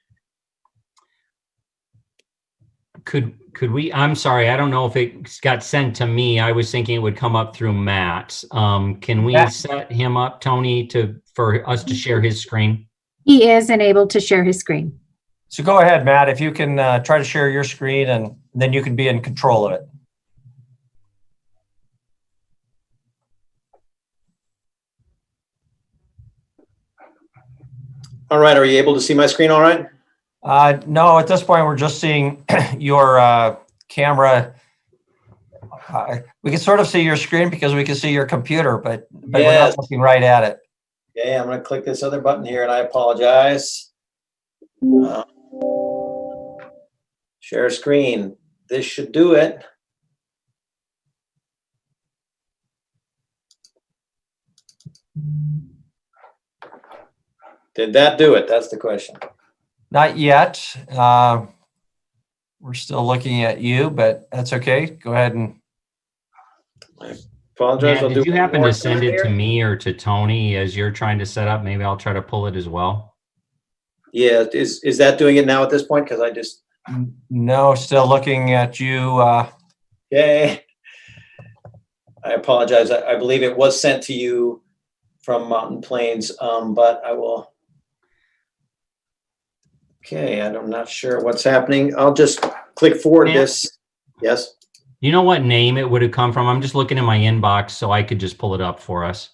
Could we, I'm sorry, I don't know if it got sent to me. I was thinking it would come up through Matt. Can we set him up, Tony, for us to share his screen? He is enabled to share his screen. So go ahead, Matt, if you can try to share your screen, and then you can be in control of it. All right, are you able to see my screen all right? No, at this point, we're just seeing your camera. We can sort of see your screen because we can see your computer, but we're not looking right at it. Yeah, I'm going to click this other button here, and I apologize. Share screen. This should do it. Did that do it? That's the question. Not yet. We're still looking at you, but that's okay. Go ahead and. I apologize. Matt, did you happen to send it to me or to Tony as you're trying to set up? Maybe I'll try to pull it as well. Yeah, is that doing it now at this point? Because I just. No, still looking at you. Okay. I apologize. I believe it was sent to you from Mountain Plains, but I will. Okay, I'm not sure what's happening. I'll just click forward this. Yes. You know what name it would have come from? I'm just looking in my inbox so I could just pull it up for us.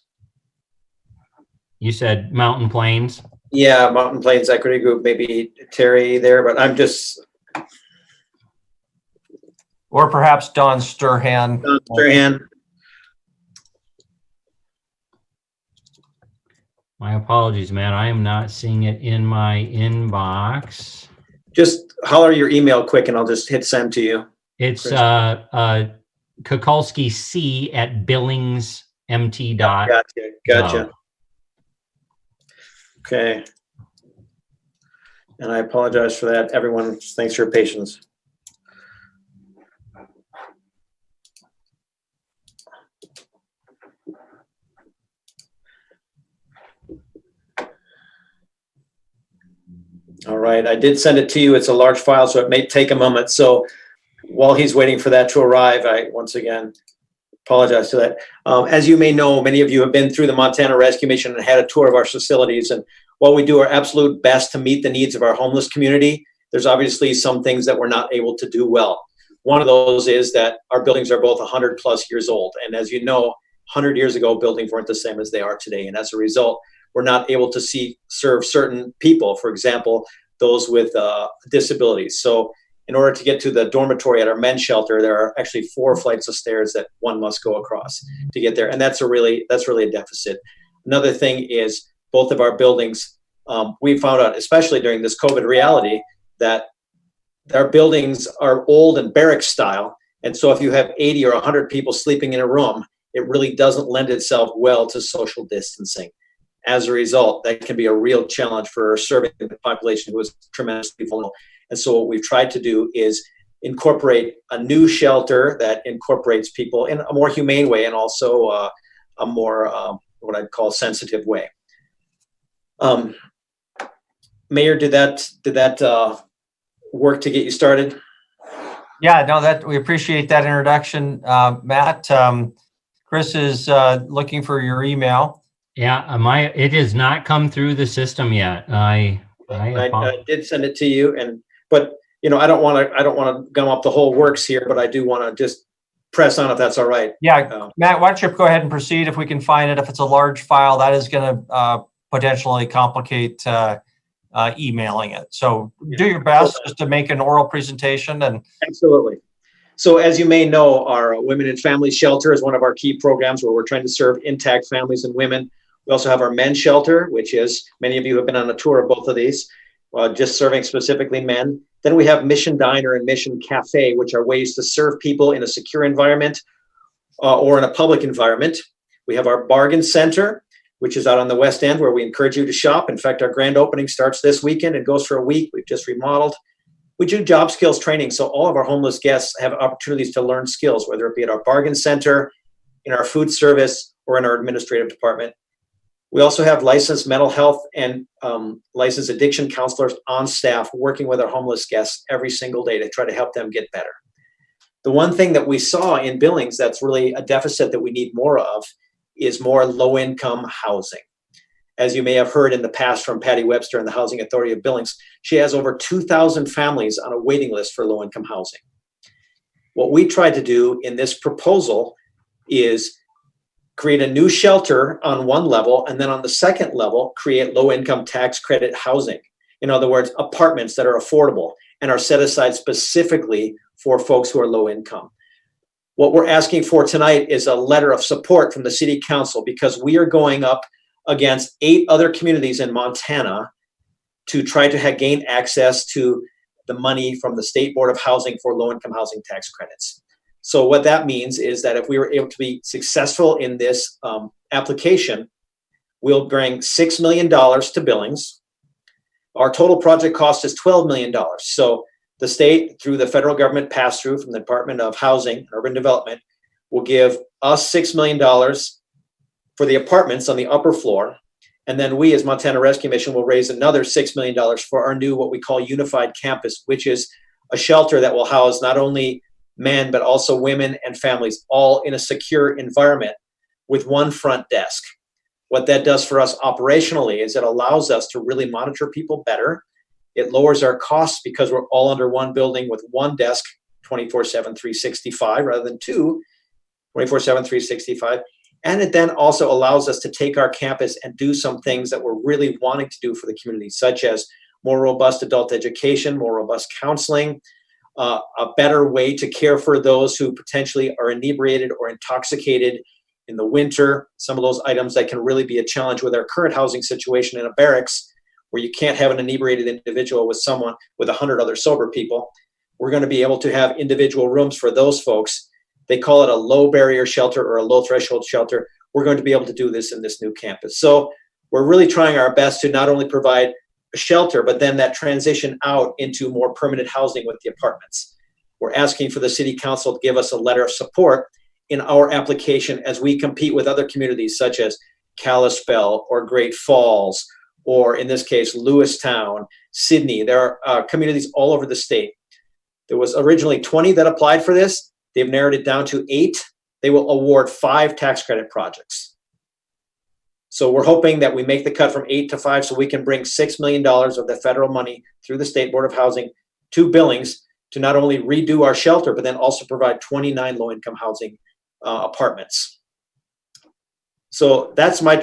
You said Mountain Plains? Yeah, Mountain Plains Equity Group, maybe Terry there, but I'm just. Or perhaps Don Sturhan. Don Sturhan. My apologies, man. I am not seeing it in my inbox. Just holler your email quick and I'll just hit send to you. It's kukulski@billingsmt.gov. Gotcha. Okay. And I apologize for that. Everyone, thanks for your patience. All right, I did send it to you. It's a large file, so it may take a moment. So while he's waiting for that to arrive, I once again apologize for that. As you may know, many of you have been through the Montana Rescue Mission and had a tour of our facilities. And while we do our absolute best to meet the needs of our homeless community, there's obviously some things that we're not able to do well. One of those is that our buildings are both 100 plus years old. And as you know, 100 years ago, buildings weren't the same as they are today. And as a result, we're not able to serve certain people, for example, those with disabilities. So in order to get to the dormitory at our men's shelter, there are actually 4 flights of stairs that one must go across to get there. And that's really a deficit. Another thing is both of our buildings, we found out, especially during this COVID reality, that our buildings are old and barrack style. And so if you have 80 or 100 people sleeping in a room, it really doesn't lend itself well to social distancing. As a result, that can be a real challenge for serving the population who is tremendously vulnerable. And so what we've tried to do is incorporate a new shelter that incorporates people in a more humane way and also a more, what I'd call sensitive way. Mayor, did that work to get you started? Yeah, no, we appreciate that introduction, Matt. Chris is looking for your email. Yeah, it has not come through the system yet. I did send it to you, but you know, I don't want to gum up the whole works here, but I do want to just press on if that's all right. Yeah, Matt, why don't you go ahead and proceed if we can find it. If it's a large file, that is going to potentially complicate emailing it. So do your best just to make an oral presentation. And absolutely. So as you may know, our Women and Family Shelter is one of our key programs where we're trying to serve intact families and women. We also have our men's shelter, which is, many of you have been on a tour of both of these, just serving specifically men. Then we have Mission Diner and Mission Cafe, which are ways to serve people in a secure environment or in a public environment. We have our Bargain Center, which is out on the West End, where we encourage you to shop. In fact, our grand opening starts this weekend and goes for a week. We've just remodeled. We do job skills training, so all of our homeless guests have opportunities to learn skills, whether it be at our Bargain Center, in our food service, or in our administrative department. We also have licensed mental health and licensed addiction counselors on staff working with our homeless guests every single day to try to help them get better. The one thing that we saw in Billings that's really a deficit that we need more of is more low-income housing. As you may have heard in the past from Patty Webster and the Housing Authority of Billings, she has over 2,000 families on a waiting list for low-income housing. What we tried to do in this proposal is create a new shelter on one level, and then on the second level, create low-income tax credit housing. In other words, apartments that are affordable and are set aside specifically for folks who are low income. What we're asking for tonight is a letter of support from the City Council, because we are going up against 8 other communities in Montana to try to gain access to the money from the State Board of Housing for low-income housing tax credits. So what that means is that if we were able to be successful in this application, we'll bring $6 million to Billings. Our total project cost is $12 million. So the state, through the federal government pass-through from the Department of Housing and Urban Development, will give us $6 million for the apartments on the upper floor. And then we, as Montana Rescue Mission, will raise another $6 million for our new, what we call Unified Campus, which is a shelter that will house not only men, but also women and families, all in a secure environment with one front desk. What that does for us operationally is it allows us to really monitor people better. It lowers our costs because we're all under one building with one desk, 24/7, 365, rather than 2, 24/7, 365. And it then also allows us to take our campus and do some things that we're really wanting to do for the community, such as more robust adult education, more robust counseling, a better way to care for those who potentially are inebriated or intoxicated in the winter. Some of those items that can really be a challenge with our current housing situation in a barracks, where you can't have an inebriated individual with someone with 100 other sober people. We're going to be able to have individual rooms for those folks. They call it a low barrier shelter or a low threshold shelter. We're going to be able to do this in this new campus. So we're really trying our best to not only provide a shelter, but then that transition out into more permanent housing with the apartments. We're asking for the City Council to give us a letter of support in our application as we compete with other communities such as Kalispell or Great Falls, or in this case, Lewistown, Sydney. There are communities all over the state. There was originally 20 that applied for this. They've narrowed it down to 8. They will award 5 tax credit projects. So we're hoping that we make the cut from 8 to 5 so we can bring $6 million of the federal money through the State Board of Housing to Billings to not only redo our shelter, but then also provide 29 low-income housing apartments. So that's my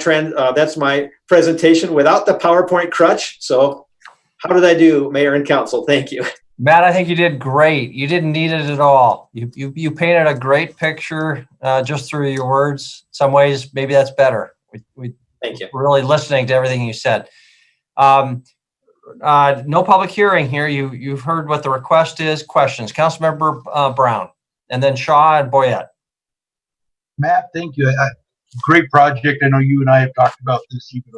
that's my presentation without the PowerPoint crutch. So how did I do, Mayor and Council? Thank you. Matt, I think you did great. You didn't need it at all. You painted a great picture just through your words. In some ways, maybe that's better. Thank you. We're really listening to everything you said. No public hearing here. You've heard what the request is. Questions? Councilmember Brown, and then Shaw and Boyette. Matt, thank you. Great project. I know you and I have talked about this even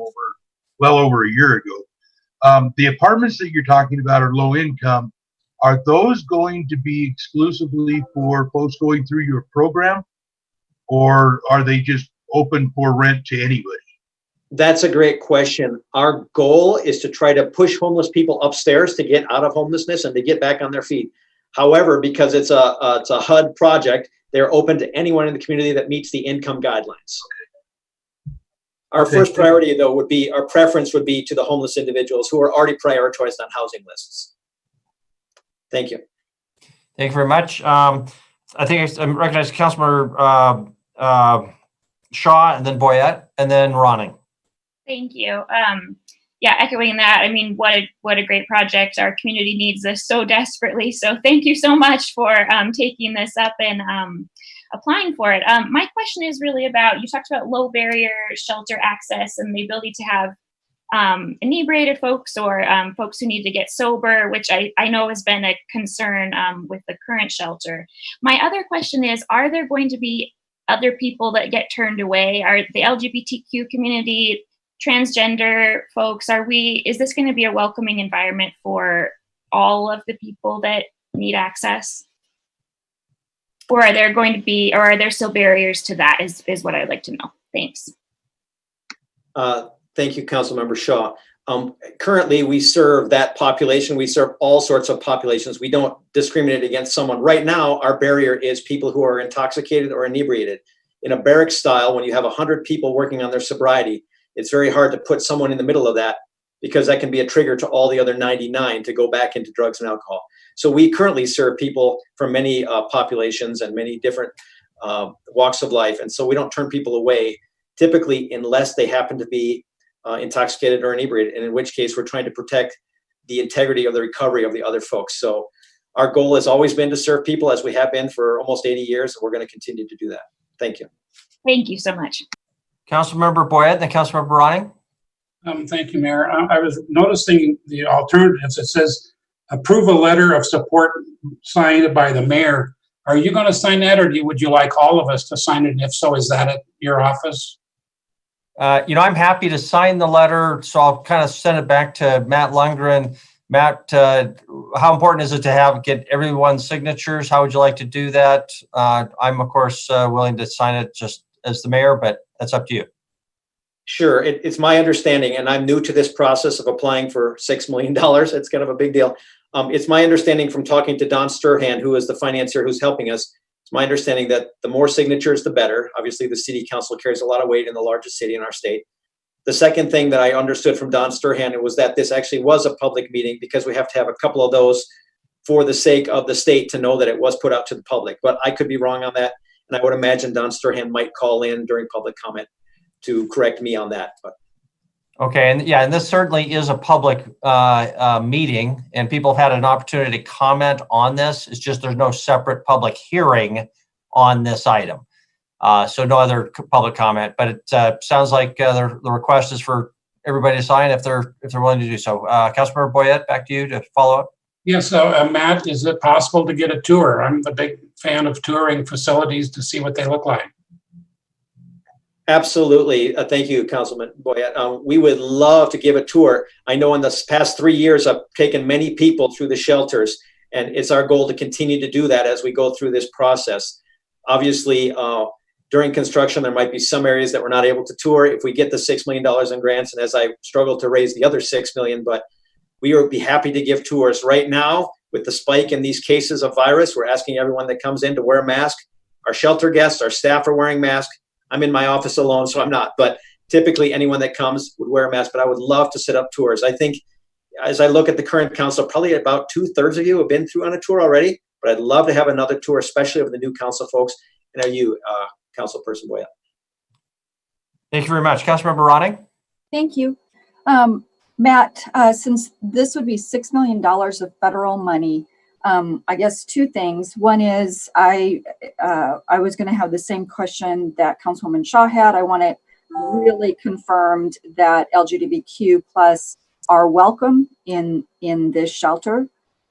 well over a year ago. The apartments that you're talking about are low income. Are those going to be exclusively for folks going through your program, or are they just open for rent to anybody? That's a great question. Our goal is to try to push homeless people upstairs to get out of homelessness and to get back on their feet. However, because it's a HUD project, they're open to anyone in the community that meets the income guidelines. Our first priority, though, would be, our preference would be to the homeless individuals who are already prioritized on housing lists. Thank you. Thank you very much. I think I recognize Councilmember Shaw, and then Boyette, and then Ronning. Thank you. Yeah, echoing that, I mean, what a great project. Our community needs this so desperately. So thank you so much for taking this up and applying for it. My question is really about, you talked about low barrier shelter access and the ability to have inebriated folks or folks who need to get sober, which I know has been a concern with the current shelter. My other question is, are there going to be other people that get turned away? Are the LGBTQ community, transgender folks, is this going to be a welcoming environment for all of the people that need access? Or are there still barriers to that is what I'd like to know. Thanks. Thank you, Councilmember Shaw. Currently, we serve that population. We serve all sorts of populations. We don't discriminate against someone. Right now, our barrier is people who are intoxicated or inebriated. In a barrack style, when you have 100 people working on their sobriety, it's very hard to put someone in the middle of that, because that can be a trigger to all the other 99 to go back into drugs and alcohol. So we currently serve people from many populations and many different walks of life. And so we don't turn people away, typically, unless they happen to be intoxicated or inebriated, and in which case we're trying to protect the integrity of the recovery of the other folks. So our goal has always been to serve people, as we have been for almost 80 years, and we're going to continue to do that. Thank you. Thank you so much. Councilmember Boyette, then Councilmember Ronning. Thank you, Mayor. I was noticing the alternatives. It says approve a letter of support signed by the mayor. Are you going to sign that, or would you like all of us to sign it? And if so, is that at your office? I'm happy to sign the letter, so I'll kind of send it back to Matt Lundgren. Matt, how important is it to get everyone's signatures? How would you like to do that? I'm, of course, willing to sign it just as the mayor, but that's up to you. Sure. It's my understanding, and I'm new to this process of applying for $6 million. It's kind of a big deal. It's my understanding from talking to Don Sturhan, who is the financier who's helping us. It's my understanding that the more signatures, the better. Obviously, the city council carries a lot of weight in the largest city in our state. The second thing that I understood from Don Sturhan was that this actually was a public meeting, because we have to have a couple of those for the sake of the state to know that it was put out to the public. But I could be wrong on that, and I would imagine Don Sturhan might call in during public comment to correct me on that. But okay, and this certainly is a public meeting, and people have had an opportunity to comment on this. It's just there's no separate public hearing on this item, so no other public comment. But it sounds like the request is for everybody to sign if they're willing to do so. Councilmember Boyette, back to you to follow up. Yes, Matt, is it possible to get a tour? I'm a big fan of touring facilities to see what they look like. Absolutely. Thank you, Councilman Boyette. We would love to give a tour. I know in the past 3 years, I've taken many people through the shelters, and it's our goal to continue to do that as we go through this process. Obviously, during construction, there might be some areas that we're not able to tour if we get the $6 million in grants, and as I struggle to raise the other $6 million, but we would be happy to give tours. Right now, with the spike in these cases of virus, we're asking everyone that comes in to wear a mask. Our shelter guests, our staff are wearing masks. I'm in my office alone, so I'm not. But typically anyone that comes would wear a mask, but I would love to set up tours. I think as I look at the current council, probably about 2/3 of you have been through on a tour already, but I'd love to have another tour, especially of the new council folks. And are you, Councilperson Boyle? Thank you very much. Councilmember Ronning? Thank you. Matt, since this would be $6 million of federal money, I guess two things. One is I was going to have the same question that Councilwoman Shaw had. I want it really confirmed that LGBTQ plus are welcome in this shelter.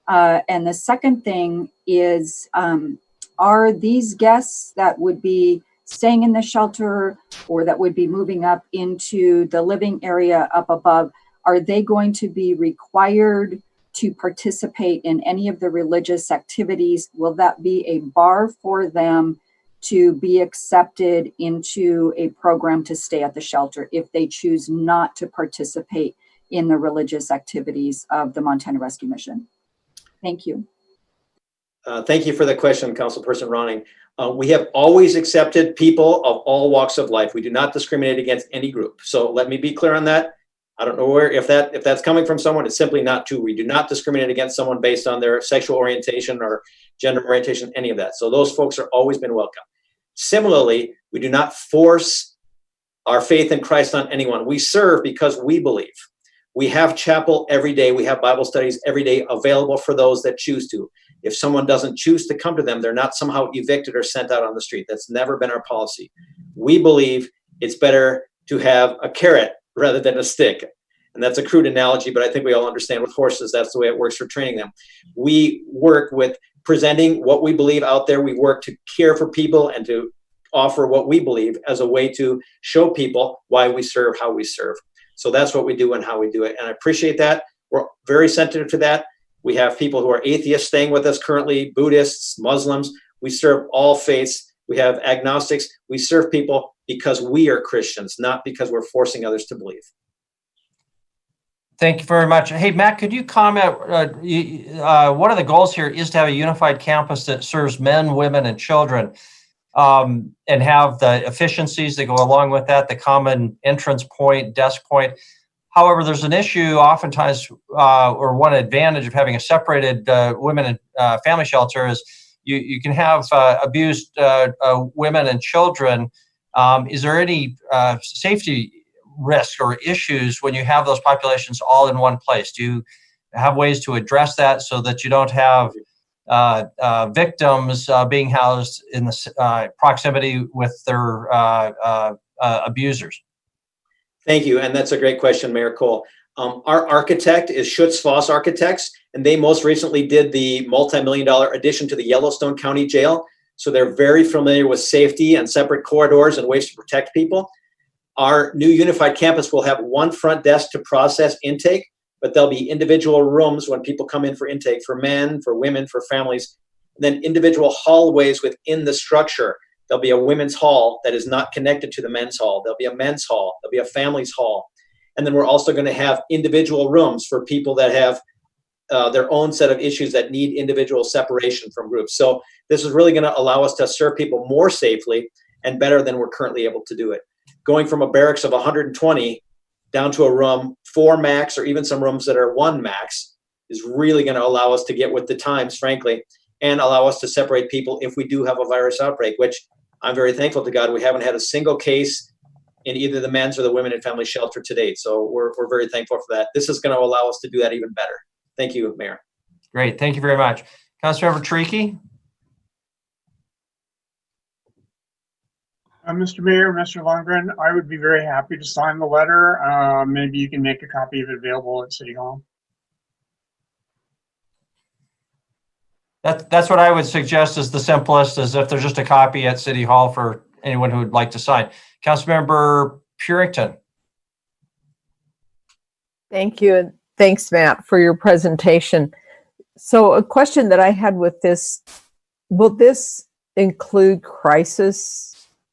And the second thing is, are these guests that would be staying in the shelter or that would be moving up into the living area up above, are they going to be required to participate in any of the religious activities? Will that be a bar for them to be accepted into a program to stay at the shelter if they choose not to participate in the religious activities of the Montana Rescue Mission? Thank you. Thank you for the question, Councilperson Ronning. We have always accepted people of all walks of life. We do not discriminate against any group. So let me be clear on that. I don't know where, if that's coming from someone, it's simply not true. We do not discriminate against someone based on their sexual orientation or gender orientation, any of that. So those folks are always been welcome. Similarly, we do not force our faith in Christ on anyone. We serve because we believe. We have chapel every day. We have Bible studies every day available for those that choose to. If someone doesn't choose to come to them, they're not somehow evicted or sent out on the street. That's never been our policy. We believe it's better to have a carrot rather than a stick. And that's a crude analogy, but I think we all understand with horses, that's the way it works for training them. We work with presenting what we believe out there. We work to care for people and to offer what we believe as a way to show people why we serve, how we serve. So that's what we do and how we do it. And I appreciate that. We're very sensitive to that. We have people who are atheists staying with us currently, Buddhists, Muslims. We serve all faiths. We have agnostics. We serve people because we are Christians, not because we're forcing others to believe. Thank you very much. Hey, Matt, could you comment? One of the goals here is to have a unified campus that serves men, women, and children, and have the efficiencies that go along with that, the common entrance point, desk point. However, there's an issue oftentimes, or one advantage of having a separated women and family shelter is you can have abused women and children. Is there any safety risk or issues when you have those populations all in one place? Do you have ways to address that so that you don't have victims being housed in the proximity with their abusers? Thank you, and that's a great question, Mayor Cole. Our architect is Schutz Foss Architects, and they most recently did the multi-million-dollar addition to the Yellowstone County Jail. So they're very familiar with safety and separate corridors and ways to protect people. Our new unified campus will have one front desk to process intake, but there'll be individual rooms when people come in for intake, for men, for women, for families, and then individual hallways within the structure. There'll be a women's hall that is not connected to the men's hall. There'll be a men's hall. There'll be a family's hall. And then we're also going to have individual rooms for people that have their own set of issues that need individual separation from groups. So this is really going to allow us to serve people more safely and better than we're currently able to do it. Going from a barracks of 120 down to a room 4 max, or even some rooms that are 1 max, is really going to allow us to get with the times, frankly, and allow us to separate people if we do have a virus outbreak, which I'm very thankful to God we haven't had a single case in either the men's or the women and family shelter to date. So we're very thankful for that. This is going to allow us to do that even better. Thank you, Mayor. Great. Thank you very much. Councilmember Tricky? Mr. Mayor, Mr. Lundgren, I would be very happy to sign the letter. Maybe you can make a copy of it available at City Hall. That's what I would suggest is the simplest, is if there's just a copy at City Hall for anyone who would like to sign. Councilmember Purington. Thank you. And thanks, Matt, for your presentation. So a question that I had with this, will this include crisis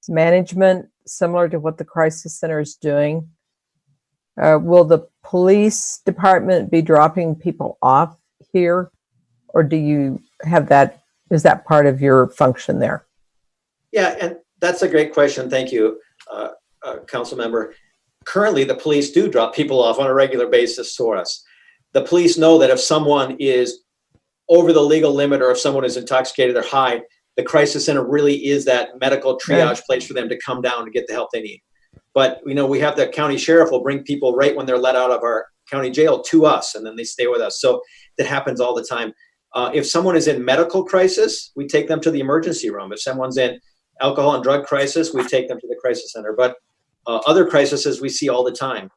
management similar to what the Crisis Center is doing? Will the police department be dropping people off here? Or do you have that, is that part of your function there? Yeah, and that's a great question. Thank you, Council Member. currently the police do drop people off on a regular basis for us. The police know that if someone is over the legal limit or if someone is intoxicated or high, the crisis center really is that medical triage place for them to come down and get the help they need. But we have the county sheriff will bring people right when they're let out of our county jail to us, and then they stay with us. So that happens all the time. If someone is in medical crisis, we take them to the emergency room. If someone's in alcohol and drug crisis, we take them to the crisis center. But other crises we see all the time,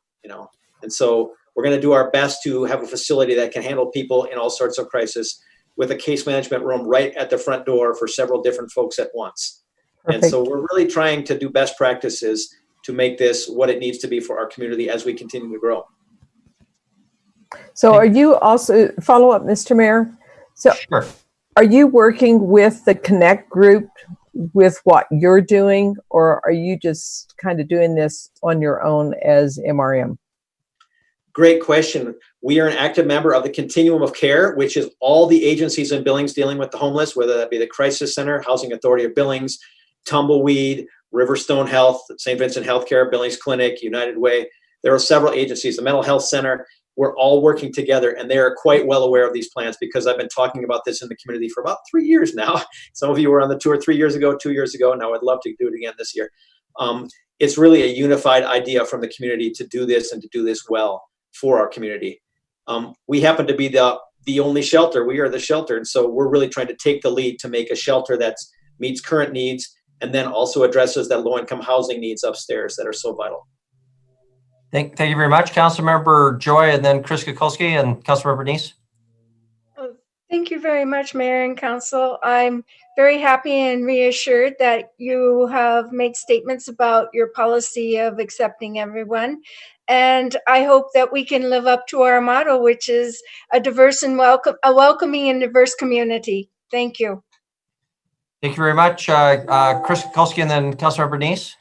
and so we're going to do our best to have a facility that can handle people in all sorts of crisis with a case management room right at the front door for several different folks at once. Perfect. And so we're really trying to do best practices to make this what it needs to be for our community as we continue to grow. So are you also, follow up, Mr. Mayor? So Sure. Are you working with the Connect group with what you're doing, or are you just kind of doing this on your own as MRM? Great question. We are an active member of the Continuum of Care, which is all the agencies in Billings dealing with the homeless, whether that be the Crisis Center, Housing Authority of Billings, Tumbleweed, Riverstone Health, St. Vincent Healthcare, Billings Clinic, United Way. There are several agencies, the Mental Health Center. We're all working together, and they are quite well aware of these plans because I've been talking about this in the community for about 3 years now. Some of you were on the tour 3 years ago, 2 years ago. Now I'd love to do it again this year. It's really a unified idea from the community to do this and to do this well for our community. We happen to be the only shelter. We are the shelter, and so we're really trying to take the lead to make a shelter that meets current needs and then also addresses that low-income housing needs upstairs that are so vital. Thank you very much, Councilmember Joy, and then Chris Kukulski and Councilmember Neese. Thank you very much, Mayor and Council. I'm very happy and reassured that you have made statements about your policy of accepting everyone. And I hope that we can live up to our motto, which is a welcoming and diverse community. Thank you. Thank you very much, Chris Kukulski, and then Councilmember Neese.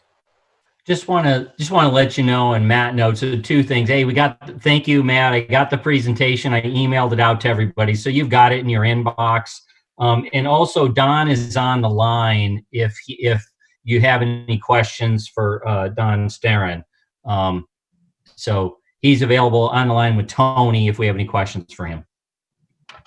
Just want to let you know, and Matt knows, so 2 things. Hey, thank you, Matt. I got the presentation. I emailed it out to everybody, so you've got it in your inbox. And also, Don is on the line if you have any questions for Don Starren. So he's available on the line with Tony if we have any questions for him.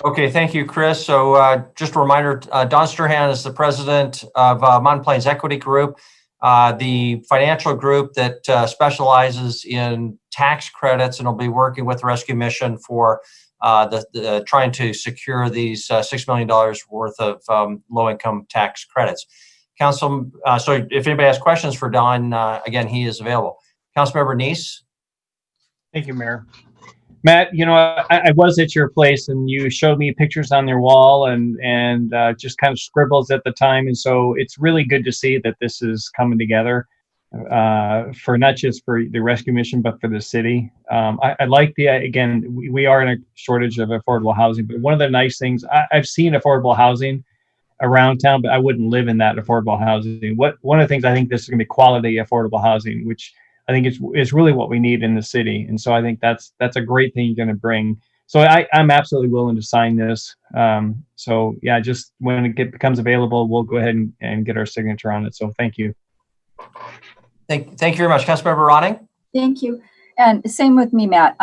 Okay, thank you, Chris. So just a reminder, Don Sturhan is the president of Mountain Plains Equity Group, the financial group that specializes in tax credits, and will be working with the Rescue Mission for trying to secure these $6 million worth of low-income tax credits. Council, so if anybody has questions for Don, again, he is available. Councilmember Neese. Thank you, Mayor. Matt, I was at your place and you showed me pictures on their wall and just kind of scribbles at the time. And so it's really good to see that this is coming together for not just for the rescue mission, but for the city. I like again, we are in a shortage of affordable housing, but one of the nice things, I've seen affordable housing around town, but I wouldn't live in that affordable housing. One of the things I think this is going to be quality affordable housing, which I think is really what we need in the city. And so I think that's a great thing you're going to bring. So I'm absolutely willing to sign this. So yeah, just when it becomes available, we'll go ahead and get our signature on it. So thank you. Thank you very much. Councilmember Ronning. Thank you. And same with me, Matt.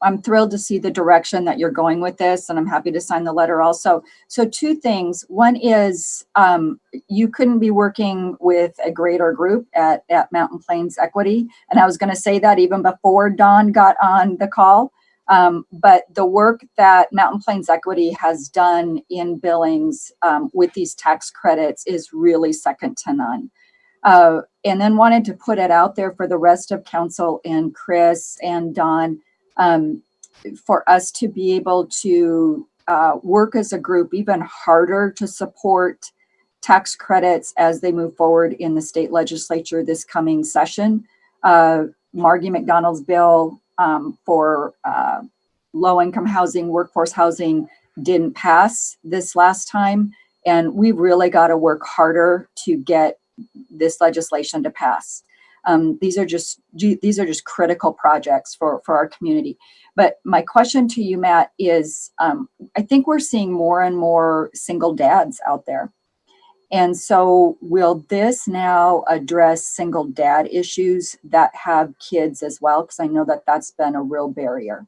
I'm thrilled to see the direction that you're going with this, and I'm happy to sign the letter also. So 2 things. One is you couldn't be working with a greater group at Mountain Plains Equity, and I was going to say that even before Don got on the call. But the work that Mountain Plains Equity has done in Billings with these tax credits is really second to none. And then wanted to put it out there for the rest of council and Chris and Don for us to be able to work as a group even harder to support tax credits as they move forward in the state legislature this coming session. Margie McDonald's bill for low-income housing, workforce housing didn't pass this last time, and we've really got to work harder to get this legislation to pass. These are just critical projects for our community. But my question to you, Matt, is I think we're seeing more and more single dads out there. And so will this now address single dad issues that have kids as well? Because I know that that's been a real barrier.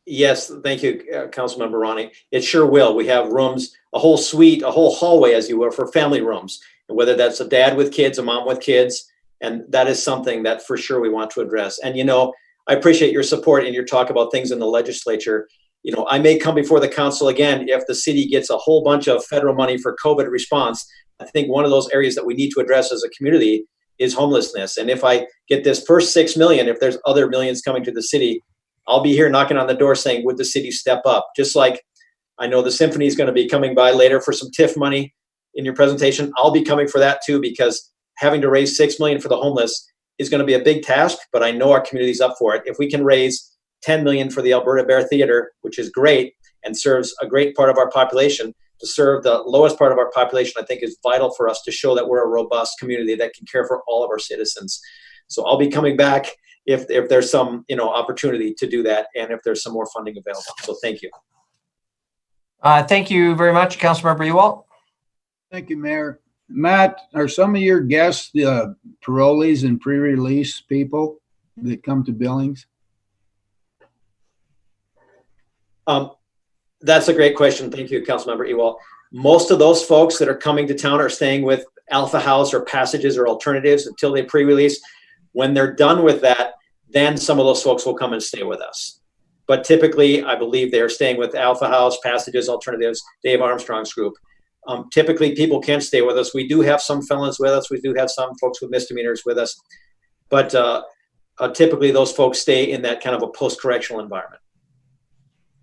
Yes, thank you, Councilmember Ronnie. It sure will. We have rooms, a whole suite, a whole hallway, as you will, for family rooms. And whether that's a dad with kids, a mom with kids, and that is something that for sure we want to address. And, you know, I appreciate your support and your talk about things in the legislature. You know, I may come before the council again if the city gets a whole bunch of federal money for COVID response. I think one of those areas that we need to address as a community is homelessness. And if I get this first 6 million, if there's other millions coming to the city, I'll be here knocking on the door saying, would the city step up? Just like I know the symphony is going to be coming by later for some TIF money in your presentation. I'll be coming for that too, because having to raise 6 million for the homeless is going to be a big task, but I know our community's up for it. If we can raise 10 million for the Alberta Bear Theatre, which is great and serves a great part of our population, to serve the lowest part of our population, I think is vital for us to show that we're a robust community that can care for all of our citizens. So I'll be coming back if there's some, you know, opportunity to do that, and if there's some more funding available. So thank you. Thank you very much, Councilmember Ewald. Thank you, Mayor. Matt, are some of your guests parolees and pre-release people that come to Billings? That's a great question. Thank you, Councilmember Ewald. Most of those folks that are coming to town are staying with Alpha House or Passages or Alternatives until they pre-release. When they're done with that, then some of those folks will come and stay with us. But typically, I believe they're staying with Alpha House, Passages, Alternatives, Dave Armstrong's group. Typically, people can stay with us. We do have some felons with us. We do have some folks with misdemeanors with us. But typically, those folks stay in that kind of a post-correctional environment.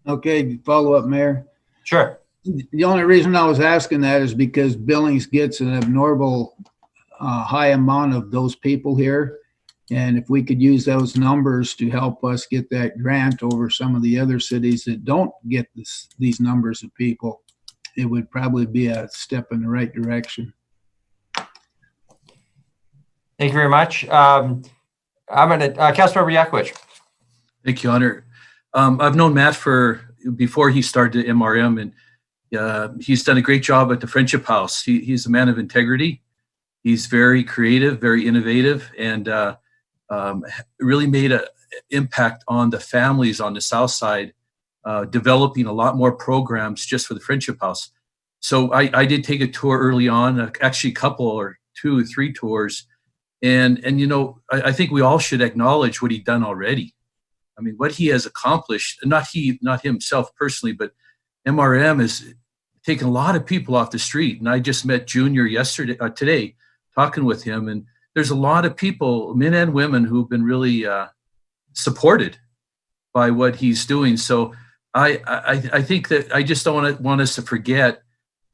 Okay, follow up, Mayor. Sure. The only reason I was asking that is because Billings gets an abnormal high amount of those people here. And if we could use those numbers to help us get that grant over some of the other cities that don't get these numbers of people, it would probably be a step in the right direction. Thank you very much. I'm going to, Councilmember Yakovich. Thank you, Honor. I've known Matt before he started MRM, and he's done a great job at the Friendship House. He's a man of integrity. He's very creative, very innovative, and really made an impact on the families on the South Side, developing a lot more programs just for the Friendship House. So I did take a tour early on, actually a couple or 2 or 3 tours. And you know, I think we all should acknowledge what he's done already. I mean, what he has accomplished, not himself personally, but MRM has taken a lot of people off the street. And I just met Junior today, talking with him. And there's a lot of people, men and women, who've been really supported by what he's doing. So I think that I just don't want us to forget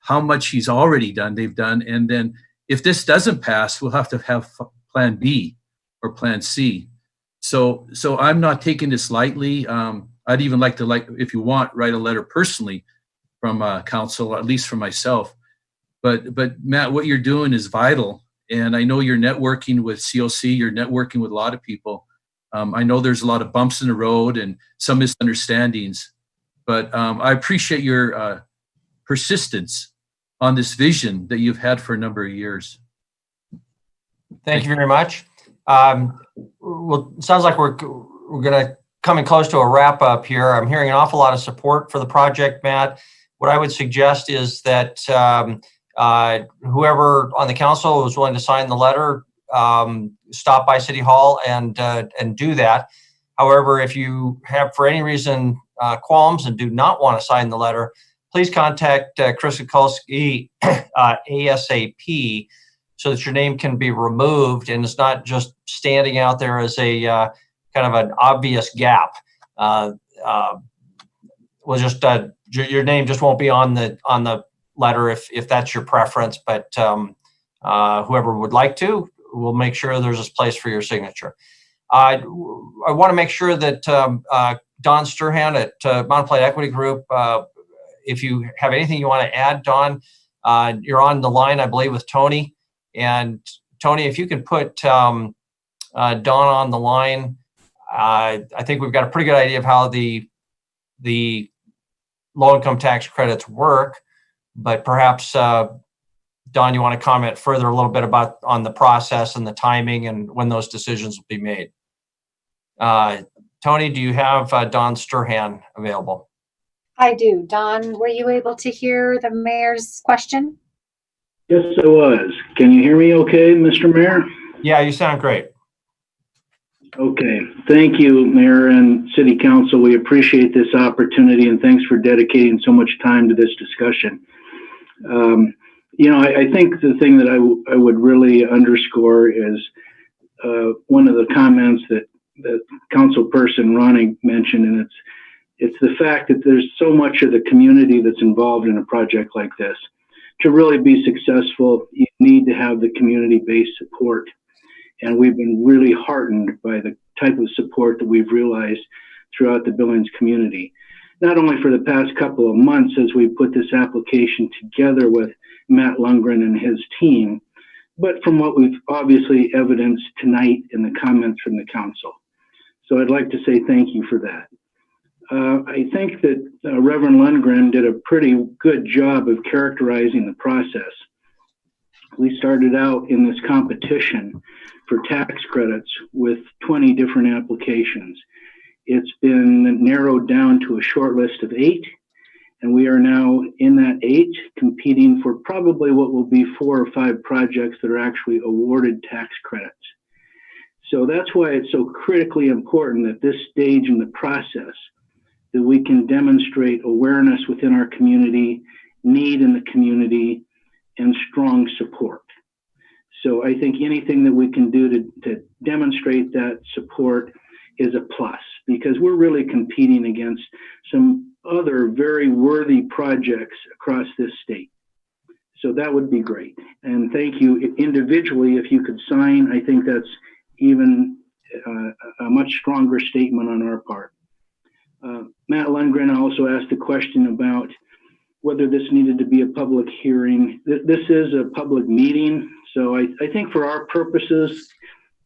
how much he's already done, they've done. And then if this doesn't pass, we'll have to have plan B or plan C. So I'm not taking this lightly. I'd even like to, if you want, write a letter personally from council, at least for myself. But Matt, what you're doing is vital. And I know you're networking with COC, you're networking with a lot of people. I know there's a lot of bumps in the road and some misunderstandings, but I appreciate your persistence on this vision that you've had for a number of years. Thank you very much. Well, it sounds like we're going to coming close to a wrap up here. I'm hearing an awful lot of support for the project, Matt. What I would suggest is that whoever on the council is willing to sign the letter, stop by City Hall and do that. However, if you have for any reason qualms and do not want to sign the letter, please contact Chris Kukulski ASAP, so that your name can be removed and it's not just standing out there as a kind of an obvious gap. We'll just your name just won't be on the letter if that's your preference, but whoever would like to, we'll make sure there's a place for your signature. I want to make sure that Don Sturhan at Mount Plain Equity Group, if you have anything you want to add, Don, you're on the line, I believe, with Tony. And Tony, if you could put Don on the line, I think we've got a pretty good idea of how the low income tax credits work. but perhaps, Don, you want to comment further a little bit on the process and the timing and when those decisions will be made. Tony, do you have Don Sturhan available? I do. Don, were you able to hear the mayor's question? Yes, I was. Can you hear me okay, Mr. Mayor? Yeah, you sound great. Okay. Thank you, Mayor and City Council. We appreciate this opportunity and thanks for dedicating so much time to this discussion. I think the thing that I would really underscore is one of the comments that Councilperson Ronning mentioned, and it's the fact that there's so much of the community that's involved in a project like this. To really be successful, you need to have the community-based support. And we've been really heartened by the type of support that we've realized throughout the Billings community. Not only for the past couple of months as we put this application together with Matt Lundgren and his team, but from what we've obviously evidenced tonight in the comments from the council. So I'd like to say thank you for that. I think that Reverend Lundgren did a pretty good job of characterizing the process. We started out in this competition for tax credits with 20 different applications. It's been narrowed down to a short list of 8, and we are now in that 8 competing for probably what will be 4 or 5 projects that are actually awarded tax credits. So that's why it's so critically important at this stage in the process that we can demonstrate awareness within our community, need in the community, and strong support. So I think anything that we can do to demonstrate that support is a plus, because we're really competing against some other very worthy projects across this state. So that would be great. And thank you individually. If you could sign, I think that's even a much stronger statement on our part. Matt Lundgren also asked a question about whether this needed to be a public hearing. This is a public meeting, so I think for our purposes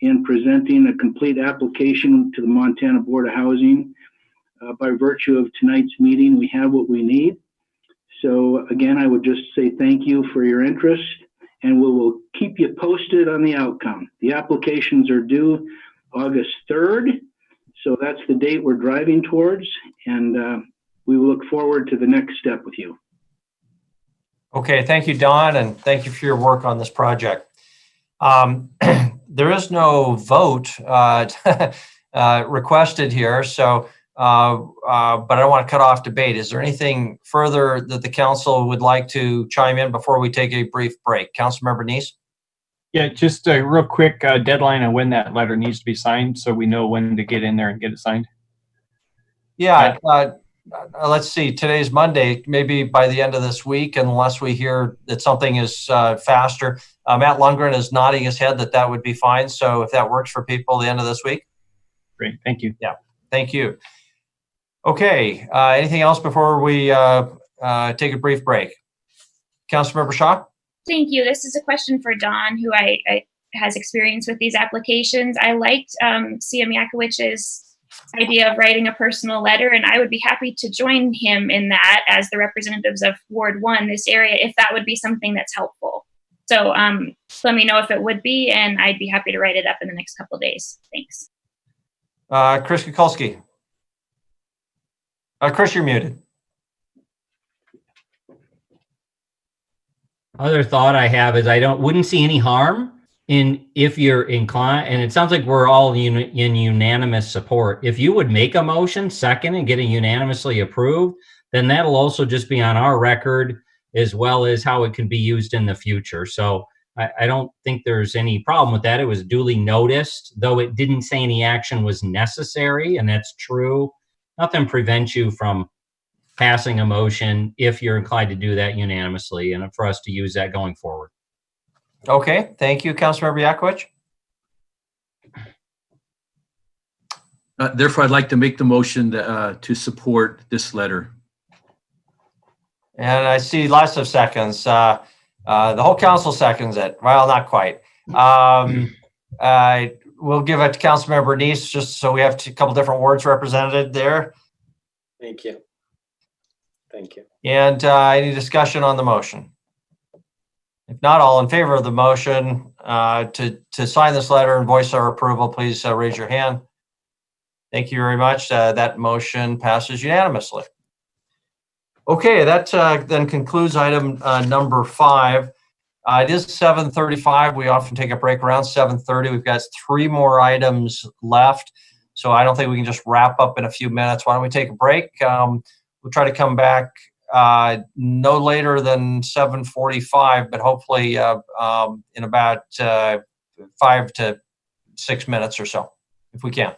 in presenting a complete application to the Montana Board of Housing, by virtue of tonight's meeting, we have what we need. So again, I would just say thank you for your interest, and we will keep you posted on the outcome. The applications are due August 3rd. So that's the date we're driving towards, and we will look forward to the next step with you. Okay, thank you, Don, and thank you for your work on this project. There is no vote requested here, so but I don't want to cut off debate. Is there anything further that the council would like to chime in before we take a brief break? Councilmember Neese? Yeah, just a real quick deadline on when that letter needs to be signed so we know when to get in there and get it signed. Yeah, let's see. Today's Monday. Maybe by the end of this week, unless we hear that something is faster. Matt Lundgren is nodding his head that would be fine. So if that works for people, the end of this week. Great, thank you. Yeah, thank you. Okay, anything else before we take a brief break? Councilmember Shaw? Thank you. This is a question for Don, who I has experience with these applications. I liked CM Yakowicz's idea of writing a personal letter, and I would be happy to join him in that as the representatives of Ward 1, this area, if that would be something that's helpful. So let me know if it would be, and I'd be happy to write it up in the next couple of days. Thanks. Chris Kukulski. Chris, you're muted. Other thought I have is wouldn't see any harm in if you're inclined, and it sounds like we're all in unanimous support. If you would make a motion, second, and get it unanimously approved, then that'll also just be on our record as well as how it can be used in the future. So I don't think there's any problem with that. It was duly noticed, though it didn't say any action was necessary, and that's true. Nothing prevents you from passing a motion if you're inclined to do that unanimously, and for us to use that going forward. Okay, thank you, Councilmember Yakowicz. Therefore, I'd like to make the motion to support this letter. And I see lots of seconds. The whole council seconds it. Well, not quite. We'll give it to Councilmember Neese, just so we have a couple different words represented there. Thank you. Thank you. And any discussion on the motion? If not, all in favor of the motion to sign this letter and voice our approval, please raise your hand. Thank you very much. That motion passes unanimously. Okay, that then concludes item number 5. It is 7:35. We often take a break around 7:30. We've got 3 more items left, so I don't think we can just wrap up in a few minutes. Why don't we take a break? We'll try to come back no later than 7:45, but hopefully in about 5 to 6 minutes or so, if we can.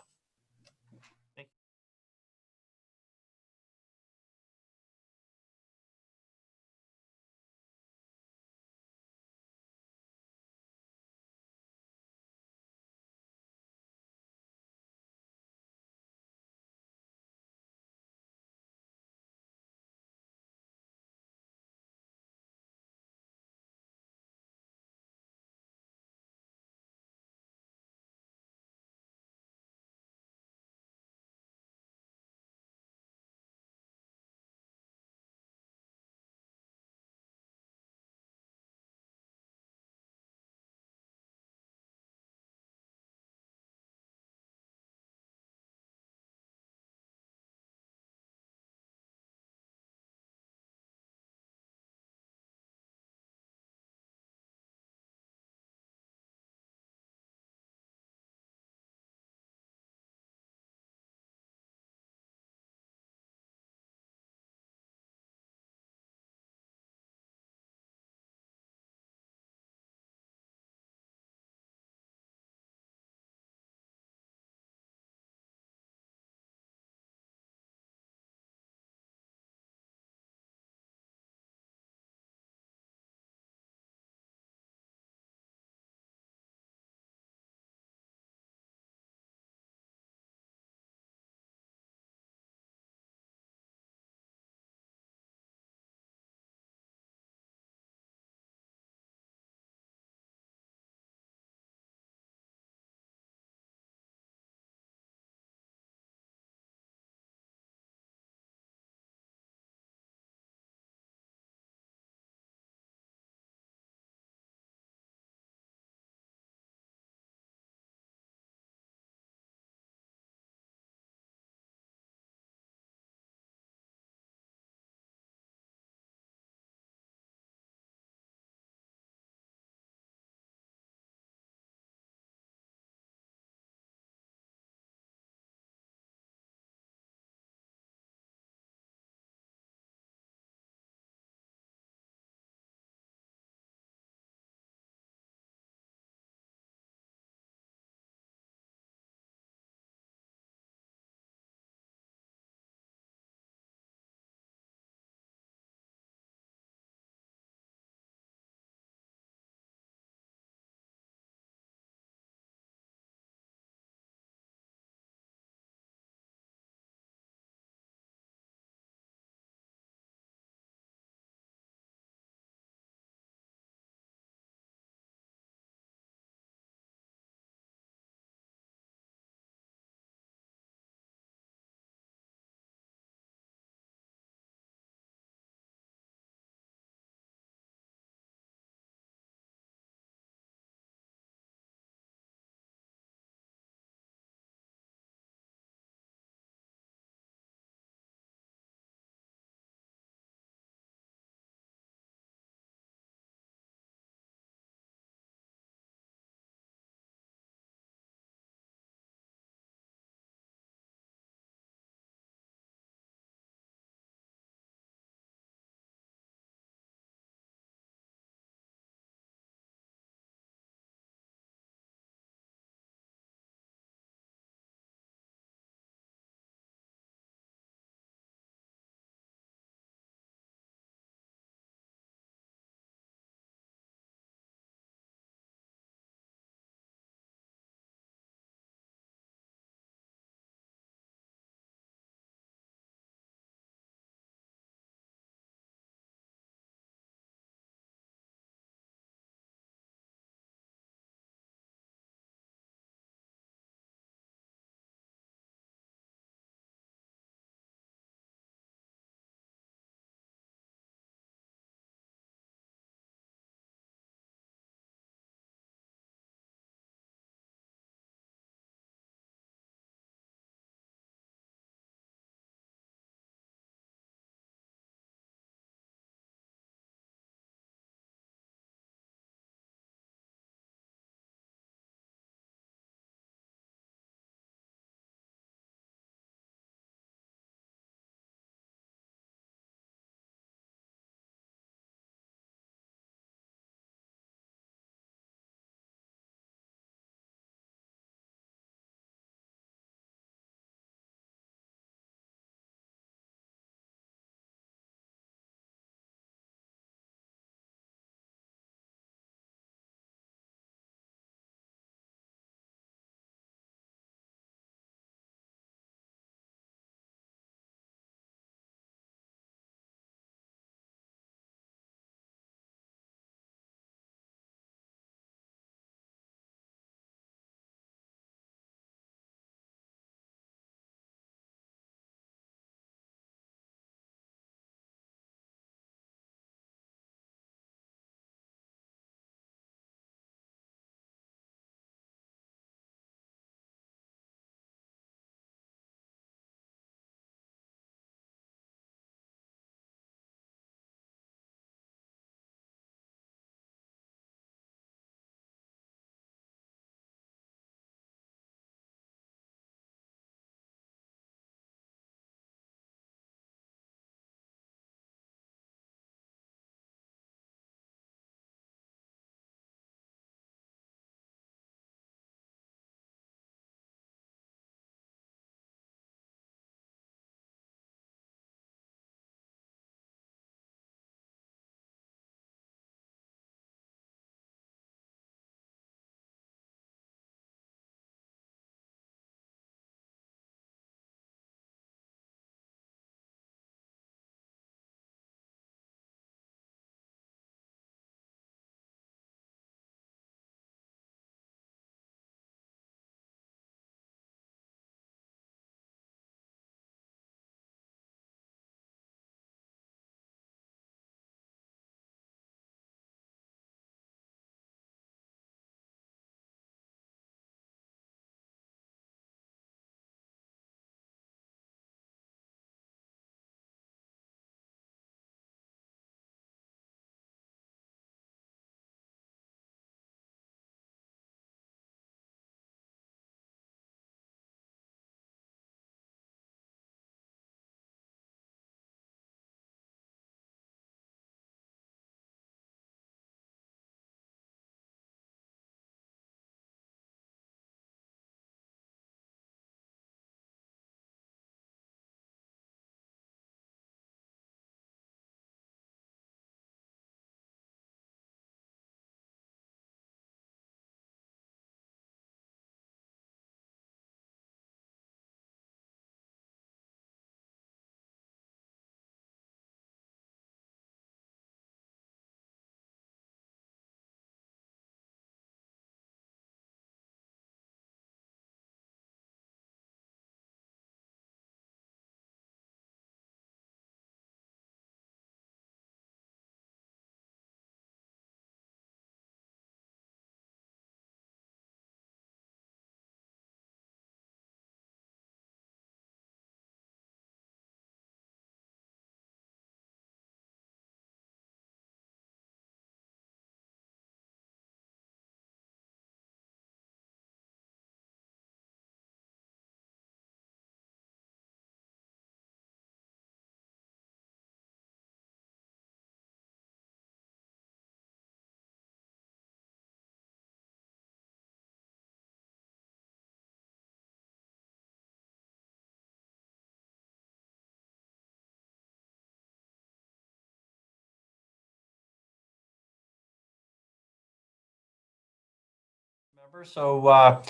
So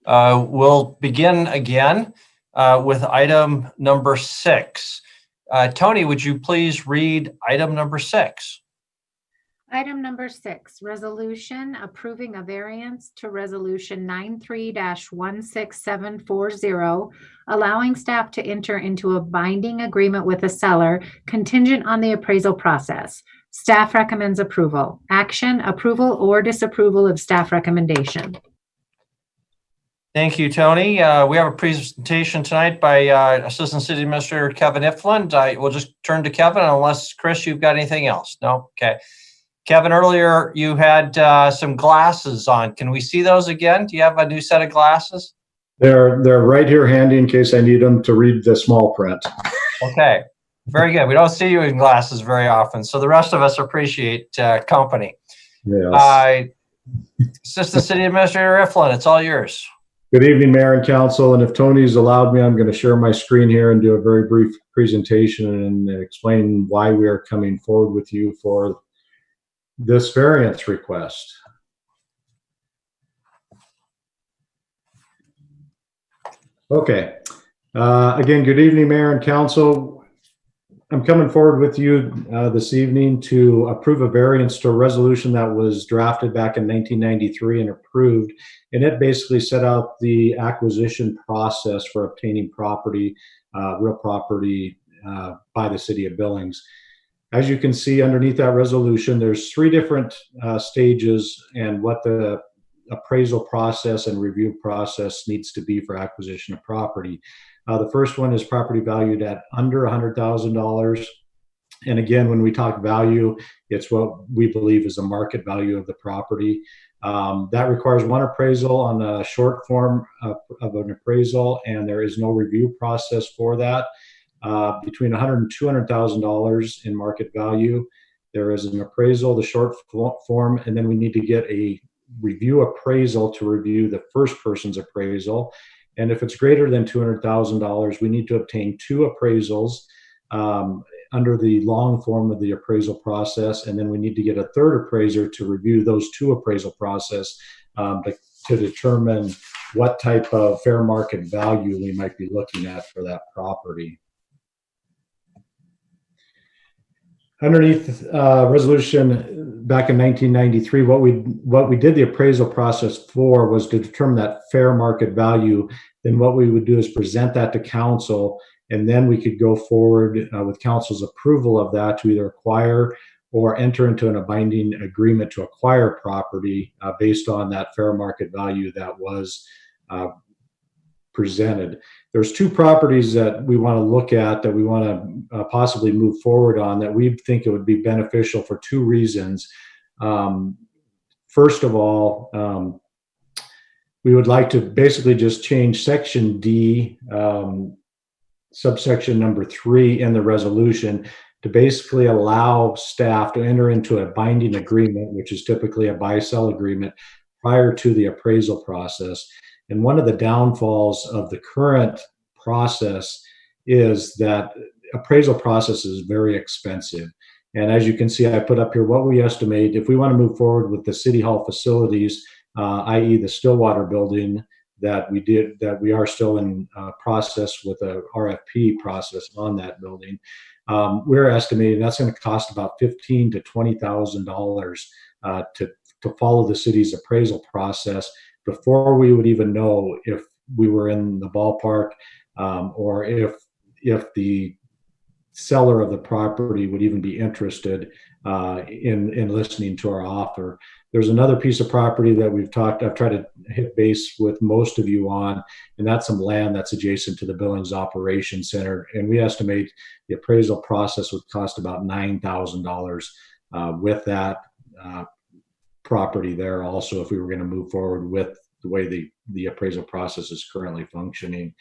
we'll begin again with item number 6. Tony, would you please read item number 6? Item number 6, resolution approving a variance to resolution 93-16740, allowing staff to enter into a binding agreement with the seller contingent on the appraisal process. Staff recommends approval. Action, approval or disapproval of staff recommendation. Thank you, Tony. We have a presentation tonight by Assistant City Administrator Kevin Ifland. We'll just turn to Kevin unless, Chris, you've got anything else. No? Okay. Kevin, earlier you had some glasses on. Can we see those again? Do you have a new set of glasses? They're right here handy in case I need them to read the small print. Okay, very good. We don't see you in glasses very often, so the rest of us appreciate company. Yes. Assistant City Administrator Ifland, it's all yours. Good evening, Mayor and Council. And if Tony's allowed me, I'm going to share my screen here and do a very brief presentation and explain why we are coming forward with you for this variance request. Okay. Again, good evening, Mayor and Council. I'm coming forward with you this evening to approve a variance to a resolution that was drafted back in 1993 and approved. And it basically set out the acquisition process for obtaining property, real property by the city of Billings. As you can see underneath that resolution, there's 3 different stages and what the appraisal process and review process needs to be for acquisition of property. The first one is property valued at under $100,000. And again, when we talk value, it's what we believe is the market value of the property. That requires 1 appraisal on a short form of an appraisal, and there is no review process for that. Between $100,000 and $200,000 in market value, there is an appraisal, the short form, and then we need to get a review appraisal to review the first person's appraisal. And if it's greater than $200,000, we need to obtain 2 appraisals under the long form of the appraisal process, and then we need to get a 3rd appraiser to review those 2 appraisal process to determine what type of fair market value we might be looking at for that property. Underneath resolution back in 1993, what we did the appraisal process for was to determine that fair market value. Then what we would do is present that to council, and then we could go forward with council's approval of that to either acquire or enter into a binding agreement to acquire property based on that fair market value that was presented. There's 2 properties that we want to look at that we want to possibly move forward on that we think it would be beneficial for 2 reasons. First of all, we would like to basically just change section D, subsection number 3 in the resolution to basically allow staff to enter into a binding agreement, which is typically a buy-sell agreement, prior to the appraisal process. And one of the downfalls of the current process is that appraisal process is very expensive. And as you can see, I put up here what we estimate if we want to move forward with the City Hall facilities, i.e. the Stillwater building that we are still in process with a RFP process on that building. We're estimating that's going to cost about $15,000 to $20,000 to follow the city's appraisal process before we would even know if we were in the ballpark or if the seller of the property would even be interested in listening to our offer. There's another piece of property that I've tried to hit base with most of you on, and that's some land that's adjacent to the Billings Operations Center. And we estimate the appraisal process would cost about $9,000 with that property there also if we were going to move forward with the way the appraisal process is currently functioning.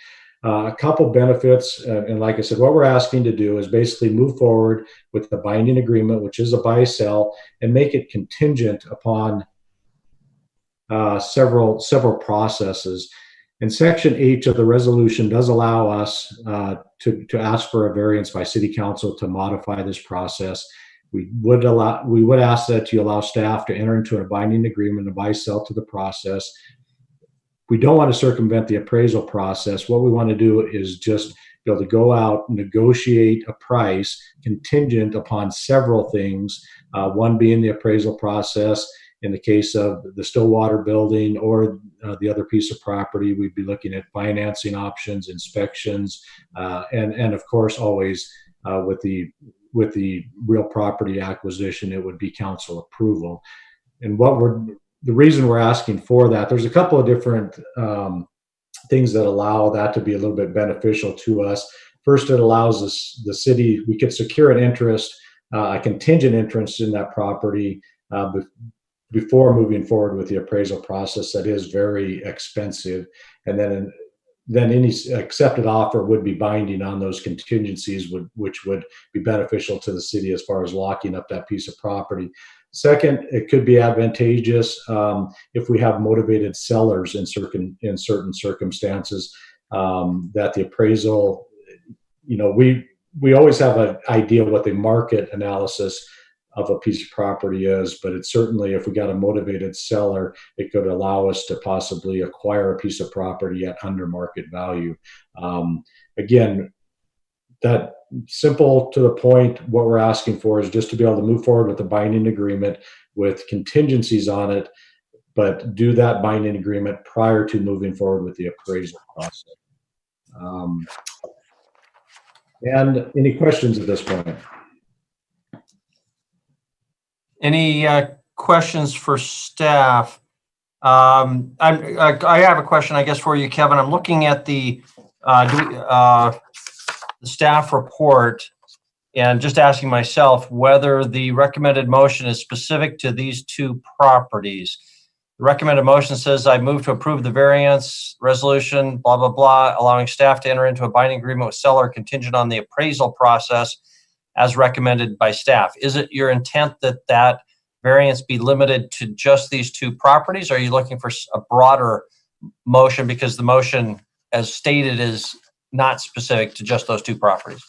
A couple benefits, and like I said, what we're asking to do is basically move forward with the binding agreement, which is a buy-sell, and make it contingent upon several processes. And Section H of the resolution does allow us to ask for a variance by City Council to modify this process. We would ask that you allow staff to enter into a binding agreement, a buy-sell to the process. we don't want to circumvent the appraisal process. What we want to do is just be able to go out, negotiate a price contingent upon several things, one being the appraisal process. In the case of the Stillwater building or the other piece of property, we'd be looking at financing options, inspections, and of course, always with the real property acquisition, it would be council approval. And the reason we're asking for that, there's a couple of different things that allow that to be a little bit beneficial to us. First, it allows us, the city, we could secure an interest, a contingent interest in that property before moving forward with the appraisal process that is very expensive. And then any accepted offer would be binding on those contingencies, which would be beneficial to the city as far as locking up that piece of property. Second, it could be advantageous if we have motivated sellers in certain circumstances, that the appraisal, we always have an idea what the market analysis of a piece of property is, but it's certainly, if we got a motivated seller, it could allow us to possibly acquire a piece of property at under market value. Again, that simple to the point, what we're asking for is just to be able to move forward with a binding agreement with contingencies on it, but do that binding agreement prior to moving forward with the appraisal process. And any questions at this point? Any questions for staff? I have a question, I guess, for you, Kevin. I'm looking at the staff report and just asking myself whether the recommended motion is specific to these two properties. The recommended motion says, I move to approve the variance resolution, blah, blah, blah, allowing staff to enter into a binding agreement with seller contingent on the appraisal process as recommended by staff. Is it your intent that that variance be limited to just these two properties? Or are you looking for a broader motion because the motion as stated is not specific to just those two properties?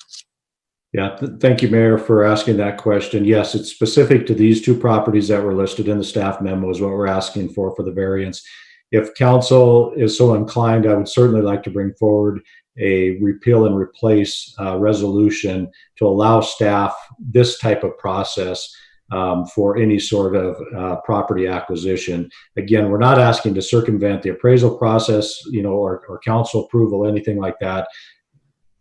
Yeah, thank you, Mayor, for asking that question. Yes, it's specific to these two properties that were listed in the staff memo is what we're asking for the variance. If council is so inclined, I would certainly like to bring forward a repeal and replace resolution to allow staff this type of process for any sort of property acquisition. Again, we're not asking to circumvent the appraisal process, or council approval, anything like that.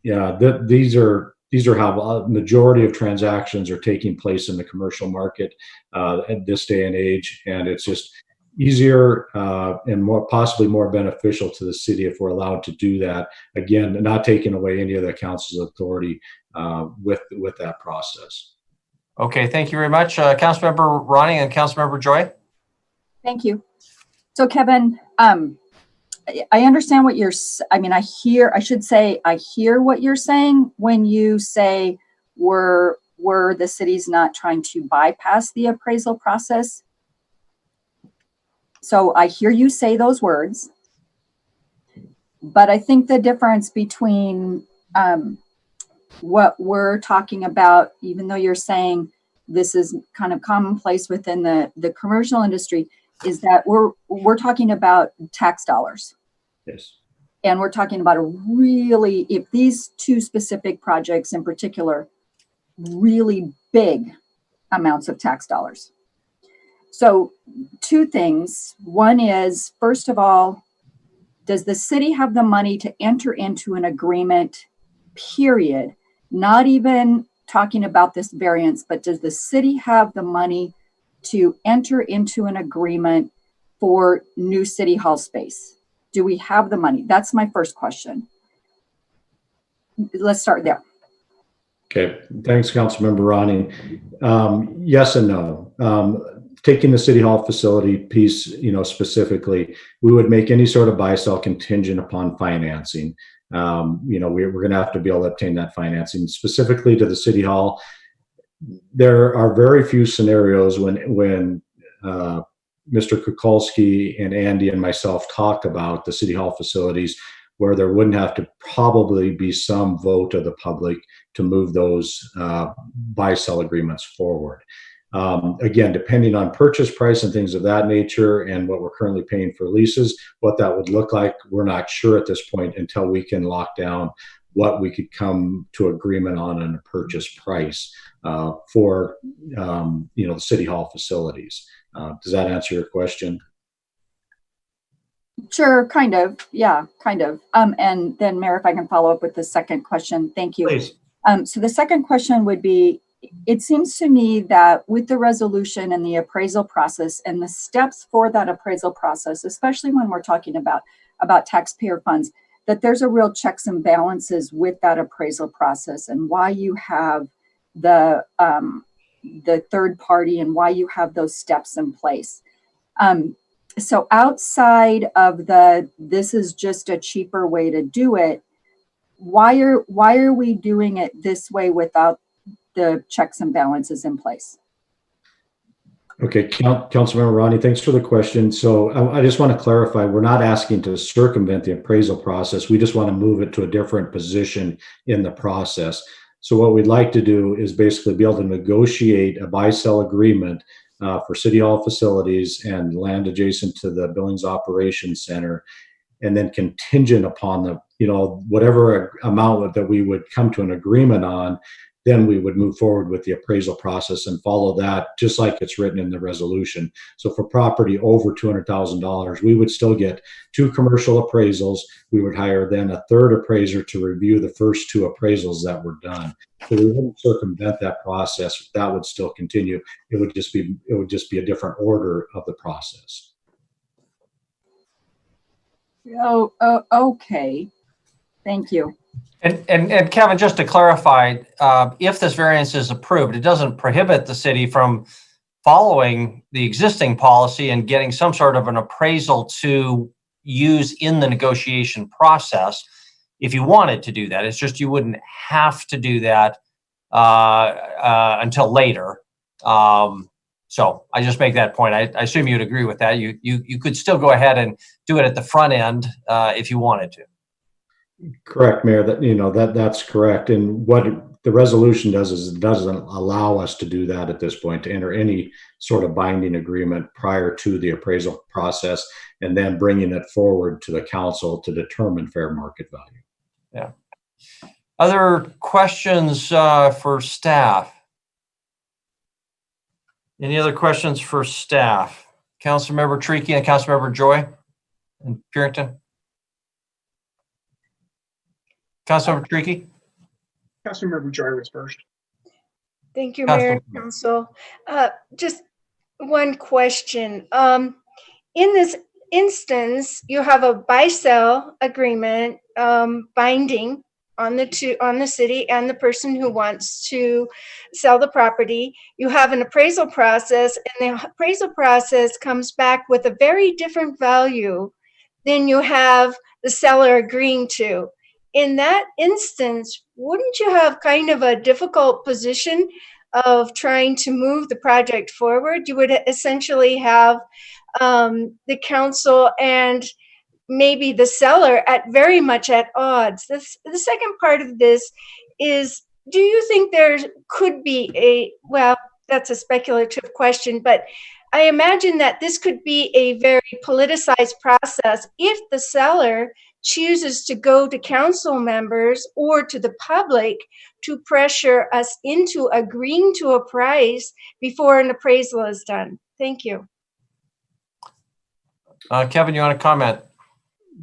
Yeah, these are how a majority of transactions are taking place in the commercial market at this day and age, and it's just easier and possibly more beneficial to the city if we're allowed to do that. Again, not taking away any of the council's authority with that process. Okay, thank you very much. Councilmember Ronnie and Councilmember Joy. Thank you. So Kevin, I understand what I hear what you're saying when you say we're the city's not trying to bypass the appraisal process. So I hear you say those words, but I think the difference between what we're talking about, even though you're saying this is kind of commonplace within the commercial industry, is that we're talking about tax dollars. Yes. And we're talking about if these two specific projects in particular, really big amounts of tax dollars. So two things. One is, first of all, does the city have the money to enter into an agreement, period? Not even talking about this variance, but does the city have the money to enter into an agreement for new city hall space? Do we have the money? That's my first question. Let's start there. Okay, thanks, Councilmember Ronnie. Yes and no. Taking the city hall facility piece, specifically, we would make any sort of buy-sell contingent upon financing. We're going to have to be able to obtain that financing. Specifically to the city hall, there are very few scenarios when Mr. Kukulski and Andy and myself talk about the city hall facilities where there wouldn't have to probably be some vote of the public to move those buy-sell agreements forward. Again, depending on purchase price and things of that nature and what we're currently paying for leases, what that would look like, we're not sure at this point until we can lock down what we could come to agreement on a purchase price for the City Hall facilities. Does that answer your question? Sure, kind of. Yeah, kind of. And then Mayor, if I can follow up with the second question. Thank you. Please. So the second question would be, it seems to me that with the resolution and the appraisal process and the steps for that appraisal process, especially when we're talking about taxpayer funds, that there's a real checks and balances with that appraisal process and why you have the third party and why you have those steps in place. So outside of this is just a cheaper way to do it, why are we doing it this way without the checks and balances in place? Okay, Councilmember Ronnie, thanks for the question. So I just want to clarify, we're not asking to circumvent the appraisal process. We just want to move it to a different position in the process. So what we'd like to do is basically be able to negotiate a buy-sell agreement for City Hall facilities and land adjacent to the Billings Operations Center, and then contingent upon whatever amount that we would come to an agreement on, then we would move forward with the appraisal process and follow that just like it's written in the resolution. So for property over $200,000, we would still get 2 commercial appraisals. We would hire then a third appraiser to review the first 2 appraisals that were done. So we wouldn't circumvent that process. That would still continue. It would just be a different order of the process. Oh, okay. Thank you. And Kevin, just to clarify, if this variance is approved, it doesn't prohibit the city from following the existing policy and getting some sort of an appraisal to use in the negotiation process if you wanted to do that. It's just you wouldn't have to do that until later. So I just make that point. I assume you'd agree with that. You could still go ahead and do it at the front end if you wanted to. Correct, Mayor. That's correct. And what the resolution does is it doesn't allow us to do that at this point, to enter any sort of binding agreement prior to the appraisal process and then bringing it forward to the council to determine fair market value. Yeah. Other questions for staff? Any other questions for staff? Councilmember Treaky and Councilmember Joy in Purington. Councilmember Treaky? Councilmember Joy was first. Thank you, Mayor and Council. Just one question. In this instance, you have a buy-sell agreement binding on the city and the person who wants to sell the property. You have an appraisal process, and the appraisal process comes back with a very different value than you have the seller agreeing to. In that instance, wouldn't you have kind of a difficult position of trying to move the project forward? You would essentially have the council and maybe the seller at very much at odds. The second part of this is, do you think there could be well, that's a speculative question, but I imagine that this could be a very politicized process if the seller chooses to go to council members or to the public to pressure us into agreeing to a price before an appraisal is done. Thank you. Kevin, you want to comment?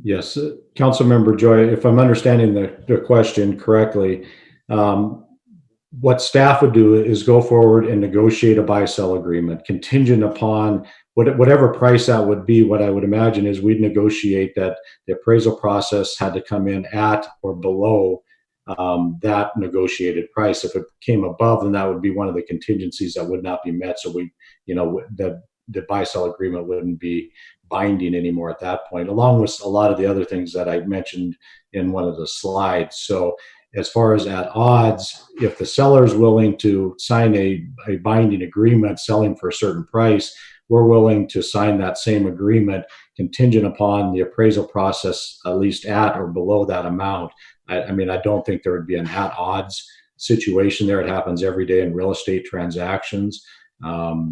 Yes, Councilmember Joy, if I'm understanding the question correctly, what staff would do is go forward and negotiate a buy-sell agreement contingent upon whatever price that would be. What I would imagine is we'd negotiate that the appraisal process had to come in at or below that negotiated price. If it came above, then that would be one of the contingencies that would not be met. So the buy-sell agreement wouldn't be binding anymore at that point, along with a lot of the other things that I mentioned in one of the slides. So as far as at odds, if the seller is willing to sign a binding agreement selling for a certain price, we're willing to sign that same agreement contingent upon the appraisal process at least at or below that amount. I mean, I don't think there would be an at odds situation there. It happens every day in real estate transactions.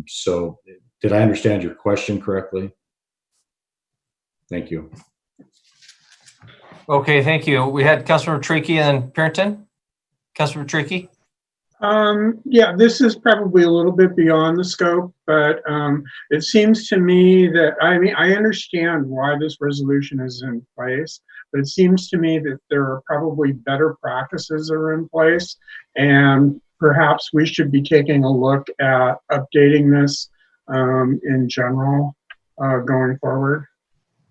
So did I understand your question correctly? Thank you. Okay, thank you. We had Councilmember Tricky and Purinton. Councilmember Tricky? Yeah, this is probably a little bit beyond the scope, but it seems to me that, I mean, I understand why this resolution is in place, but it seems to me that there are probably better practices that are in place, and perhaps we should be taking a look at updating this in general going forward.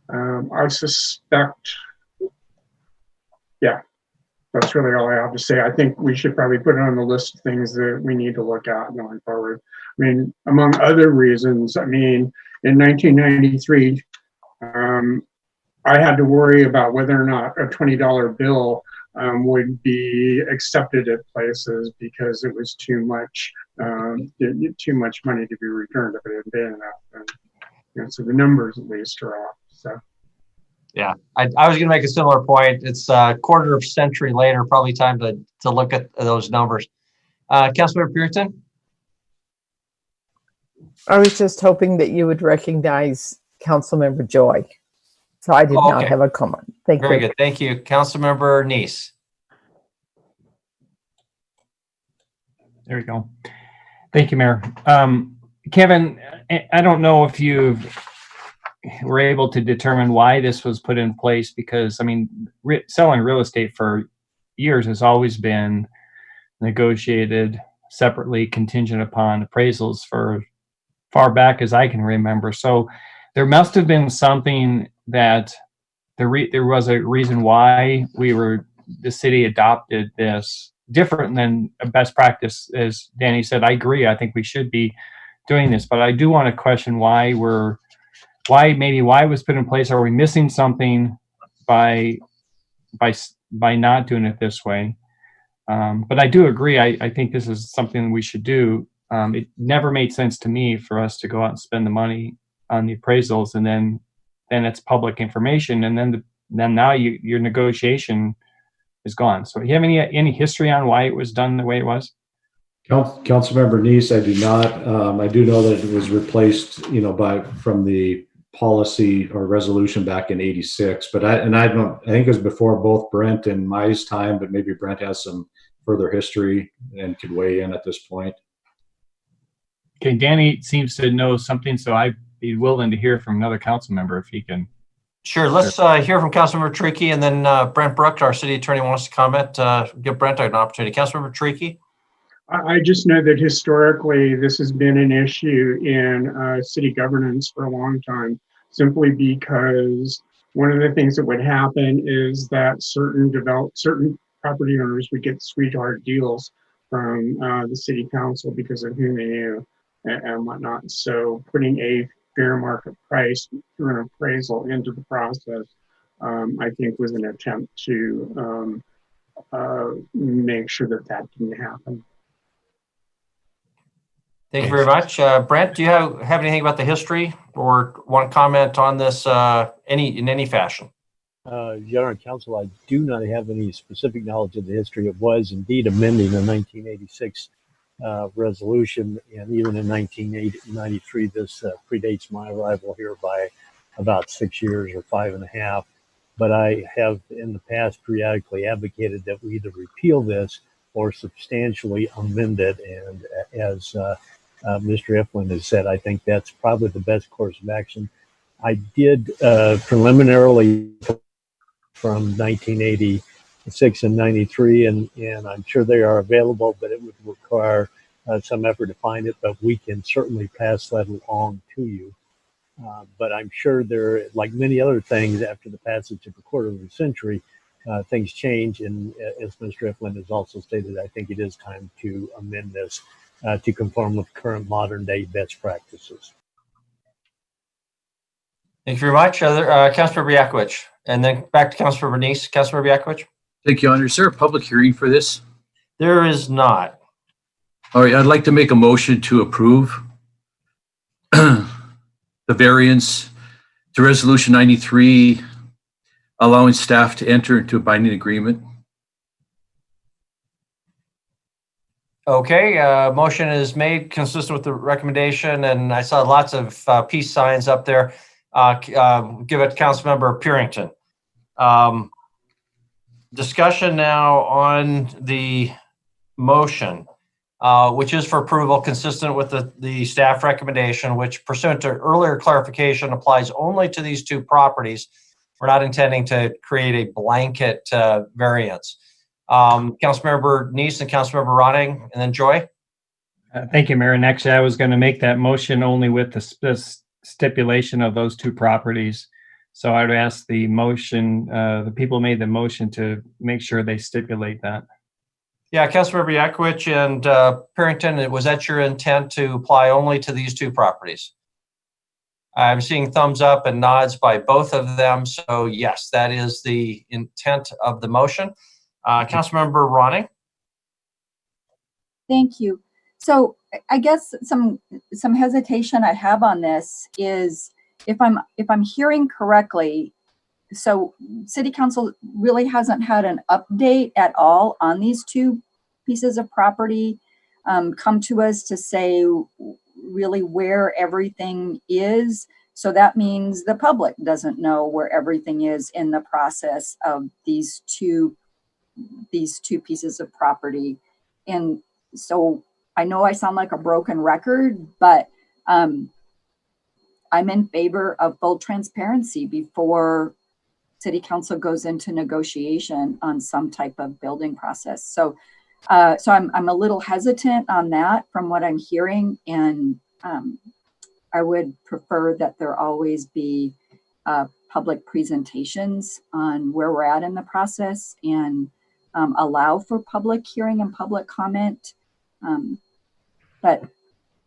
I suspect, yeah. That's really all I have to say. I think we should probably put it on the list of things that we need to look at going forward. I mean, among other reasons, I mean, in 1993, I had to worry about whether or not a $20 bill would be accepted at places because it was too much money to be returned if it had been enough. And, you know, so the numbers at least are off. So. Yeah, I was going to make a similar point. It's a quarter of a century later, probably time to look at those numbers. Councilmember Purinton? I was just hoping that you would recognize Councilmember Joy. So I did not have a comment. Thank you. Very good. Thank you. Councilmember Neese. There we go. Thank you, Mayor. Kevin, I don't know if you were able to determine why this was put in place, because, I mean, selling real estate for years has always been negotiated separately, contingent upon appraisals for far back as I can remember. So there must have been something that there was a reason why the city adopted this different than a best practice. As Danny said, I agree. I think we should be doing this, but I do want to question why it was put in place. Are we missing something by not doing it this way? But I do agree. I think this is something we should do. It never made sense to me for us to go out and spend the money on the appraisals, and then it's public information, and then now your negotiation is gone. So, do you have any history on why it was done the way it was? Councilmember Neese, I do not. I do know that it was replaced, from the policy or resolution back in '86. But I think it was before both Brent and my time. But maybe Brent has some further history and could weigh in at this point. Okay, Danny seems to know something, so I'd be willing to hear from another council member if he can. Sure. Let's hear from Councilmember Tricky, and then Brent Brook, our city attorney, wants to comment. Give Brent an opportunity. Councilmember Tricky. I just know that historically this has been an issue in city governance for a long time, simply because one of the things that would happen is that certain property owners would get sweetheart deals from the city council because of who they knew and whatnot. So putting a fair market price through an appraisal into the process, I think, was an attempt to make sure that didn't happen. Thank you very much. Brent, do you have anything about the history or want to comment on this in any fashion? Your Honor, Council, I do not have any specific knowledge of the history. It was indeed amending the 1986 resolution, and even in 1993, this predates my arrival here by about 6 years or 5.5. But I have in the past periodically advocated that we either repeal this or substantially amend it. And as Mr. Eflin has said, I think that's probably the best course of action. I did preliminarily from 1986 and 93, and I'm sure they are available, but it would require some effort to find it, but we can certainly pass that along to you. But I'm sure there, like many other things after the passage of a quarter of a century, things change, and as Mr. Eflin has also stated, I think it is time to amend this to conform with current modern day best practices. Thank you very much. Councilmember Yakovich, and then back to Councilmember Neese. Councilmember Yakovich. Thank you, Honor. Is there a public hearing for this? There is not. All right, I'd like to make a motion to approve the variance to Resolution 93, allowing staff to enter into a binding agreement. Okay, motion is made consistent with the recommendation, and I saw lots of peace signs up there. Give it to Councilmember Purington. Discussion now on the motion, which is for approval consistent with the staff recommendation, which pursuant to earlier clarification applies only to these two properties. We're not intending to create a blanket variance. Councilmember Neese and Councilmember Ronning, and then Joy. Thank you, Mayor. And actually, I was going to make that motion only with the stipulation of those two properties. So I would ask the motion, the people who made the motion to make sure they stipulate that. Yeah, Councilmember Yakovich and Purington, was that your intent to apply only to these two properties? I'm seeing thumbs up and nods by both of them. So yes, that is the intent of the motion. Councilmember Ronning. Thank you. So I guess some hesitation I have on this is if I'm hearing correctly, so City Council really hasn't had an update at all on these two pieces of property come to us to say really where everything is. So that means the public doesn't know where everything is in the process of these two pieces of property. And so I know I sound like a broken record, but I'm in favor of full transparency before City Council goes into negotiation on some type of building process. So I'm a little hesitant on that from what I'm hearing, and I would prefer that there always be public presentations on where we're at in the process and allow for public hearing and public comment. But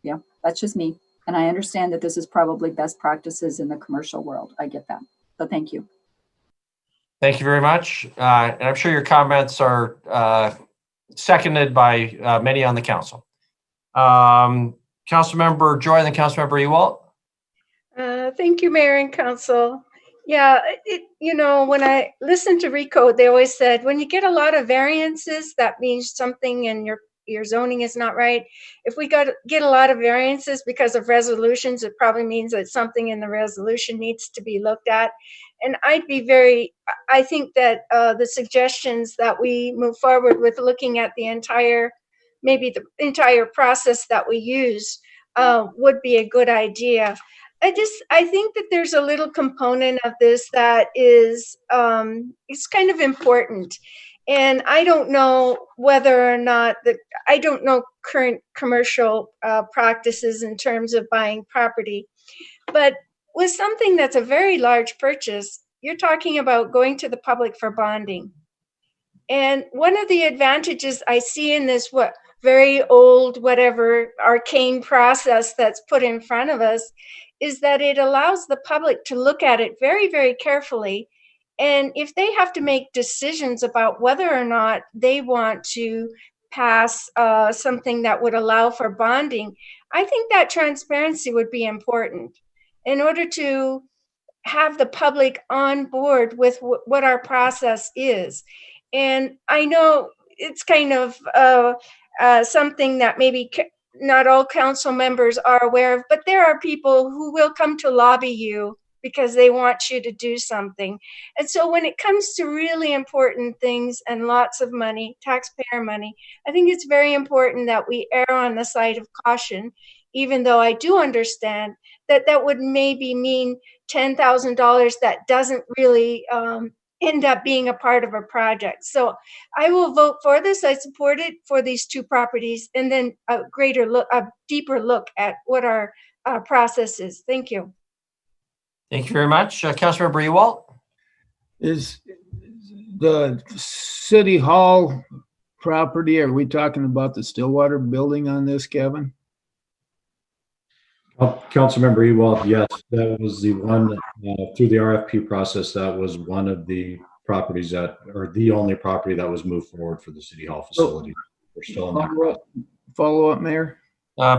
yeah, that's just me. And I understand that this is probably best practices in the commercial world. I get that. So thank you. Thank you very much. And I'm sure your comments are seconded by many on the council. Councilmember Joy, then Councilmember Ewalt. Thank you, Mayor and Council. Yeah, when I listened to Recode, they always said, when you get a lot of variances, that means something in your zoning is not right. If we get a lot of variances because of resolutions, it probably means that something in the resolution needs to be looked at. And I think that the suggestions that we move forward with looking at maybe the entire process that we use would be a good idea. I think that there's a little component of this that is, it's kind of important. And I don't know whether or not I don't know current commercial practices in terms of buying property, but with something that's a very large purchase, you're talking about going to the public for bonding. And one of the advantages I see in this very old, whatever arcane process that's put in front of us is that it allows the public to look at it very, very carefully. And if they have to make decisions about whether or not they want to pass something that would allow for bonding, I think that transparency would be important in order to have the public on board with what our process is. And I know it's kind of something that maybe not all council members are aware of, but there are people who will come to lobby you because they want you to do something. And so when it comes to really important things and lots of money, taxpayer money, I think it's very important that we err on the side of caution, even though I do understand that that would maybe mean $10,000 that doesn't really end up being a part of a project. So I will vote for this. I support it for these two properties, and then a deeper look at what our process is. Thank you. Thank you very much. Councilmember Ewalt. Is the City Hall property, are we talking about the Stillwater building on this, Kevin? Councilmember Ewald, yes, that was the one through the RFP process. That was one of the properties or the only property that was moved forward for the City Hall facility. We're still in that. Follow up, Mayor.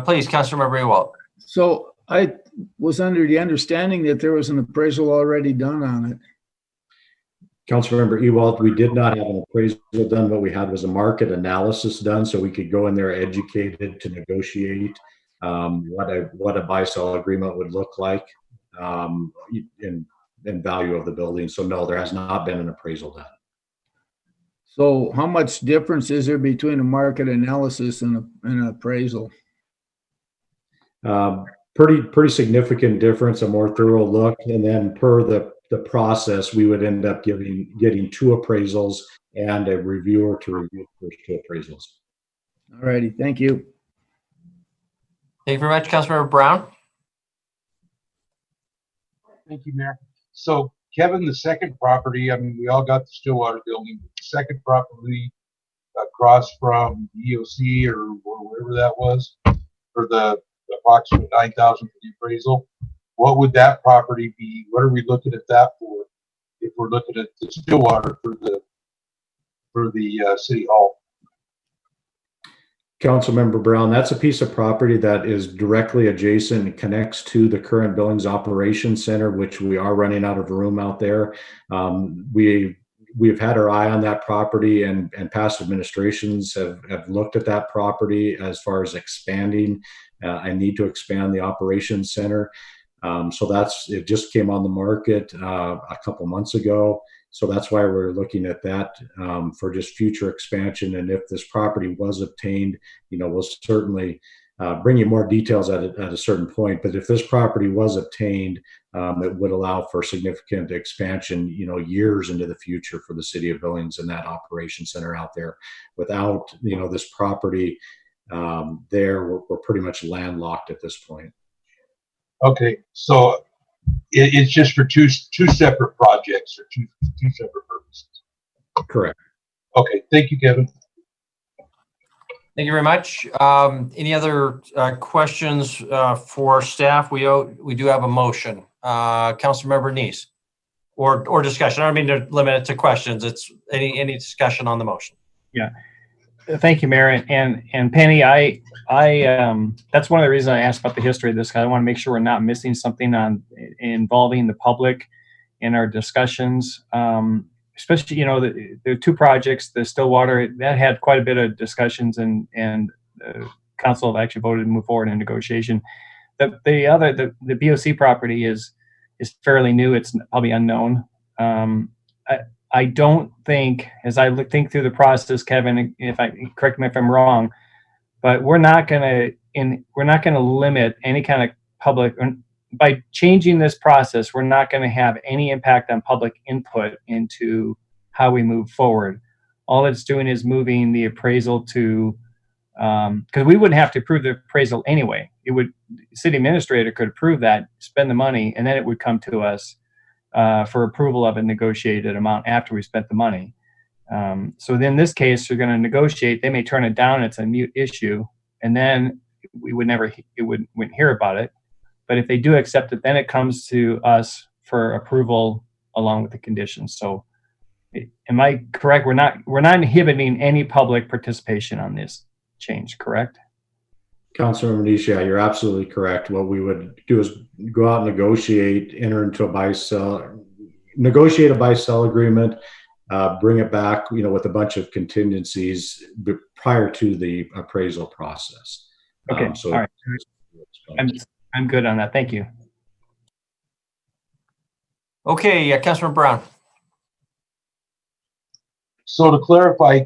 Please, Councilmember Ewald. So I was under the understanding that there was an appraisal already done on it. Councilmember Ewald, we did not have an appraisal done. What we had was a market analysis done so we could go in there educated to negotiate what a buy-sell agreement would look like in value of the building. So no, there has not been an appraisal done. So how much difference is there between a market analysis and an appraisal? Pretty significant difference, a more thorough look. And then per the process, we would end up getting 2 appraisals and a reviewer to review the first 2 appraisals. All righty, thank you. Thank you very much, Councilmember Brown. Thank you, Mayor. So Kevin, the second property, I mean, we all got the Stillwater building, but the second property across from EOC or wherever that was, for the approximate 9,000 for the appraisal, what would that property be? What are we looking at that for? If we're looking at the Stillwater for the city hall. Councilmember Brown, that's a piece of property that is directly adjacent and connects to the current Billings Operations Center, which we are running out of room out there. We've had our eye on that property, and past administrations have looked at that property as far as expanding. I need to expand the operations center. So it just came on the market a couple months ago. So that's why we're looking at that for just future expansion. And if this property was obtained, we'll certainly bring you more details at a certain point. But if this property was obtained, it would allow for significant expansion, years into the future for the city of Billings and that operation center out there. Without, this property we're pretty much landlocked at this point. Okay, so it's just for two separate projects or two separate purposes. Correct. Okay, thank you, Kevin. Thank you very much. Any other questions for staff? We do have a motion. Councilmember Neese, or discussion. I don't mean to limit it to questions. It's any discussion on the motion. Yeah. Thank you, Mayor. And Penny, I that's one of the reasons I asked about the history of this. I want to make sure we're not missing something involving the public in our discussions. Especially, the 2 projects, the Stillwater, that had quite a bit of discussions, and council actually voted to move forward in negotiation. The BOC property is fairly new. It's probably unknown. I don't think, as I think through the process, Kevin, correct me if I'm wrong, but we're not going to limit any kind of public by changing this process. We're not going to have any impact on public input into how we move forward. All it's doing is moving the appraisal to, because we wouldn't have to approve the appraisal anyway. City administrator could approve that, spend the money, and then it would come to us for approval of a negotiated amount after we spent the money. So in this case, we're going to negotiate. They may turn it down. It's a mute issue, and then we wouldn't hear about it. But if they do accept it, then it comes to us for approval along with the conditions. So, am I correct? We're not inhibiting any public participation on this change, correct? Councilmember Neese, you're absolutely correct. What we would do is go out and enter into a buy-sell, negotiate a buy-sell agreement, bring it back, with a bunch of contingencies prior to the appraisal process. Okay, all right. I'm good on that. Thank you. Okay, Councilman Brown. So to clarify,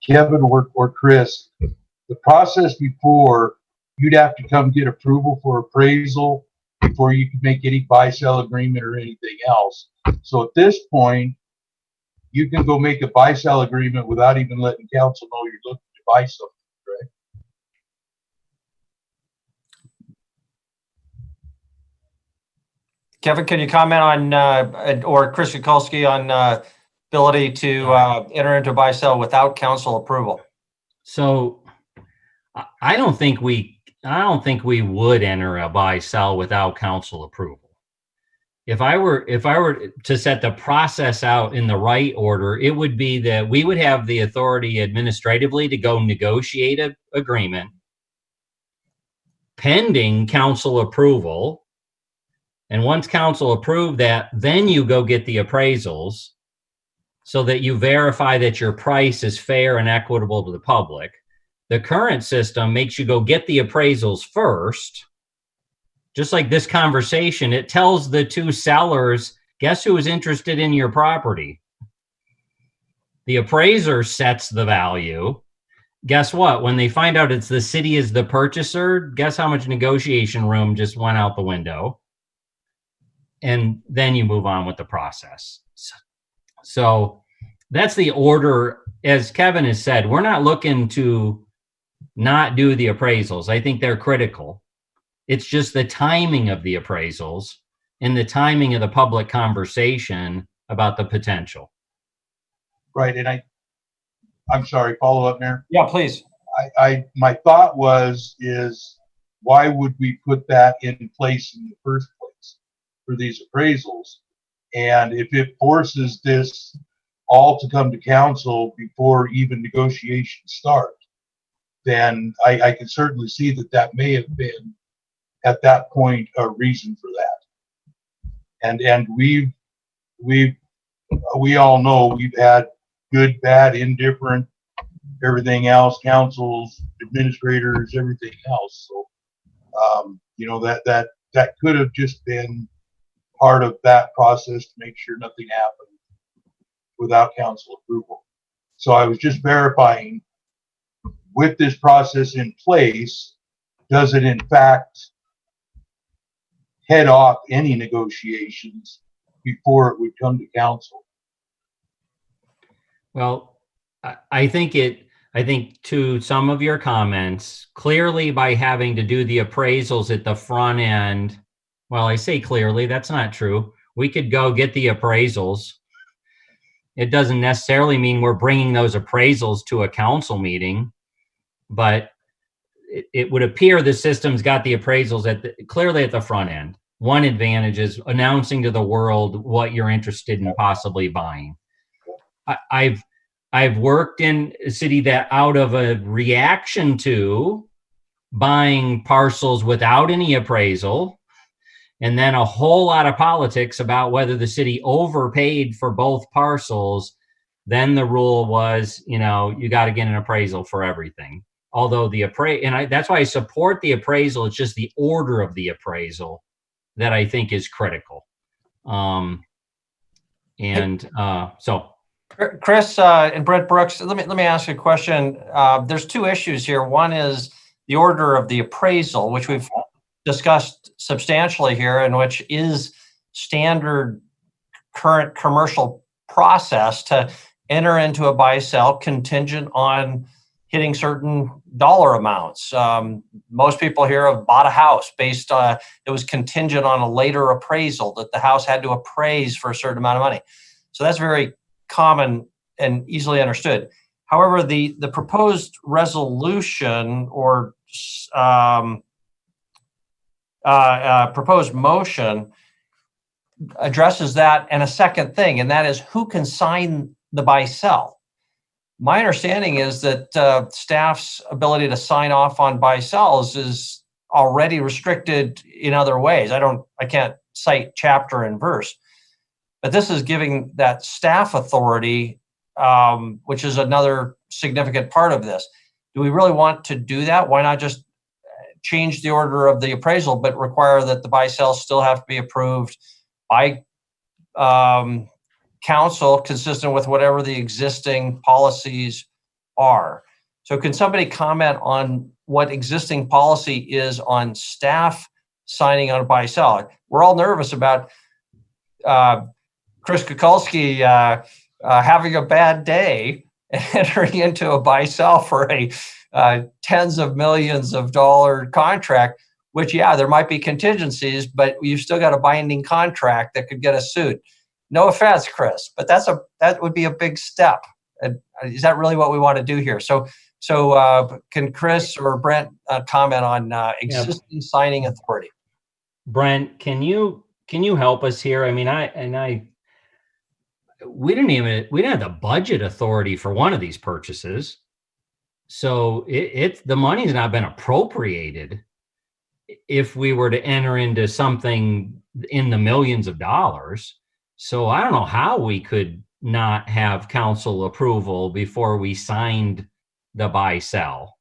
Kevin or Chris, the process before, you'd have to come get approval for appraisal before you could make any buy-sell agreement or anything else. So at this point, you can go make a buy-sell agreement without even letting council know you're looking to buy something, right? Kevin, can you comment on, or Chris Kukulski, on ability to enter into buy-sell without council approval? So I don't think we would enter a buy-sell without council approval. If I were to set the process out in the right order, it would be that we would have the authority administratively to go negotiate an agreement pending council approval. And once council approved that, then you go get the appraisals. so that you verify that your price is fair and equitable to the public. The current system makes you go get the appraisals first. Just like this conversation, it tells the two sellers, guess who is interested in your property? The appraiser sets the value. Guess what? When they find out it's the city is the purchaser, guess how much negotiation room just went out the window? And then you move on with the process. So that's the order. As Kevin has said, we're not looking to not do the appraisals. I think they're critical. It's just the timing of the appraisals and the timing of the public conversation about the potential. Right. And I'm sorry, follow up, Mayor? Yeah, please. My thought is why would we put that in place in the first place for these appraisals? And if it forces this all to come to council before even negotiations start, then I can certainly see that may have been at that point a reason for that. And we all know we've had good, bad, indifferent, everything else, councils, administrators, everything else. So that could have just been part of that process to make sure nothing happened without council approval. So I was just verifying, with this process in place, does it in fact head off any negotiations before it would come to council? Well, I think to some of your comments, clearly by having to do the appraisals at the front end, well, I say clearly, that's not true. We could go get the appraisals. It doesn't necessarily mean we're bringing those appraisals to a council meeting, but it would appear the system's got the appraisals clearly at the front end. One advantage is announcing to the world what you're interested in possibly buying. I've worked in a city that, out of a reaction to buying parcels without any appraisal, and then a whole lot of politics about whether the city overpaid for both parcels, then the rule was, you got to get an appraisal for everything. Although that's why I support the appraisal. It's just the order of the appraisal that I think is critical. So. Chris and Brett Brooks, let me ask you a question. There's two issues here. One is the order of the appraisal, which we've discussed substantially here, and which is standard current commercial process to enter into a buy-sell contingent on hitting certain dollar amounts. Most people here have bought a house based on, it was contingent on a later appraisal that the house had to appraise for a certain amount of money. So that's very common and easily understood. However, the proposed resolution or proposed motion addresses that and a second thing, and that is who can sign the buy-sell. My understanding is that staff's ability to sign off on buy-sells is already restricted in other ways. I can't cite chapter and verse, but this is giving that staff authority, which is another significant part of this. Do we really want to do that? Why not just change the order of the appraisal, but require that the buy-sells still have to be approved by council, consistent with whatever the existing policies are? So can somebody comment on what existing policy is on staff signing on a buy-sell? We're all nervous about Chris Kukulski having a bad day and entering into a buy-sell for a tens of millions of dollar contract, which, yeah, there might be contingencies, but you've still got a binding contract that could get us sued. No offense, Chris, but that would be a big step. And is that really what we want to do here? So can Chris or Brent comment on existing signing authority? Brent, can you help us here? I mean, we didn't have the budget authority for one of these purchases. So the money's not been appropriated if we were to enter into something in the millions of dollars. So I don't know how we could not have council approval before we signed the buy-sell.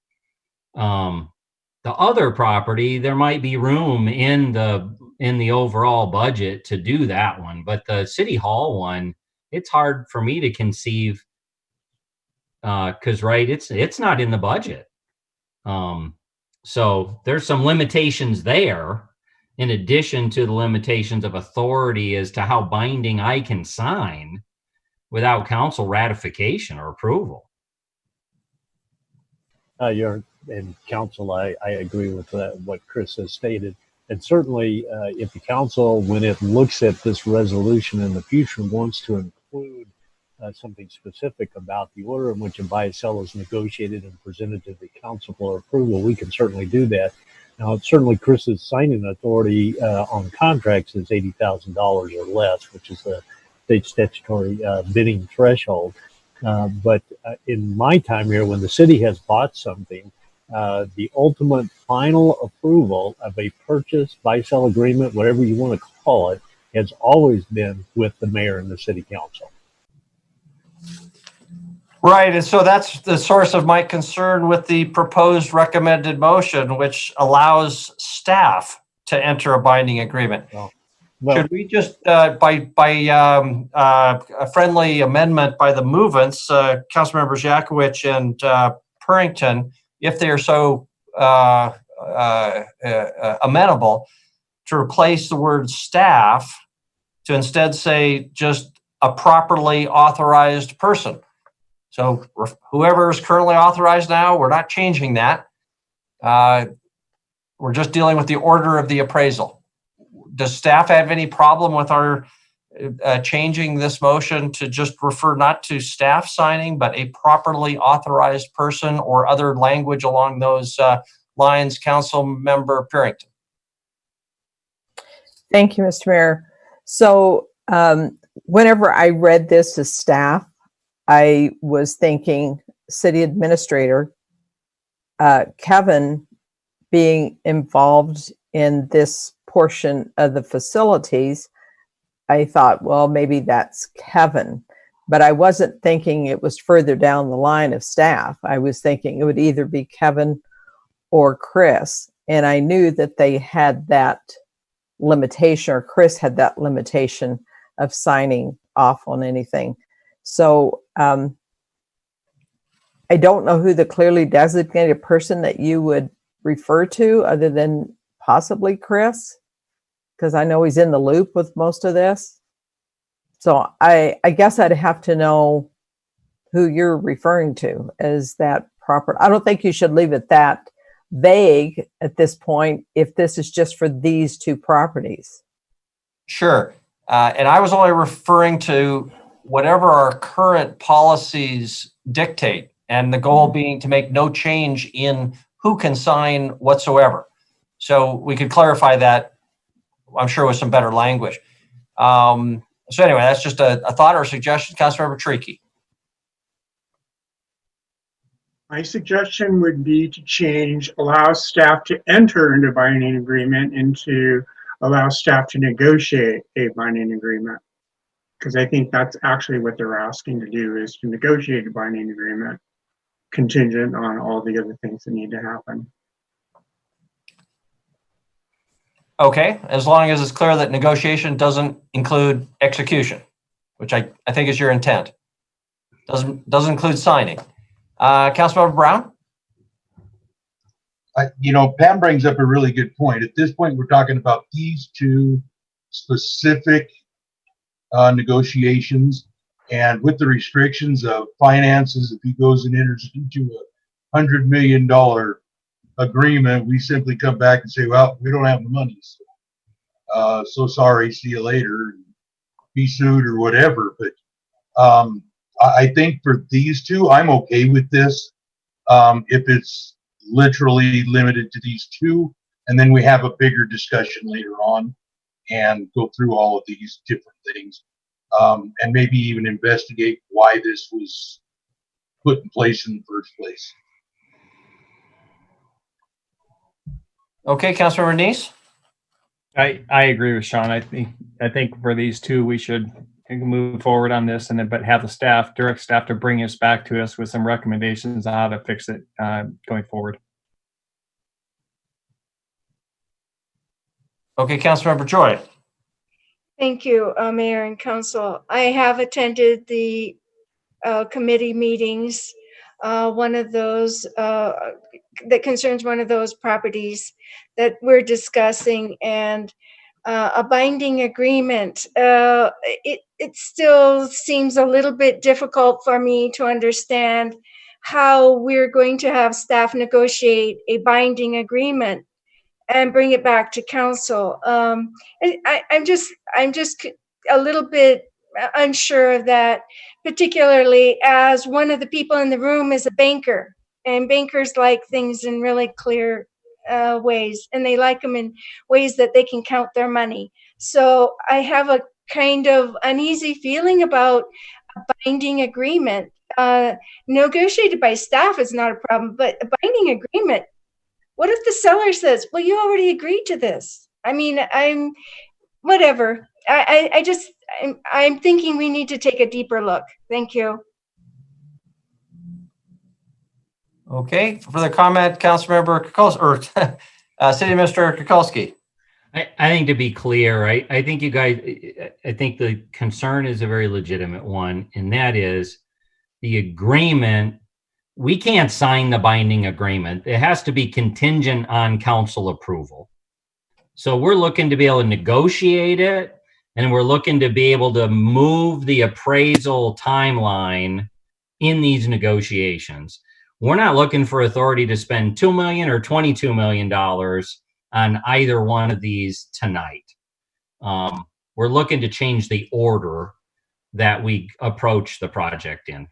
The other property, there might be room in the overall budget to do that one, but the City Hall one, it's hard for me to conceive, because right, it's not in the budget. So there's some limitations there, in addition to the limitations of authority as to how binding I can sign without council ratification or approval. And council, I agree with what Chris has stated. And certainly, if the council, when it looks at this resolution in the future, wants to include something specific about the order in which a buy-sell is negotiated and presented to the council for approval, we can certainly do that. Now, certainly Chris's signing authority on contracts is $80,000 or less, which is the state statutory bidding threshold. But in my time here, when the city has bought something, the ultimate final approval of a purchase, buy-sell agreement, whatever you want to call it, has always been with the mayor and the city council. Right, and so that's the source of my concern with the proposed recommended motion, which allows staff to enter a binding agreement. Should we just, by a friendly amendment by the movants, Councilmembers Yakowicz and Purrington, if they are so amenable, to replace the word staff to instead say just a properly authorized person? So whoever is currently authorized now, we're not changing that. We're just dealing with the order of the appraisal. Does staff have any problem with our changing this motion to just refer not to staff signing, but a properly authorized person or other language along those lines? Council Member Purrington. Thank you, Mr. Mayor. So whenever I read this as staff, I was thinking city administrator, Kevin being involved in this portion of the facilities. I thought, well, maybe that's Kevin, but I wasn't thinking it was further down the line of staff. I was thinking it would either be Kevin or Chris. And I knew that they had that limitation, or Chris had that limitation of signing off on anything. So I don't know who the clearly designated person that you would refer to other than possibly Chris, because I know he's in the loop with most of this. So I guess I'd have to know who you're referring to as that proper. I don't think you should leave it that vague at this point if this is just for these two properties. Sure. And I was only referring to whatever our current policies dictate, and the goal being to make no change in who can sign whatsoever. So we could clarify that, I'm sure, with some better language. So anyway, that's just a thought or a suggestion. Councilmember Treaky. My suggestion would be to change allow staff to enter into binding agreement into allow staff to negotiate a binding agreement. Because I think that's actually what they're asking to do, is to negotiate a binding agreement contingent on all the other things that need to happen. Okay, as long as it's clear that negotiation doesn't include execution, which I think is your intent. Doesn't include signing. Councilmember Brown? Pam brings up a really good point. At this point, we're talking about these two specific negotiations, and with the restrictions of finances, if he goes and enters into a $100 million agreement, we simply come back and say, well, we don't have the money, so sorry, see you later, be sued or whatever. But I think for these two, I'm okay with this. If it's literally limited to these two, and then we have a bigger discussion later on and go through all of these different things, and maybe even investigate why this was put in place in the first place. Okay, Councilmember Neese? I agree with Sean. I think for these two, we should can move forward on this, and then but have the staff, direct staff, to bring us back to us with some recommendations on how to fix it going forward. Okay, Councilmember Joy. Thank you, Mayor and Council. I have attended the committee meetings, one of those that concerns one of those properties that we're discussing, and a binding agreement. It still seems a little bit difficult for me to understand how we're going to have staff negotiate a binding agreement and bring it back to council. I'm just a little bit unsure of that, particularly as one of the people in the room is a banker, and bankers like things in really clear ways, and they like them in ways that they can count their money. So I have a kind of uneasy feeling about a binding agreement. Negotiated by staff is not a problem, but a binding agreement, what if the seller says, well, you already agreed to this? I mean, whatever. I'm thinking we need to take a deeper look. Thank you. Okay, further comment, Councilmember Kukulski, or City Administrator Kukulski. I think, to be clear, I think you guys, I think the concern is a very legitimate one, and that is the agreement. We can't sign the binding agreement. It has to be contingent on council approval. So we're looking to be able to negotiate it, and we're looking to be able to move the appraisal timeline in these negotiations. We're not looking for authority to spend $2 million or $22 million on either one of these tonight. We're looking to change the order that we approach the project in.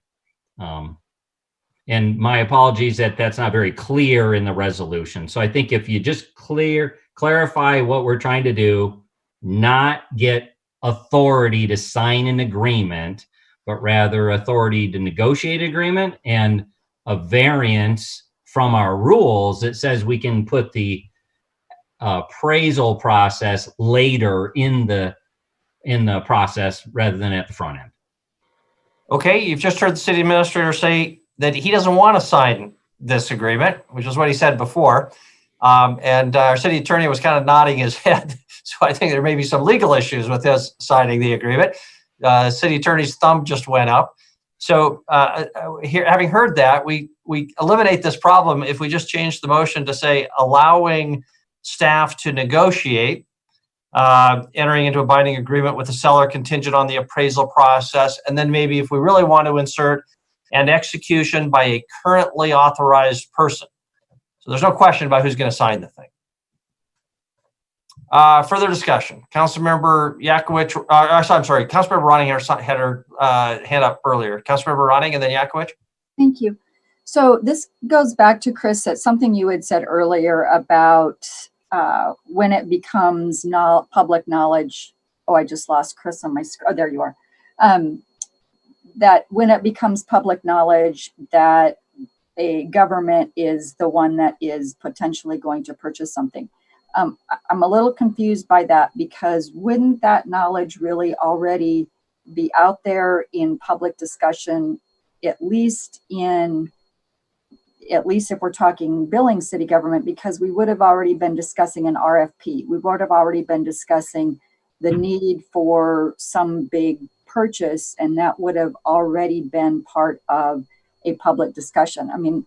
And my apologies that that's not very clear in the resolution. So I think if you just clarify what we're trying to do, not get authority to sign an agreement, but rather authority to negotiate agreement, and a variance from our rules that says we can put the appraisal process later in the process rather than at the front end. Okay, you've just heard the city administrator say that he doesn't want to sign this agreement, which is what he said before. And our city attorney was kind of nodding his head. So I think there may be some legal issues with us signing the agreement. City attorney's thumb just went up. So having heard that, we eliminate this problem if we just change the motion to say allowing staff to negotiate, entering into a binding agreement with the seller contingent on the appraisal process. And then maybe if we really want to insert and execution by a currently authorized person. So there's no question about who's going to sign the thing. Further discussion. Councilmember Yakowicz, I'm sorry, Councilmember Ronning had her hand up earlier. Councilmember Ronning and then Yakowicz. Thank you. So this goes back to Chris, that something you had said earlier about when it becomes public knowledge. Oh, I just lost Chris on my screen. Oh, there you are. That when it becomes public knowledge that a government is the one that is potentially going to purchase something. I'm a little confused by that, because wouldn't that knowledge really already be out there in public discussion, at least if we're talking Billings city government, because we would have already been discussing an RFP. We would have already been discussing the need for some big purchase, and that would have already been part of a public discussion. I mean,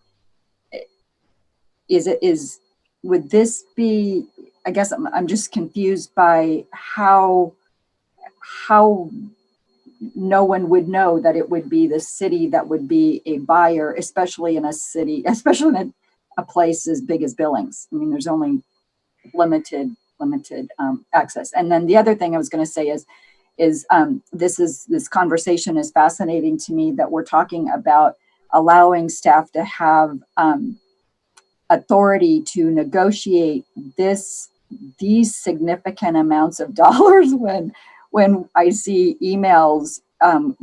would this be, I guess I'm just confused by how no one would know that it would be the city that would be a buyer, especially in a city, especially in a place as big as Billings. I mean, there's only limited access. And then the other thing I was going to say is this conversation is fascinating to me, that we're talking about allowing staff to have authority to negotiate these significant amounts of dollars when I see emails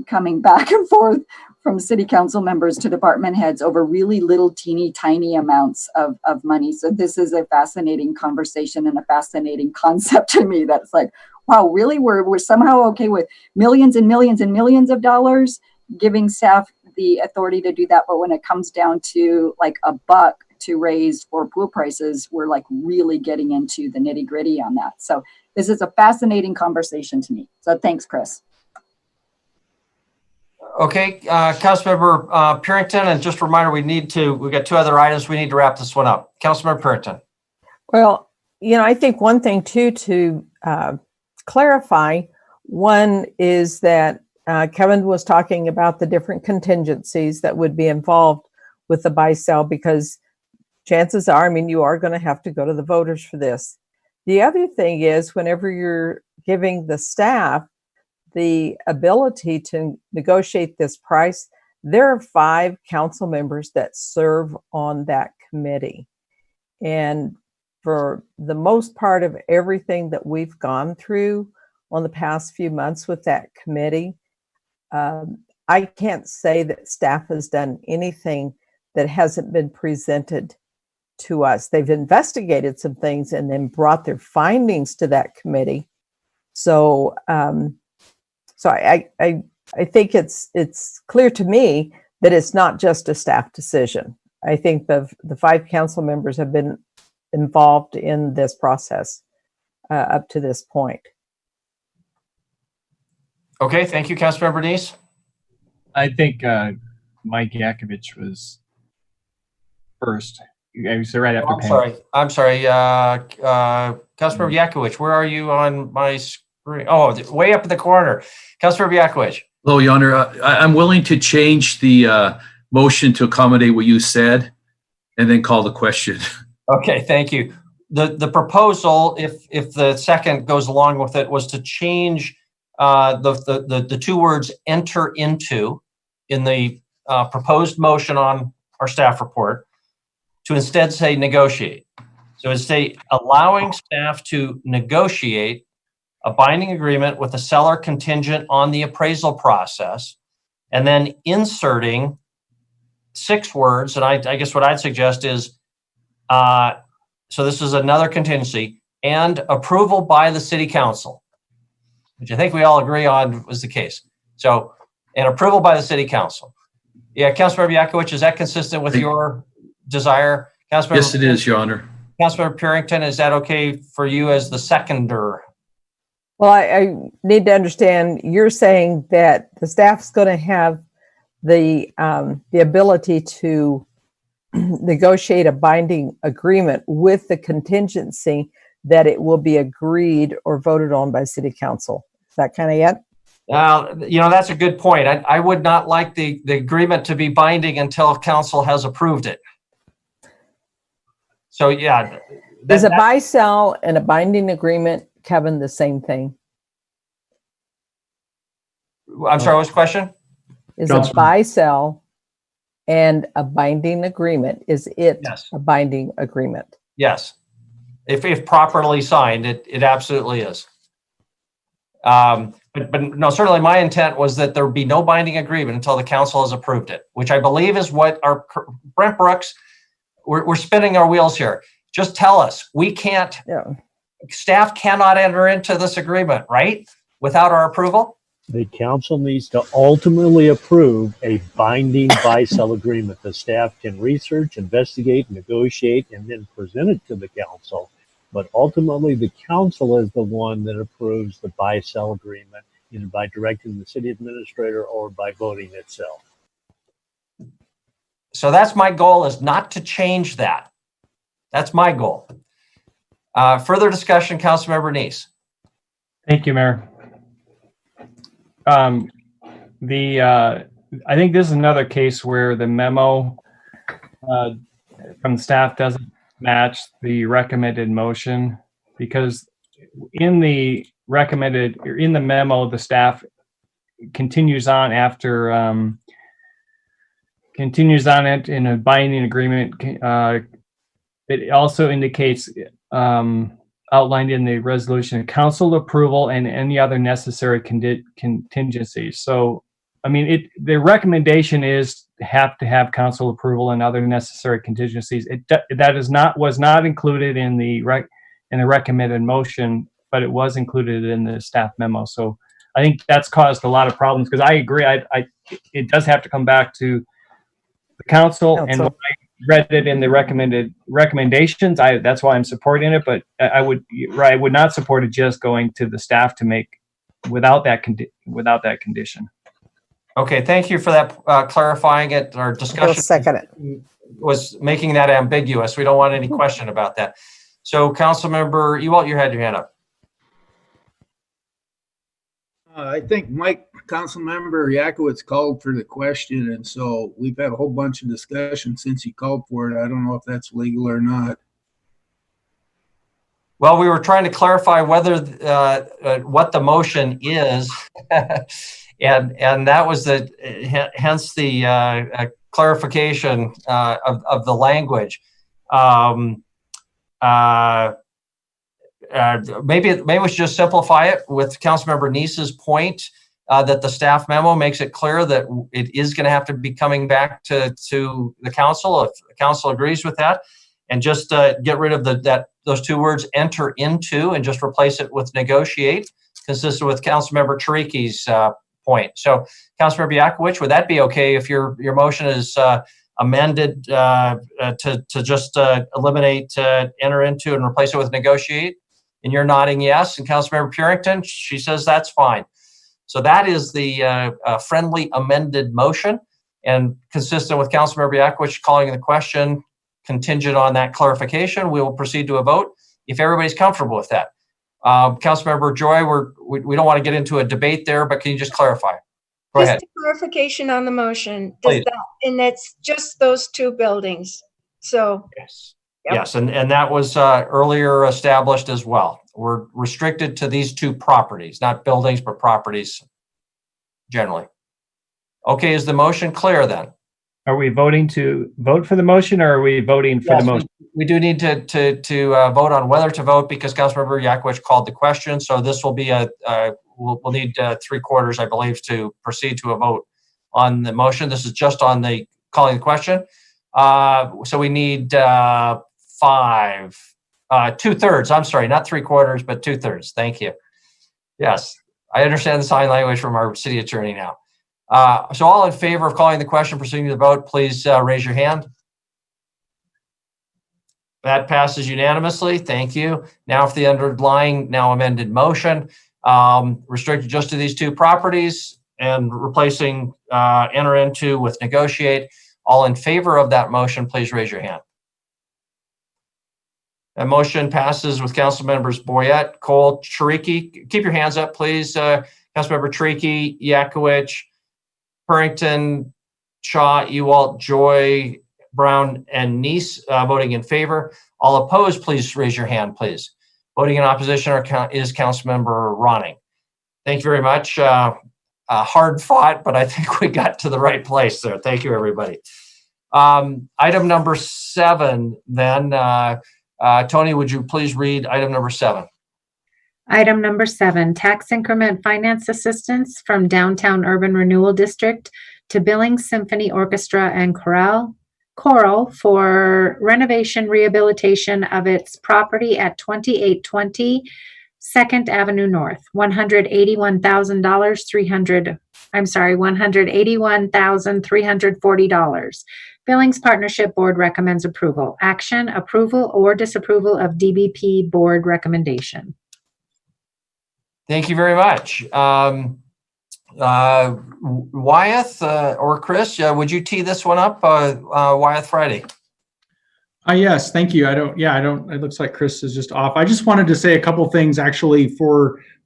coming back and forth from city council members to department heads over really little teeny tiny amounts of money. So this is a fascinating conversation and a fascinating concept to me. That's like, wow, really? We're somehow okay with millions and millions and millions of dollars giving staff the authority to do that. But when it comes down to like a buck to raise for pool prices, we're like really getting into the nitty gritty on that. So this is a fascinating conversation to me. So thanks, Chris. Okay, Councilmember Purington, and just a reminder, we've got 2 other items. We need to wrap this one up. Councilmember Purington. Well, I think one thing too to clarify, one is that Kevin was talking about the different contingencies that would be involved with the buy-sell, because chances are, you are going to have to go to the voters for this. The other thing is, whenever you're giving the staff the ability to negotiate this price, there are 5 council members that serve on that committee. And for the most part of everything that we've gone through on the past few months with that committee, I can't say that staff has done anything that hasn't been presented to us. They've investigated some things and then brought their findings to that committee. So, I think it's clear to me that it's not just a staff decision. I think the 5 council members have been involved in this process up to this point. Okay, thank you, Councilmember Neese. I think Mike Yakovich was first. I was right after Pam. I'm sorry. Councilmember Yakovich, where are you on my screen? Oh, way up in the corner. Councilmember Yakovich. Hello, Your Honor. I'm willing to change the motion to accommodate what you said and then call the question. Okay, thank you. The proposal, if the second goes along with it, was to change the 2 words "enter into" in the proposed motion on our staff report to instead say "negotiate." So it's allowing staff to negotiate a binding agreement with the seller contingent on the appraisal process, and then inserting 6 words. And I guess what I'd suggest is, so this is another contingency, and approval by the city council, which I think we all agree on was the case. So, and approval by the city council. Yeah, Councilmember Yakovich, is that consistent with your desire? Yes, it is, Your Honor. Councilmember Purington, is that okay for you as the seconder? Well, I need to understand, you're saying that the staff's going to have the ability to negotiate a binding agreement with the contingency that it will be agreed or voted on by city council. Is that kind of it? That's a good point. I would not like the agreement to be binding until council has approved it. So, yeah. Is a buy-sell and a binding agreement, Kevin, the same thing? I'm sorry, what's the question? Is a buy-sell and a binding agreement, is it a binding agreement? Yes. If properly signed, it absolutely is. But no, certainly my intent was that there be no binding agreement until the council has approved it, which I believe is what our Brent Brooks, we're spinning our wheels here. Just tell us, we can't, staff cannot enter into this agreement, right? Without our approval? The council needs to ultimately approve a binding buy-sell agreement. The staff can research, investigate, negotiate, and then present it to the council. But ultimately, the council is the one that approves the buy-sell agreement, either by directing the city administrator or by voting itself. So that's my goal, is not to change that. That's my goal. Further discussion, Councilmember Neese. Thank you, Mayor. I think this is another case where the memo from staff doesn't match the recommended motion, because in the memo, the staff continues on it in a binding agreement. It also indicates outlined in the resolution, council approval and any other necessary contingencies. So, I mean, the recommendation is have to have council approval and other necessary contingencies. Was not included in the recommended motion but it was included in the staff memo. So I think that's caused a lot of problems, because I agree. It does have to come back to the council, and when I read it in the recommendations, that's why I'm supporting it. But I would not support it just going to the staff to make without that condition. Okay, thank you for that clarifying it. Our discussion was making that ambiguous. We don't want any question about that. So, Councilmember Ewald, you had your hand up. I think Councilmember Yakowitz called for the question, and so we've had a whole bunch of discussion since he called for it. I don't know if that's legal or not. Well, we were trying to clarify whether what the motion is, and that was hence the clarification of the language. Maybe we should just simplify it with Councilmember Neese's point that the staff memo makes it clear that it is going to have to be coming back to the council if the council agrees with that, and just get rid of those two words, enter into, and just replace it with negotiate, consistent with Councilmember Chiriki's point. So, Councilmember Yakowicz, would that be okay if your motion is amended to just eliminate enter into and replace it with negotiate? And you're nodding yes. And Councilmember Purington, she says that's fine. So that is the friendly amended motion, and consistent with Councilmember Yakowicz calling the question, contingent on that clarification, we will proceed to a vote if everybody's comfortable with that. Councilmember Joy, we don't want to get into a debate there, but can you just clarify? Go ahead. Just a clarification on the motion. Please. And it's just those two buildings. So yes, yep. Yes, and that was earlier established as well. We're restricted to these two properties, not buildings, but properties generally. Okay, is the motion clear then? Are we voting to vote for the motion, or are we voting for the motion? We do need to vote on whether to vote, because Councilmember Yakowicz called the question. So this will be we'll need 3/4, I believe, to proceed to a vote on the motion. This is just on the calling the question. So we need 2/3. I'm sorry, not 3/4, but 2/3. Thank you. Yes, I understand the sign language from our city attorney now. So all in favor of calling the question, proceeding to the vote, please raise your hand. That passes unanimously. Thank you. Now for the underlying, now amended motion, restricted just to these two properties and replacing enter into with negotiate. All in favor of that motion, please raise your hand. That motion passes with Council Members Boyette, Cole, Chiriki. Keep your hands up, please. Councilmember Chiriki, Yakowicz, Purington, Shaw, Ewald, Joy, Brown, and Neese voting in favor. All opposed, please raise your hand, please. Voting in opposition is Councilmember Ronning. Thank you very much. Hard fought, but I think we got to the right place there. Thank you, everybody. Item number 7, then. Tony, would you please read item number 7? Item number 7, tax increment finance assistance from Downtown Urban Renewal District to Billings Symphony Orchestra and Choral for renovation rehabilitation of its property at 2820 2nd Avenue North. $181,340. Billings Partnership Board recommends approval. Action, approval, or disapproval of DBP Board recommendation. Thank you very much. Wyeth or Chris, would you tee this one up? Wyeth Friday. Yes, thank you. It looks like Chris is just off. I just wanted to say a couple things actually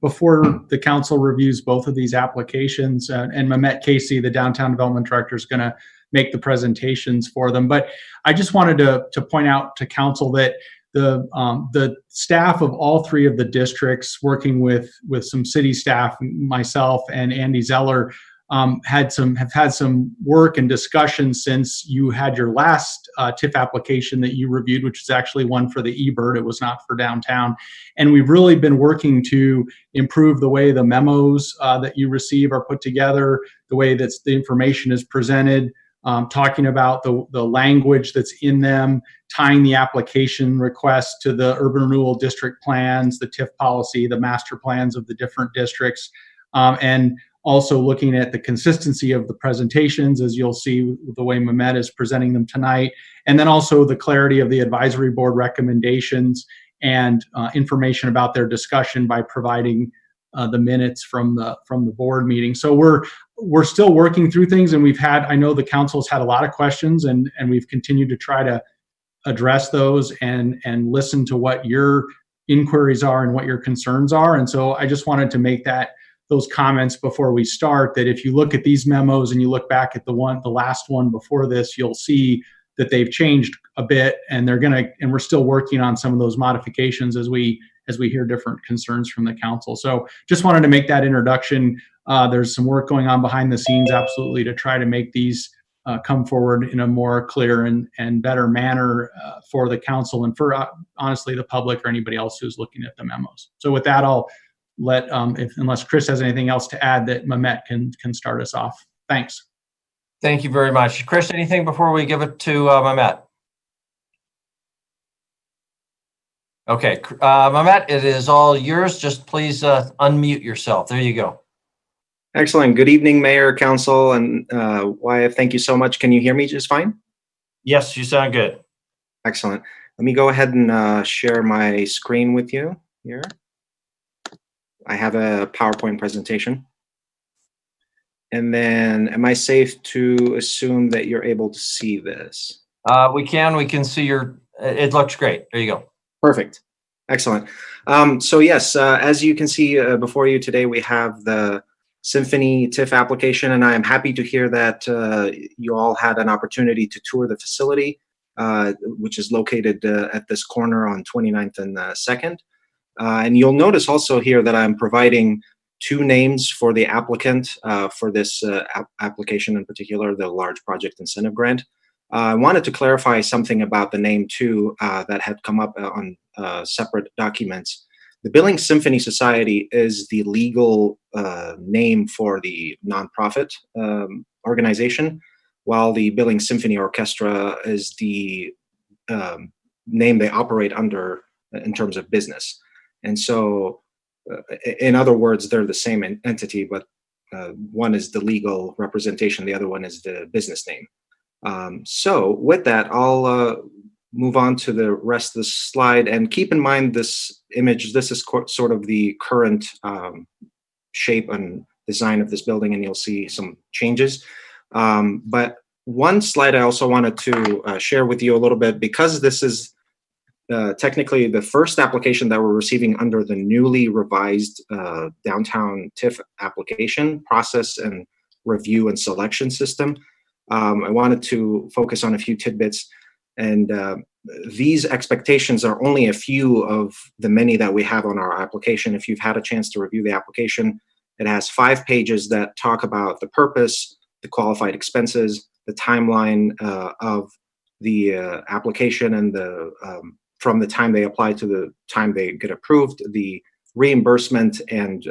before the council reviews both of these applications, and Mehmet Casey, the Downtown Development Director, is going to make the presentations for them. But I just wanted to point out to council that the staff of all three of the districts, working with some city staff, myself and Andy Zeller, have had some work and discussion since you had your last TIF application that you reviewed, which is actually one for the eBird. It was not for downtown. And we've really been working to improve the way the memos that you receive are put together, the way that the information is presented, talking about the language that's in them, tying the application request to the urban renewal district plans, the TIF policy, the master plans of the different districts, and also looking at the consistency of the presentations, as you'll see the way Mehmet is presenting them tonight, and then also the clarity of the advisory board recommendations and information about their discussion by providing the minutes from the board meeting. So we're still working through things, and I know the council's had a lot of questions, and we've continued to try to address those and listen to what your inquiries are and what your concerns are. And so I just wanted to make those comments before we start, that if you look at these memos and you look back at the last one before this, you'll see that they've changed a bit, and we're still working on some of those modifications as we hear different concerns from the council. So just wanted to make that introduction. There's some work going on behind the scenes, absolutely, to try to make these come forward in a more clear and better manner for the council and for honestly the public or anybody else who's looking at the memos. So with that, I'll let, unless Chris has anything else to add, that Mehmet can start us off. Thanks. Thank you very much. Chris, anything before we give it to Mehmet? Okay, Mehmet, it is all yours. Just please unmute yourself. There you go. Excellent. Good evening, Mayor, Council, and YF. Thank you so much. Can you hear me just fine? Yes, you sound good. Excellent. Let me go ahead and share my screen with you here. I have a PowerPoint presentation. And then am I safe to assume that you're able to see this? We can see it looks great. There you go. Perfect. Excellent. So yes, as you can see before you today, we have the Symphony TIF application, and I am happy to hear that you all had an opportunity to tour the facility, which is located at this corner on 29th and 2nd. And you'll notice also here that I'm providing two names for the applicant for this application in particular, the large project incentive grant. I wanted to clarify something about the name too that had come up on separate documents. The Billings Symphony Society is the legal name for the nonprofit organization, while the Billings Symphony Orchestra is the name they operate under in terms of business. And so, in other words, they're the same entity, but one is the legal representation, the other one is the business name. So with that, I'll move on to the rest of the slide. And keep in mind this image, this is sort of the current shape and design of this building, and you'll see some changes. But one slide I also wanted to share with you a little bit, because this is technically the first application that we're receiving under the newly revised downtown TIF application process and review and selection system. I wanted to focus on a few tidbits, and these expectations are only a few of the many that we have on our application. If you've had a chance to review the application, it has 5 pages that talk about the purpose, the qualified expenses, the timeline of the application, and the from the time they apply to the time they get approved, the reimbursement and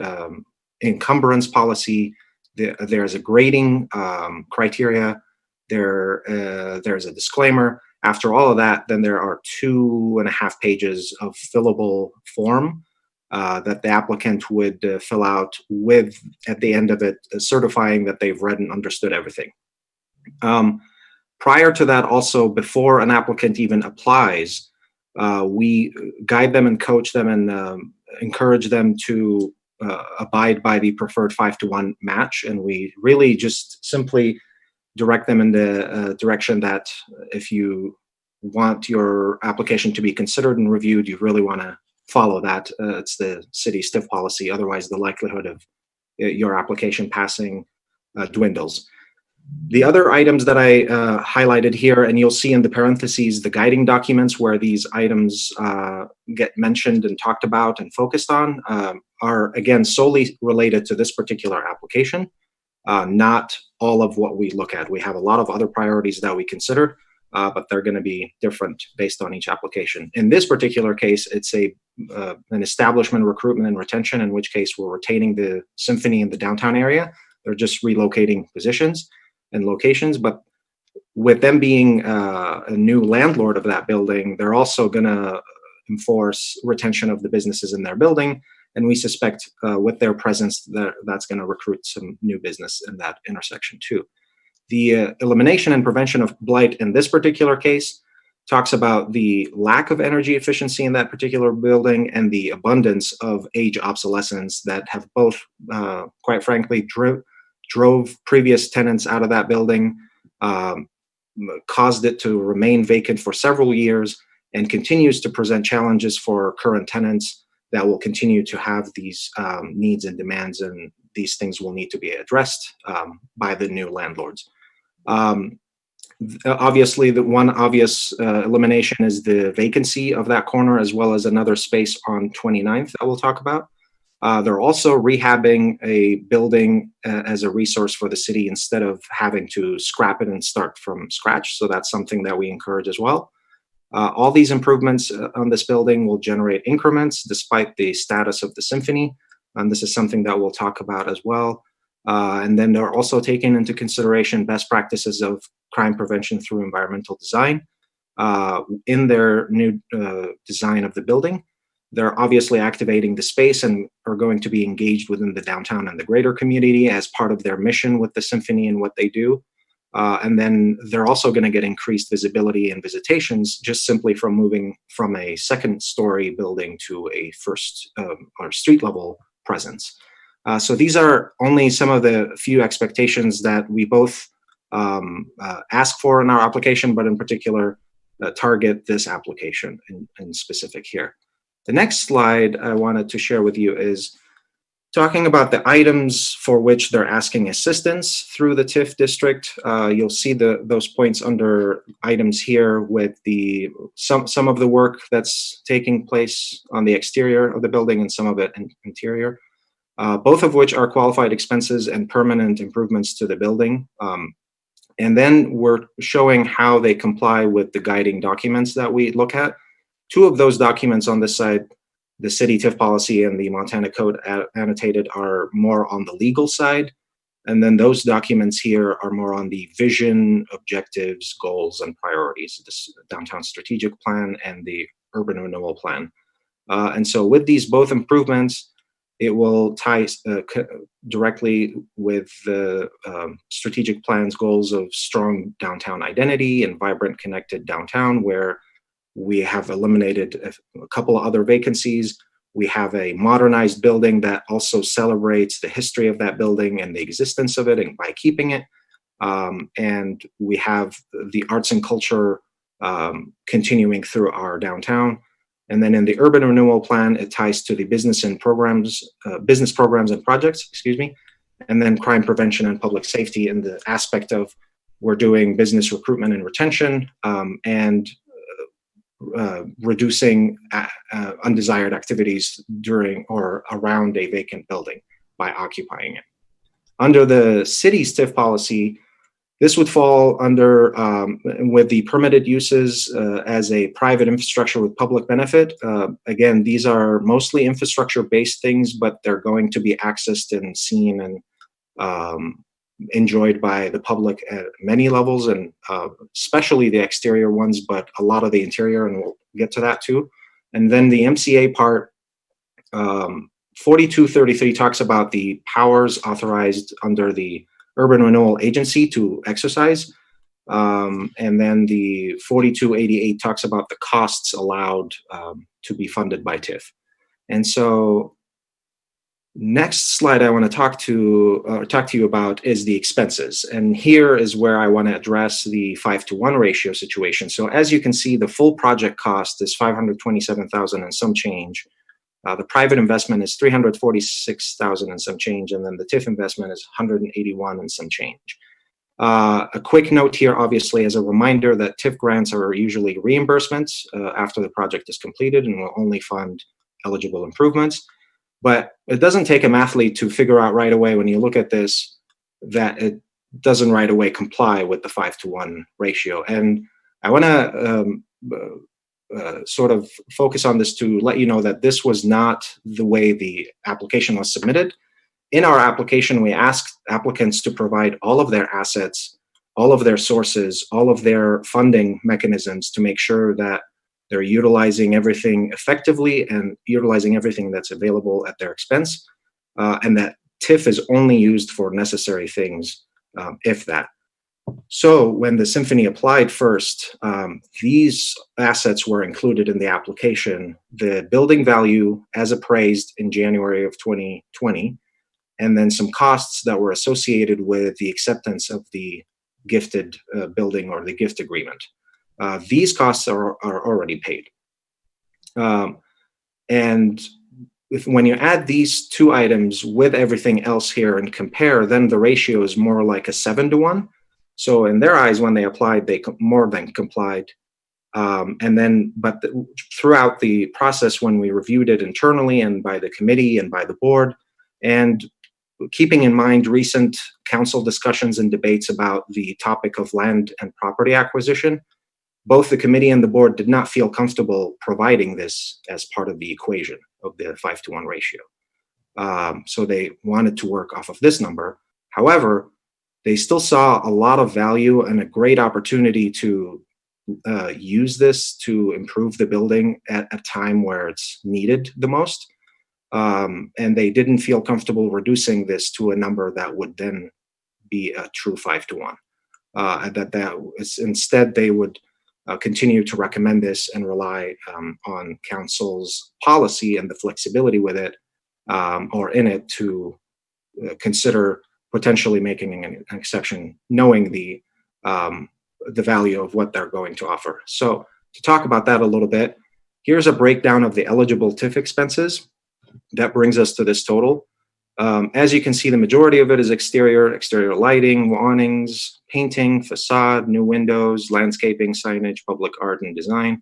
encumbrance policy. There's a grading criteria. There's a disclaimer. After all of that, then there are 2.5 pages of fillable form that the applicant would fill out with, at the end of it, certifying that they've read and understood everything. Prior to that, also, before an applicant even applies, we guide them and coach them and encourage them to abide by the preferred 5-to-1 match. And we really just simply direct them in the direction that if you want your application to be considered and reviewed, you really want to follow that. It's the city's TIF policy. Otherwise, the likelihood of your application passing dwindles. The other items that I highlighted here, and you'll see in the parentheses, the guiding documents where these items get mentioned and talked about and focused on, are again solely related to this particular application, not all of what we look at. We have a lot of other priorities that we consider, but they're going to be different based on each application. In this particular case, it's an establishment, recruitment, and retention, in which case we're retaining the symphony in the downtown area. They're just relocating positions and locations, but with them being a new landlord of that building, they're also going to enforce retention of the businesses in their building. And we suspect with their presence that's going to recruit some new business in that intersection too. The elimination and prevention of blight in this particular case talks about the lack of energy efficiency in that particular building and the abundance of age obsolescence that have both, quite frankly, drove previous tenants out of that building, caused it to remain vacant for several years, and continues to present challenges for current tenants that will continue to have these needs and demands, and these things will need to be addressed by the new landlords. Obviously, the one obvious elimination is the vacancy of that corner, as well as another space on 29th that we'll talk about. They're also rehabbing a building as a resource for the city instead of having to scrap it and start from scratch. So that's something that we encourage as well. All these improvements on this building will generate increments despite the status of the symphony. And this is something that we'll talk about as well. And then they're also taking into consideration best practices of crime prevention through environmental design in their new design of the building. They're obviously activating the space and are going to be engaged within the downtown and the greater community as part of their mission with the symphony and what they do. And then they're also going to get increased visibility and visitations just simply from moving from a second-story building to a first or street-level presence. So these are only some of the few expectations that we both ask for in our application, but in particular target this application in specific here. The next slide I wanted to share with you is talking about the items for which they're asking assistance through the TIF district. You'll see those points under items here with some of the work that's taking place on the exterior of the building and some of it interior. Both of which are qualified expenses and permanent improvements to the building. And then we're showing how they comply with the guiding documents that we look at. Two of those documents on this side, the city TIF policy and the Montana Code annotated, are more on the legal side. And then those documents here are more on the vision, objectives, goals, and priorities, this downtown strategic plan and the urban renewal plan. And so with these both improvements, it will tie directly with the strategic plan's goals of strong downtown identity and vibrant, connected downtown, where we have eliminated a couple of other vacancies. We have a modernized building that also celebrates the history of that building and the existence of it, and by keeping it. And we have the arts and culture continuing through our downtown. And then in the urban renewal plan, it ties to the business programs and projects, and then crime prevention and public safety in the aspect of we're doing business recruitment and retention and reducing undesired activities during or around a vacant building by occupying it. Under the city's TIF policy, this would fall under, with the permitted uses as a private infrastructure with public benefit. Again, these are mostly infrastructure-based things, but they're going to be accessed and seen and enjoyed by the public at many levels, and especially the exterior ones, but a lot of the interior, and we'll get to that too. And then the MCA part, 4233 talks about the powers authorized under the Urban Renewal Agency to exercise. And then the 4288 talks about the costs allowed to be funded by TIF. And so next slide I want to talk to you about is the expenses. And here is where I want to address the 5-to-1 ratio situation. So as you can see, the full project cost is $527,000 and some change. The private investment is $346,000 and some change, and then the TIF investment is $181,000 and some change. A quick note here, obviously, as a reminder that TIF grants are usually reimbursements after the project is completed and will only fund eligible improvements. But it doesn't take a mathlete to figure out right away when you look at this that it doesn't right away comply with the 5-to-1 ratio. And I want to sort of focus on this to let you know that this was not the way the application was submitted. In our application, we asked applicants to provide all of their assets all of their sources, all of their funding mechanisms to make sure that they're utilizing everything effectively and utilizing everything that's available at their expense, and that TIF is only used for necessary things, if that. So when the Symphony applied first, these assets were included in the application. The building value as appraised in January of 2020, and then some costs that were associated with the acceptance of the gifted building or the gift agreement. These costs are already paid. And when you add these two items with everything else here and compare, then the ratio is more like a 7-to-1. So in their eyes, when they applied, they more than complied. Throughout the process, when we reviewed it internally and by the committee and by the board, and keeping in mind recent council discussions and debates about the topic of land and property acquisition, both the committee and the board did not feel comfortable providing this as part of the equation of the 5-to-1 ratio. So they wanted to work off of this number. However, they still saw a lot of value and a great opportunity to use this to improve the building at a time where it's needed the most. And they didn't feel comfortable reducing this to a number that would then be a true 5-to-1. Instead, they would continue to recommend this and rely on council's policy and the flexibility with it, or in it, to consider potentially making an exception, knowing the value of what they're going to offer. So to talk about that a little bit, here's a breakdown of the eligible TIF expenses. That brings us to this total. As you can see, the majority of it is exterior lighting, awnings, painting, facade, new windows, landscaping, signage, public art and design.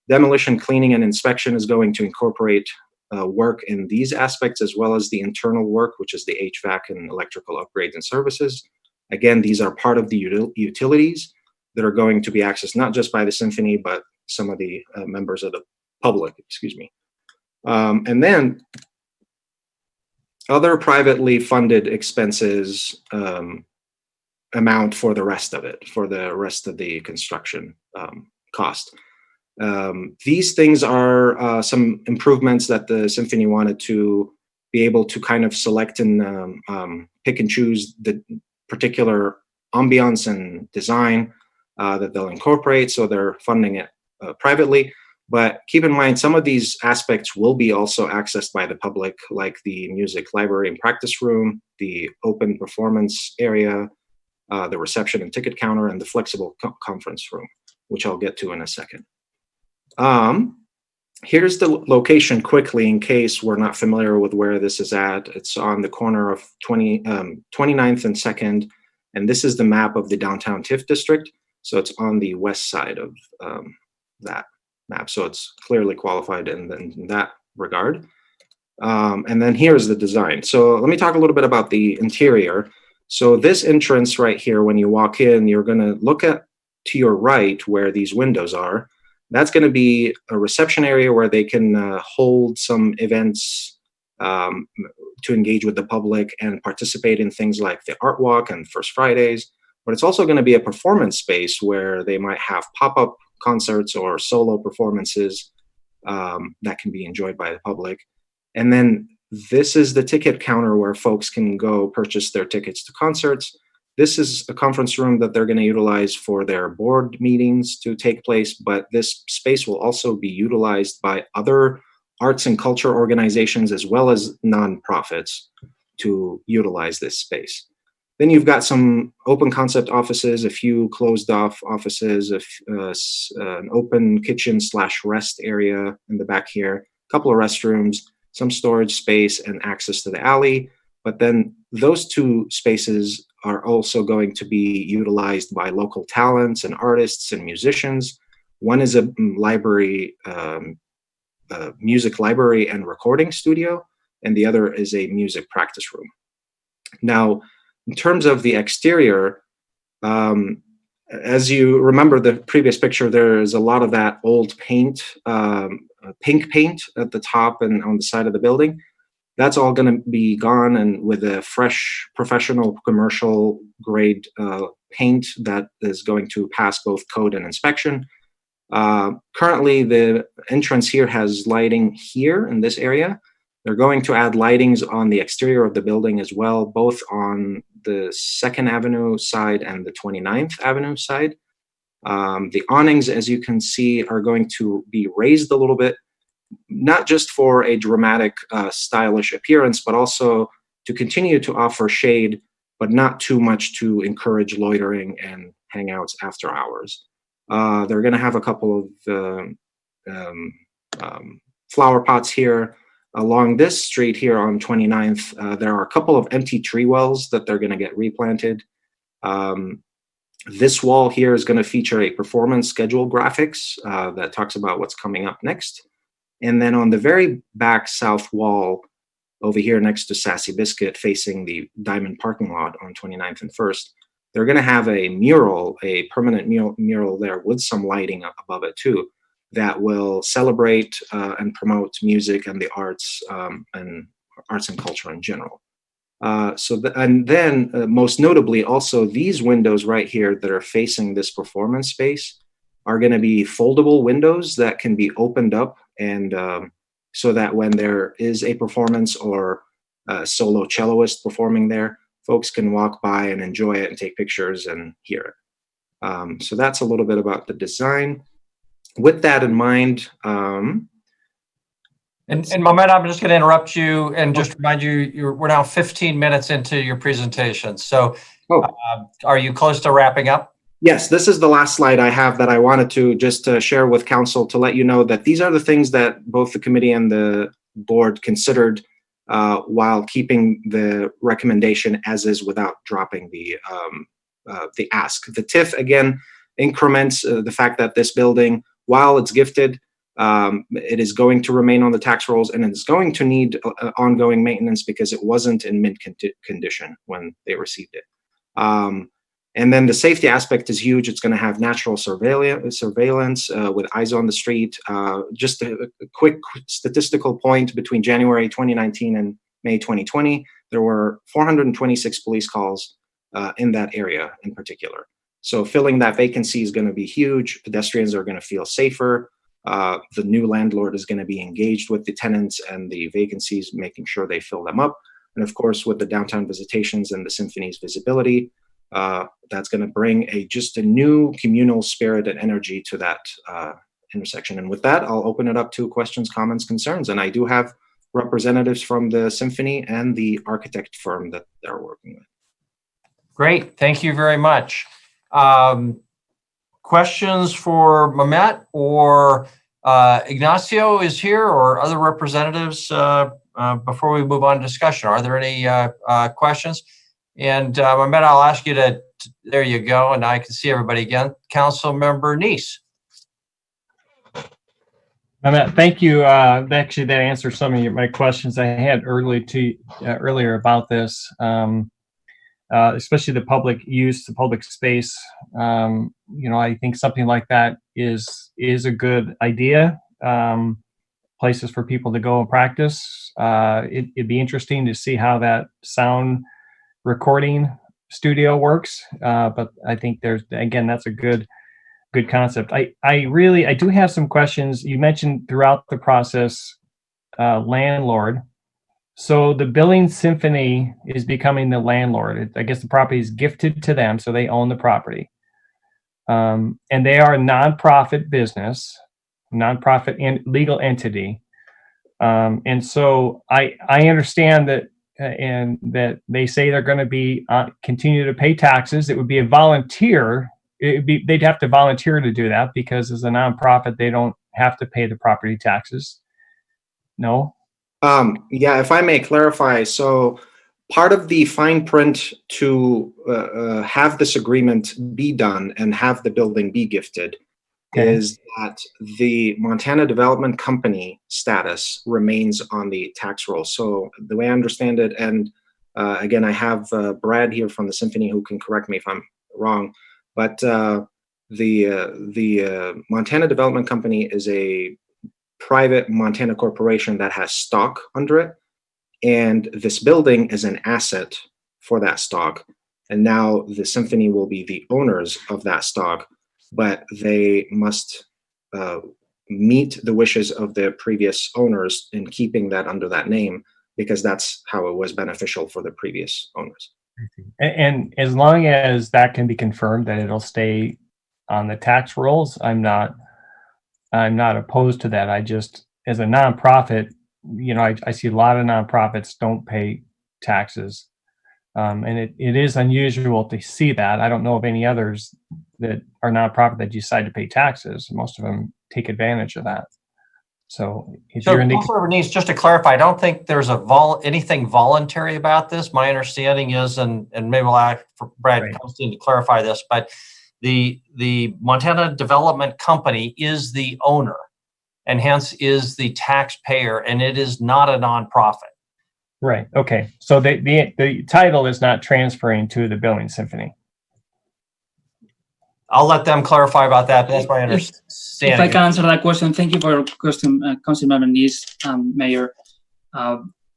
Demolition, cleaning, and inspection is going to incorporate work in these aspects, as well as the internal work, which is the HVAC and electrical upgrades and services. Again, these are part of the utilities that are going to be accessed not just by the Symphony, but some of the members of the public, and then other privately funded expenses amount for the rest of it, for the rest of the construction cost. These things are some improvements that the Symphony wanted to be able to kind of select and pick and choose the particular ambiance and design that they'll incorporate, so they're funding it privately. But keep in mind, some of these aspects will be also accessed by the public, like the music library and practice room, the open performance area, the reception and ticket counter, and the flexible conference room, which I'll get to in a second. Here's the location quickly in case we're not familiar with where this is at. It's on the corner of 29th and 2nd, and this is the map of the downtown TIF district. So it's on the west side of that map. So it's clearly qualified in that regard. And then here's the design. So let me talk a little bit about the interior. So this entrance right here, when you walk in, you're going to look at to your right where these windows are. That's going to be a reception area where they can hold some events to engage with the public and participate in things like the Art Walk and First Fridays. But it's also going to be a performance space where they might have pop-up concerts or solo performances that can be enjoyed by the public. And then this is the ticket counter where folks can go purchase their tickets to concerts. This is a conference room that they're going to utilize for their board meetings to take place, but this space will also be utilized by other arts and culture organizations as well as nonprofits to utilize this space. Then you've got some open concept offices, a few closed off offices, an open kitchen / rest area in the back here, a couple of restrooms, some storage space and access to the alley. But then those two spaces are also going to be utilized by local talents and artists and musicians. One is a library, music library and recording studio, and the other is a music practice room. Now, in terms of the exterior, as you remember the previous picture, there is a lot of that old paint, pink paint at the top and on the side of the building. That's all going to be gone, and with a fresh, professional, commercial grade paint that is going to pass both code and inspection. Currently, the entrance here has lighting here in this area. They're going to add lightings on the exterior of the building as well, both on the 2nd Avenue side and the 29th Avenue side. The awnings, as you can see, are going to be raised a little bit, not just for a dramatic, stylish appearance, but also to continue to offer shade, but not too much to encourage loitering and hangouts after hours. They're going to have a couple of flower pots here. Along this street here on 29th, there are a couple of empty tree wells that they're going to get replanted. This wall here is going to feature a performance schedule graphics that talks about what's coming up next. And then on the very back south wall over here next to Sassy Biscuit, facing the Diamond parking lot on 29th and 1st, they're going to have a mural, a permanent mural there with some lighting up above it too, that will celebrate and promote music and the arts and culture in general. And then most notably also, these windows right here that are facing this performance space are going to be foldable windows that can be opened up, and so that when there is a performance or a solo celloist performing there, folks can walk by and enjoy it and take pictures and hear it. So that's a little bit about the design. With that in mind, and Mohammed, I'm just going to interrupt you and just remind you, we're now 15 minutes into your presentation. So are you close to wrapping up? Yes, this is the last slide I have that I wanted to just share with council to let you know that these are the things that both the committee and the board considered while keeping the recommendation as is without dropping the ask. The TIF, again, increments the fact that this building, while it's gifted, it is going to remain on the tax rolls, and it's going to need ongoing maintenance because it wasn't in mint condition when they received it. And then the safety aspect is huge. It's going to have natural surveillance with eyes on the street. Just a quick statistical point: between January 2019 and May 2020, there were 426 police calls in that area in particular. So filling that vacancy is going to be huge. Pedestrians are going to feel safer. The new landlord is going to be engaged with the tenants and the vacancies, making sure they fill them up. And of course, with the downtown visitations and the symphony's visibility, that's going to bring just a new communal spirit and energy to that intersection. And with that, I'll open it up to questions, comments, concerns. And I do have representatives from the symphony and the architect firm that they're working with. Great, thank you very much. Questions for Mehmet or Ignacio is here, or other representatives before we move on to discussion? Are there any questions? And Mehmet, I'll ask you to, there you go, and I can see everybody again. Council Member Neese. Mehmet, thank you. Actually, that answers some of my questions I had earlier about this. Especially the public use, the public space. I think something like that is a good idea. Places for people to go and practice. It'd be interesting to see how that sound recording studio works. But I think that's a good concept. I do have some questions. You mentioned throughout the process, landlord. So the Billings Symphony is becoming the landlord. I guess the property is gifted to them, so they own the property. And they are a nonprofit business, nonprofit and legal entity. And so I understand that, and that they say they're going to be continue to pay taxes. It would be a volunteer. They'd have to volunteer to do that because as a nonprofit, they don't have to pay the property taxes. No. Yeah, if I may clarify, so part of the fine print to have this agreement be done and have the building be gifted is that the Montana Development Company status remains on the tax roll. So the way I understand it, and again, I have Brad here from the Symphony who can correct me if I'm wrong, but the Montana Development Company is a private Montana corporation that has stock under it, and this building is an asset for that stock. And now the symphony will be the owners of that stock, but they must meet the wishes of the previous owners in keeping that under that name, because that's how it was beneficial for the previous owners. And as long as that can be confirmed that it'll stay on the tax rolls, I'm not opposed to that. I just, as a nonprofit, I see a lot of nonprofits don't pay taxes. And it is unusual to see that. I don't know of any others that are nonprofit that decide to pay taxes. Most of them take advantage of that. So if you're in the Councilmember Neese, just to clarify, I don't think there's anything voluntary about this. My understanding is, and maybe we'll ask for Brad Constantine to clarify this, but the Montana Development Company is the owner and hence is the taxpayer, and it is not a nonprofit. Right. Okay. So the title is not transferring to the Billings Symphony. I'll let them clarify about that. But that's my understanding. If I can answer that question, thank you for your question, Councilmember Neese, Mayor.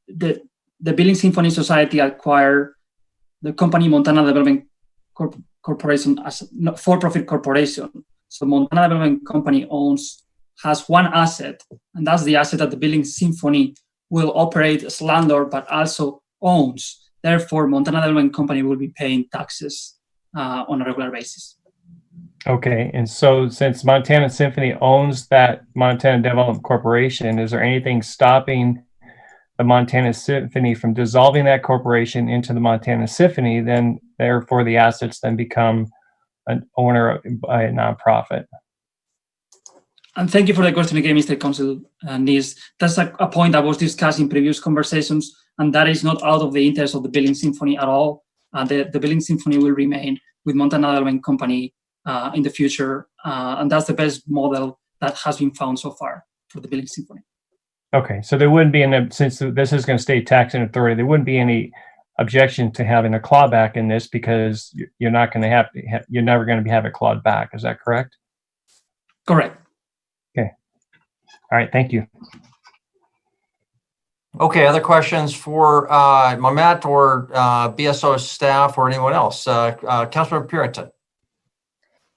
The Billings Symphony Society acquired the company Montana Development Corporation as a for-profit corporation. So Montana Development Company has one asset, and that's the asset that the Billings Symphony will operate as landlord, but also owns. Therefore, Montana Development Company will be paying taxes on a regular basis. Okay, and so since Montana Symphony owns that Montana Development Corporation, is there anything stopping the Montana Symphony from dissolving that corporation into the Montana Symphony? Then, therefore, the assets then become an owner by a nonprofit. And thank you for the question again, Mr. Council Neese. That's a point that was discussed in previous conversations, and that is not out of the interest of the Billings Symphony at all. The Billings Symphony will remain with Montana Development Company in the future, and that's the best model that has been found so far for the Billings Symphony. Okay, so there wouldn't be since this is going to stay taxing authority, there wouldn't be any objection to having a clawback in this, because you're not going to you're never going to have it clawed back. Is that correct? Correct. Okay. All right. Thank you. Okay. Other questions for Mamet or BSO staff or anyone else? Councilmember Puritan.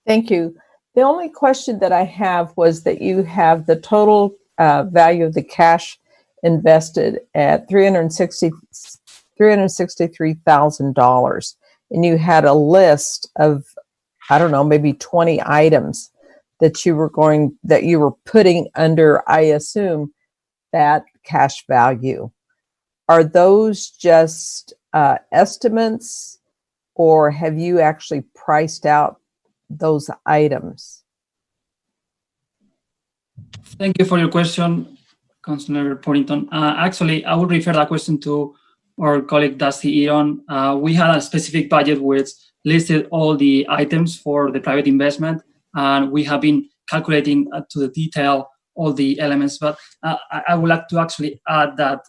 Thank you. The only question that I have was that you have the total value of the cash invested at $363,000, and you had a list of, I don't know, maybe 20 items that you were putting under, I assume, that cash value. Are those just estimates, or have you actually priced out those items? Thank you for your question, Councilor Porrington. Actually, I would refer that question to our colleague Dusty Eron. We had a specific budget which listed all the items for the private investment, and we have been calculating to the detail all the elements. But I would like to actually add that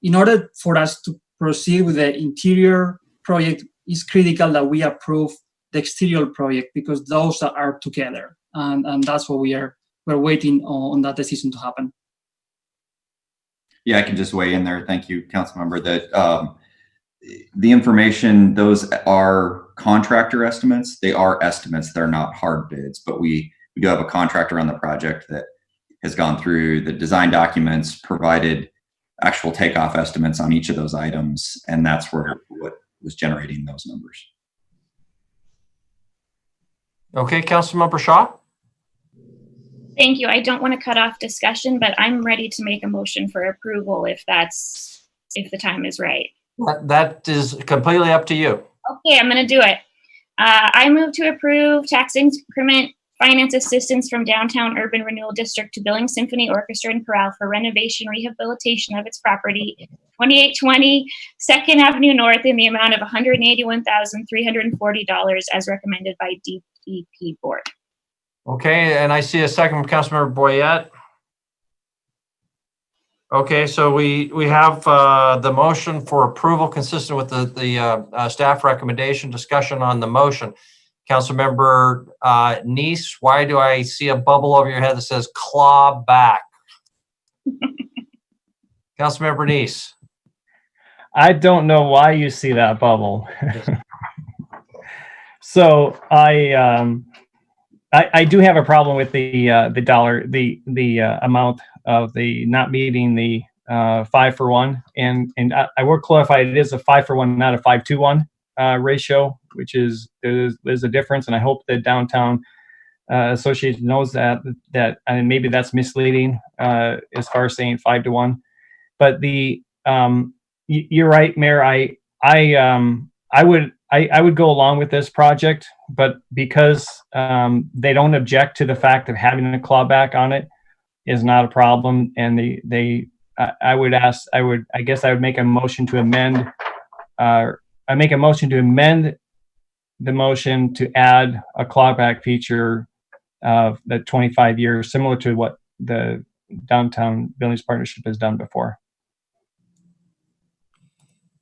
in order for us to proceed with the interior project, it's critical that we approve the exterior project, because those are together, and that's what we're waiting on that decision to happen. Yeah, I can just weigh in there. Thank you, Councilmember. That the information, those are contractor estimates. They are estimates. They're not hard bids, but we do have a contractor on the project that has gone through the design documents, provided actual takeoff estimates on each of those items, and that's what was generating those numbers. Okay, Councilmember Shaw. Thank you. I don't want to cut off discussion, but I'm ready to make a motion for approval if the time is right. That is completely up to you. Okay, I'm going to do it. I move to approve tax increment finance assistance from Downtown Urban Renewal District to Billings Symphony Orchestra and Chorale for renovation rehabilitation of its property, 2820 2nd Avenue North, in the amount of $181,340 as recommended by DEP Board. Okay, and I see a second from Councilmember Boyette. Okay, so we have the motion for approval consistent with the staff recommendation. Discussion on the motion. Councilmember Neese, why do I see a bubble over your head that says claw back? Councilmember Neese. I don't know why you see that bubble. So I do have a problem with the amount of the not meeting the 5-for-1, and I will clarify it is a 5-for-1, not a 5-to-1 ratio, which is there's a difference, and I hope the downtown association knows that and maybe that's misleading as far as saying 5-to-1, but you're right, Mayor. I would go along with this project, but because they don't object to the fact of having a clawback on it is not a problem, and I guess I would make a motion to amend. I make a motion to amend the motion to add a clawback feature of the 25 years, similar to what the Downtown Billings Partnership has done before.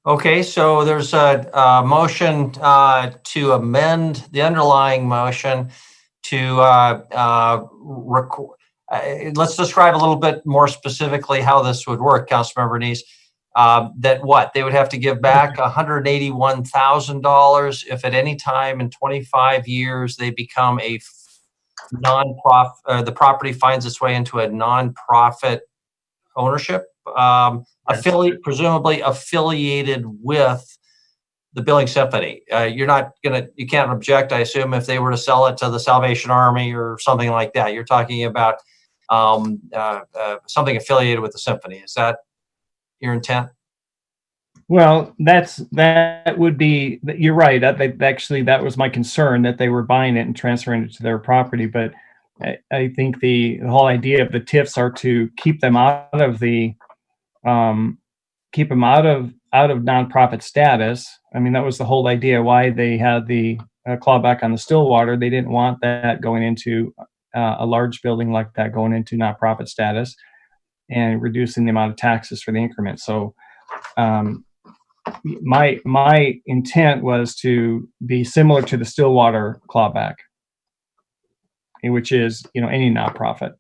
Okay, so there's a motion to amend the underlying motion to let's describe a little bit more specifically how this would work, Councilmember Neese. That what they would have to give back $181,000 if at any time in 25 years they become a non-profit, the property finds its way into a non-profit ownership, presumably affiliated with the Billings Symphony. You can't object, I assume, if they were to sell it to the Salvation Army or something like that. You're talking about something affiliated with the symphony. Is that your intent? Well, that would be, you're right. That was my concern, that they were buying it and transferring it to their property. But I think the whole idea of the TIFs are to keep them out of the nonprofit status. I mean, that was the whole idea why they had the clawback on the Stillwater. They didn't want that going into a large building like that going into nonprofit status and reducing the amount of taxes for the increment. So my intent was to be similar to the Stillwater clawback, which is, any nonprofit.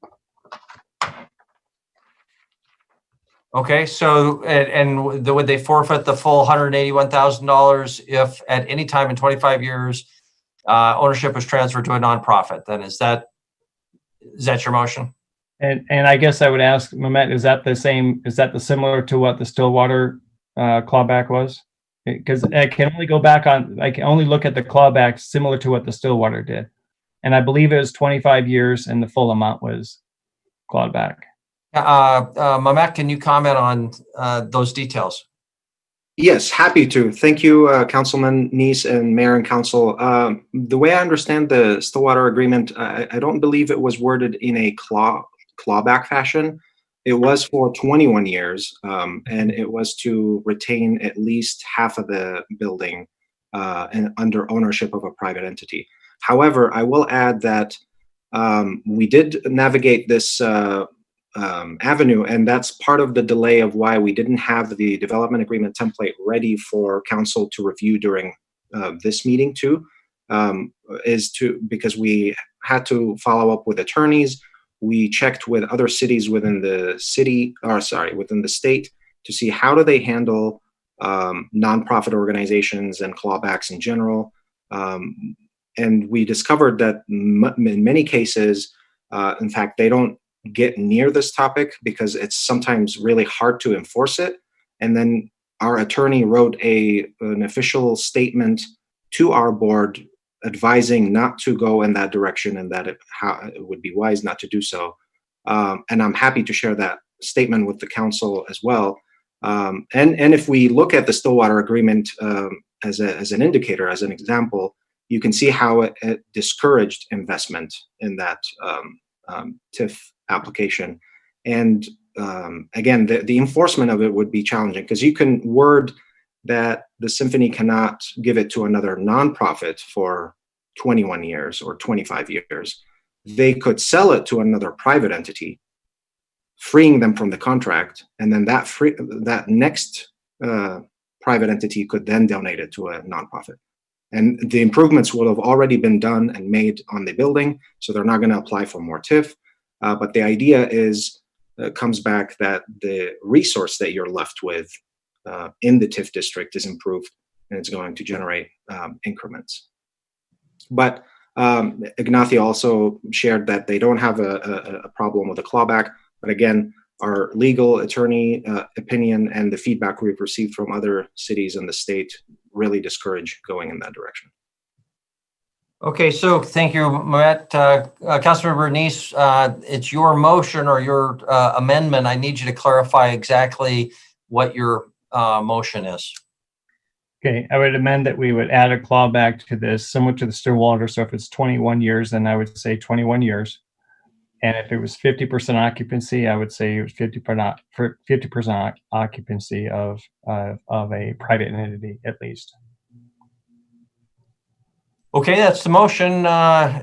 Okay, so and would they forfeit the full $181,000 if at any time in 25 years ownership was transferred to a nonprofit? Then is that your motion? And I guess I would ask Mehmet, is that similar to what the Stillwater clawback was? Because I can only look at the clawback similar to what the Stillwater did, and I believe it was 25 years and the full amount was clawed back. Mehmet, can you comment on those details? Yes, happy to. Thank you, Councilman Neese and Mayor and Council. The way I understand the Stillwater agreement, I don't believe it was worded in a clawback fashion. It was for 21 years, and it was to retain at least half of the building and under ownership of a private entity. However, I will add that we did navigate this avenue, and that's part of the delay of why we didn't have the development agreement template ready for council to review during this meeting too, because we had to follow up with attorneys. We checked with other cities within the state to see how do they handle nonprofit organizations and clawbacks in general. And we discovered that in many cases, in fact, they don't get near this topic because it's sometimes really hard to enforce it. And then our attorney wrote an official statement to our board advising not to go in that direction and that it would be wise not to do so. And I'm happy to share that statement with the council as well. And if we look at the Stillwater agreement as an indicator, as an example, you can see how it discouraged investment in that TIF application. And again, the enforcement of it would be challenging because you can word that the symphony cannot give it to another nonprofit for 21 years or 25 years. They could sell it to another private entity, freeing them from the contract, and then that next private entity could then donate it to a nonprofit. And the improvements would have already been done and made on the building, so they're not going to apply for more TIF. But the idea comes back that the resource that you're left with in the TIF district is improved, and it's going to generate increments. But Ignacio also shared that they don't have a problem with a clawback. But again, our legal attorney opinion and the feedback we've received from other cities in the state really discourage going in that direction. Okay, so thank you, Matt. Councilmember Neese, it's your motion or your amendment. I need you to clarify exactly what your motion is. Okay, I would amend that we would add a clawback to this, similar to the Stillwater. So if it's 21 years, then I would say 21 years. And if it was 50% occupancy, I would say it was 50% occupancy of a private entity at least. Okay, that's the motion.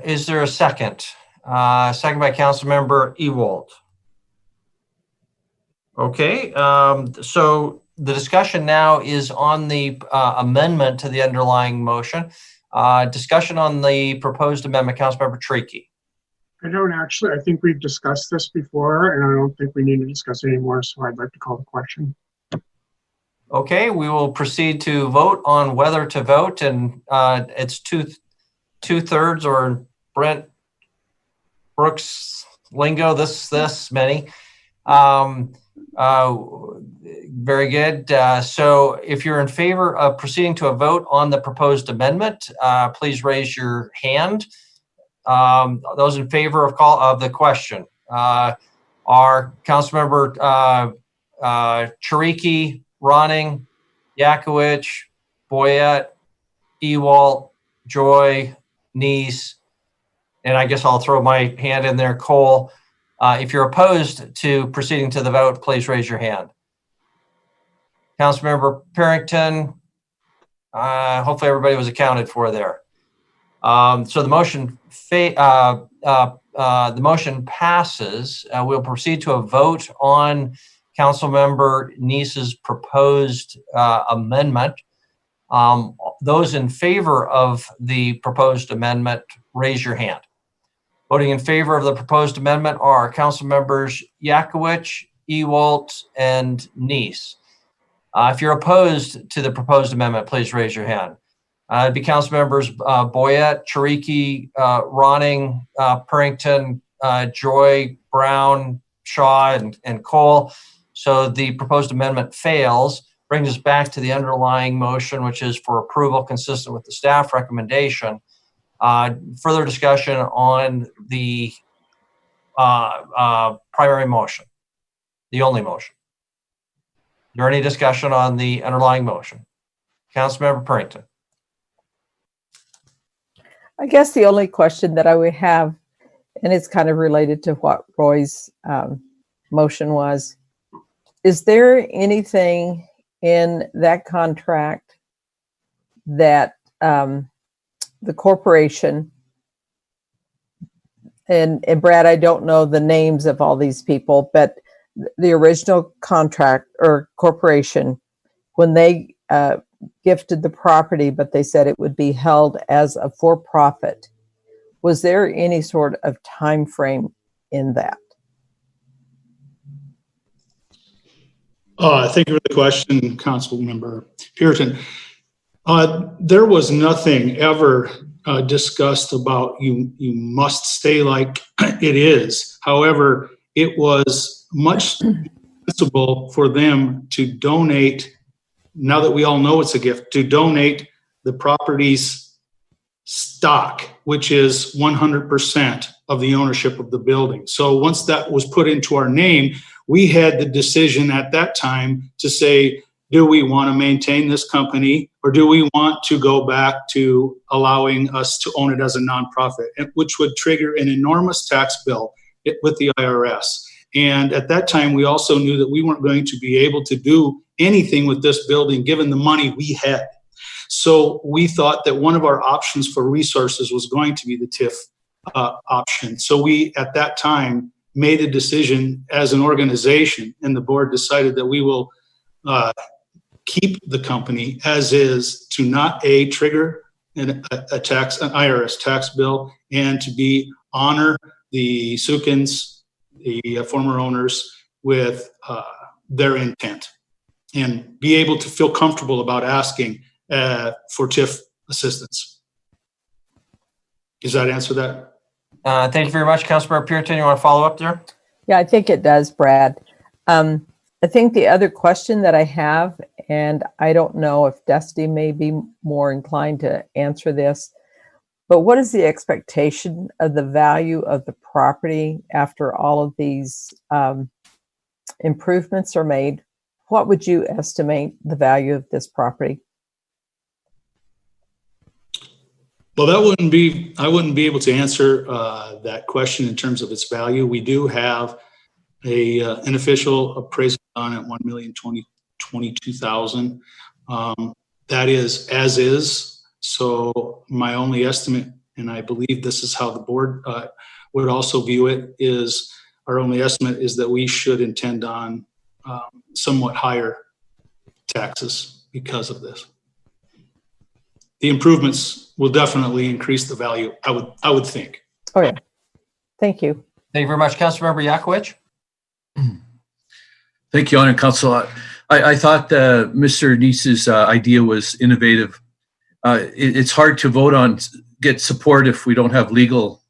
Is there a second? Second by Councilmember Ewald. Okay, so the discussion now is on the amendment to the underlying motion. Discussion on the proposed amendment, Councilmember Tricky. I don't actually, I think we've discussed this before, and I don't think we need to discuss it anymore, so I'd like to call the question. Okay, we will proceed to vote on whether to vote, and it's two-thirds, or Brent Brooks lingo, this many. Very good. So if you're in favor of proceeding to a vote on the proposed amendment, please raise your hand. Those in favor of the question are Councilmember Chiriky, Ronning, Yakowicz, Boyette, Ewald, Joy, Neese, and I guess I'll throw my hand in there, Cole. If you're opposed to proceeding to the vote, please raise your hand. Councilmember Parrington, hopefully everybody was accounted for there. So the motion passes. We'll proceed to a vote on Councilmember Neese's proposed amendment. Those in favor of the proposed amendment, raise your hand. Voting in favor of the proposed amendment are Councilmembers Yakowicz, Ewald, and Neese. If you're opposed to the proposed amendment, please raise your hand. It'd be Councilmembers Boyette, Chiriky, Ronning, Parrington, Joy, Brown, Shaw, and Cole. So the proposed amendment fails. Brings us back to the underlying motion, which is for approval consistent with the staff recommendation. Further discussion on the primary motion, the only motion. Is there any discussion on the underlying motion? Councilmember Parrington. I guess the only question that I would have, and it's kind of related to what Roy's motion was, is there anything in that contract that the corporation, and Brad, I don't know the names of all these people, but the original contract or corporation, when they gifted the property, but they said it would be held as a for-profit, was there any sort of time frame in that? Thank you for the question, Councilmember Puritan. There was nothing ever discussed about you must stay like it is. However, it was much sensible for them to donate, now that we all know it's a gift, to donate the property's stock, which is 100% of the ownership of the building. So once that was put into our name, we had the decision at that time to say, do we want to maintain this company, or do we want to go back to allowing us to own it as a nonprofit, which would trigger an enormous tax bill with the IRS. And at that time, we also knew that we weren't going to be able to do anything with this building given the money we had. So we thought that one of our options for resources was going to be the TIF option. So we, at that time, made a decision as an organization, and the board decided that we will keep the company as is, to not trigger an IRS tax bill, and to honor the Sukins, the former owners, with their intent, and be able to feel comfortable about asking for TIF assistance. Does that answer that? Thank you very much, Councilmember Pearson. You want to follow up there? Yeah, I think it does, Brad. I think the other question that I have, and I don't know if Dusty may be more inclined to answer this, but what is the expectation of the value of the property after all of these improvements are made? What would you estimate the value of this property? Well, I wouldn't be able to answer that question in terms of its value. We do have an official appraisal done at $1,022,000. That is as is. So my only estimate, and I believe this is how the board would also view it, is our only estimate is that we should intend on somewhat higher taxes because of this. The improvements will definitely increase the value, I would think. Oh, yeah. Thank you. Thank you very much, Councilmember Yakowicz. Thank you, Honor Council. I thought Mr. Neese's idea was innovative. It's hard to vote on, get support if we don't have legal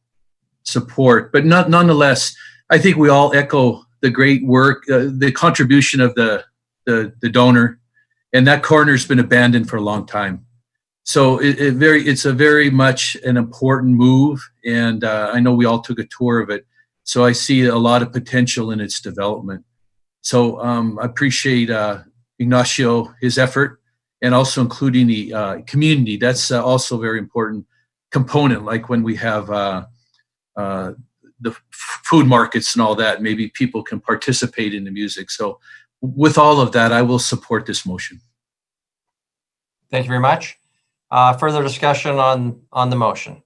support, but nonetheless, I think we all echo the great work, the contribution of the donor, and that corner's been abandoned for a long time. So it's a very much an important move, and I know we all took a tour of it. So I see a lot of potential in its development. So I appreciate Ignacio, his effort, and also including the community. That's also a very important component, like when we have the food markets and all that, maybe people can participate in the music. So with all of that, I will support this motion. Thank you very much. Further discussion on the motion.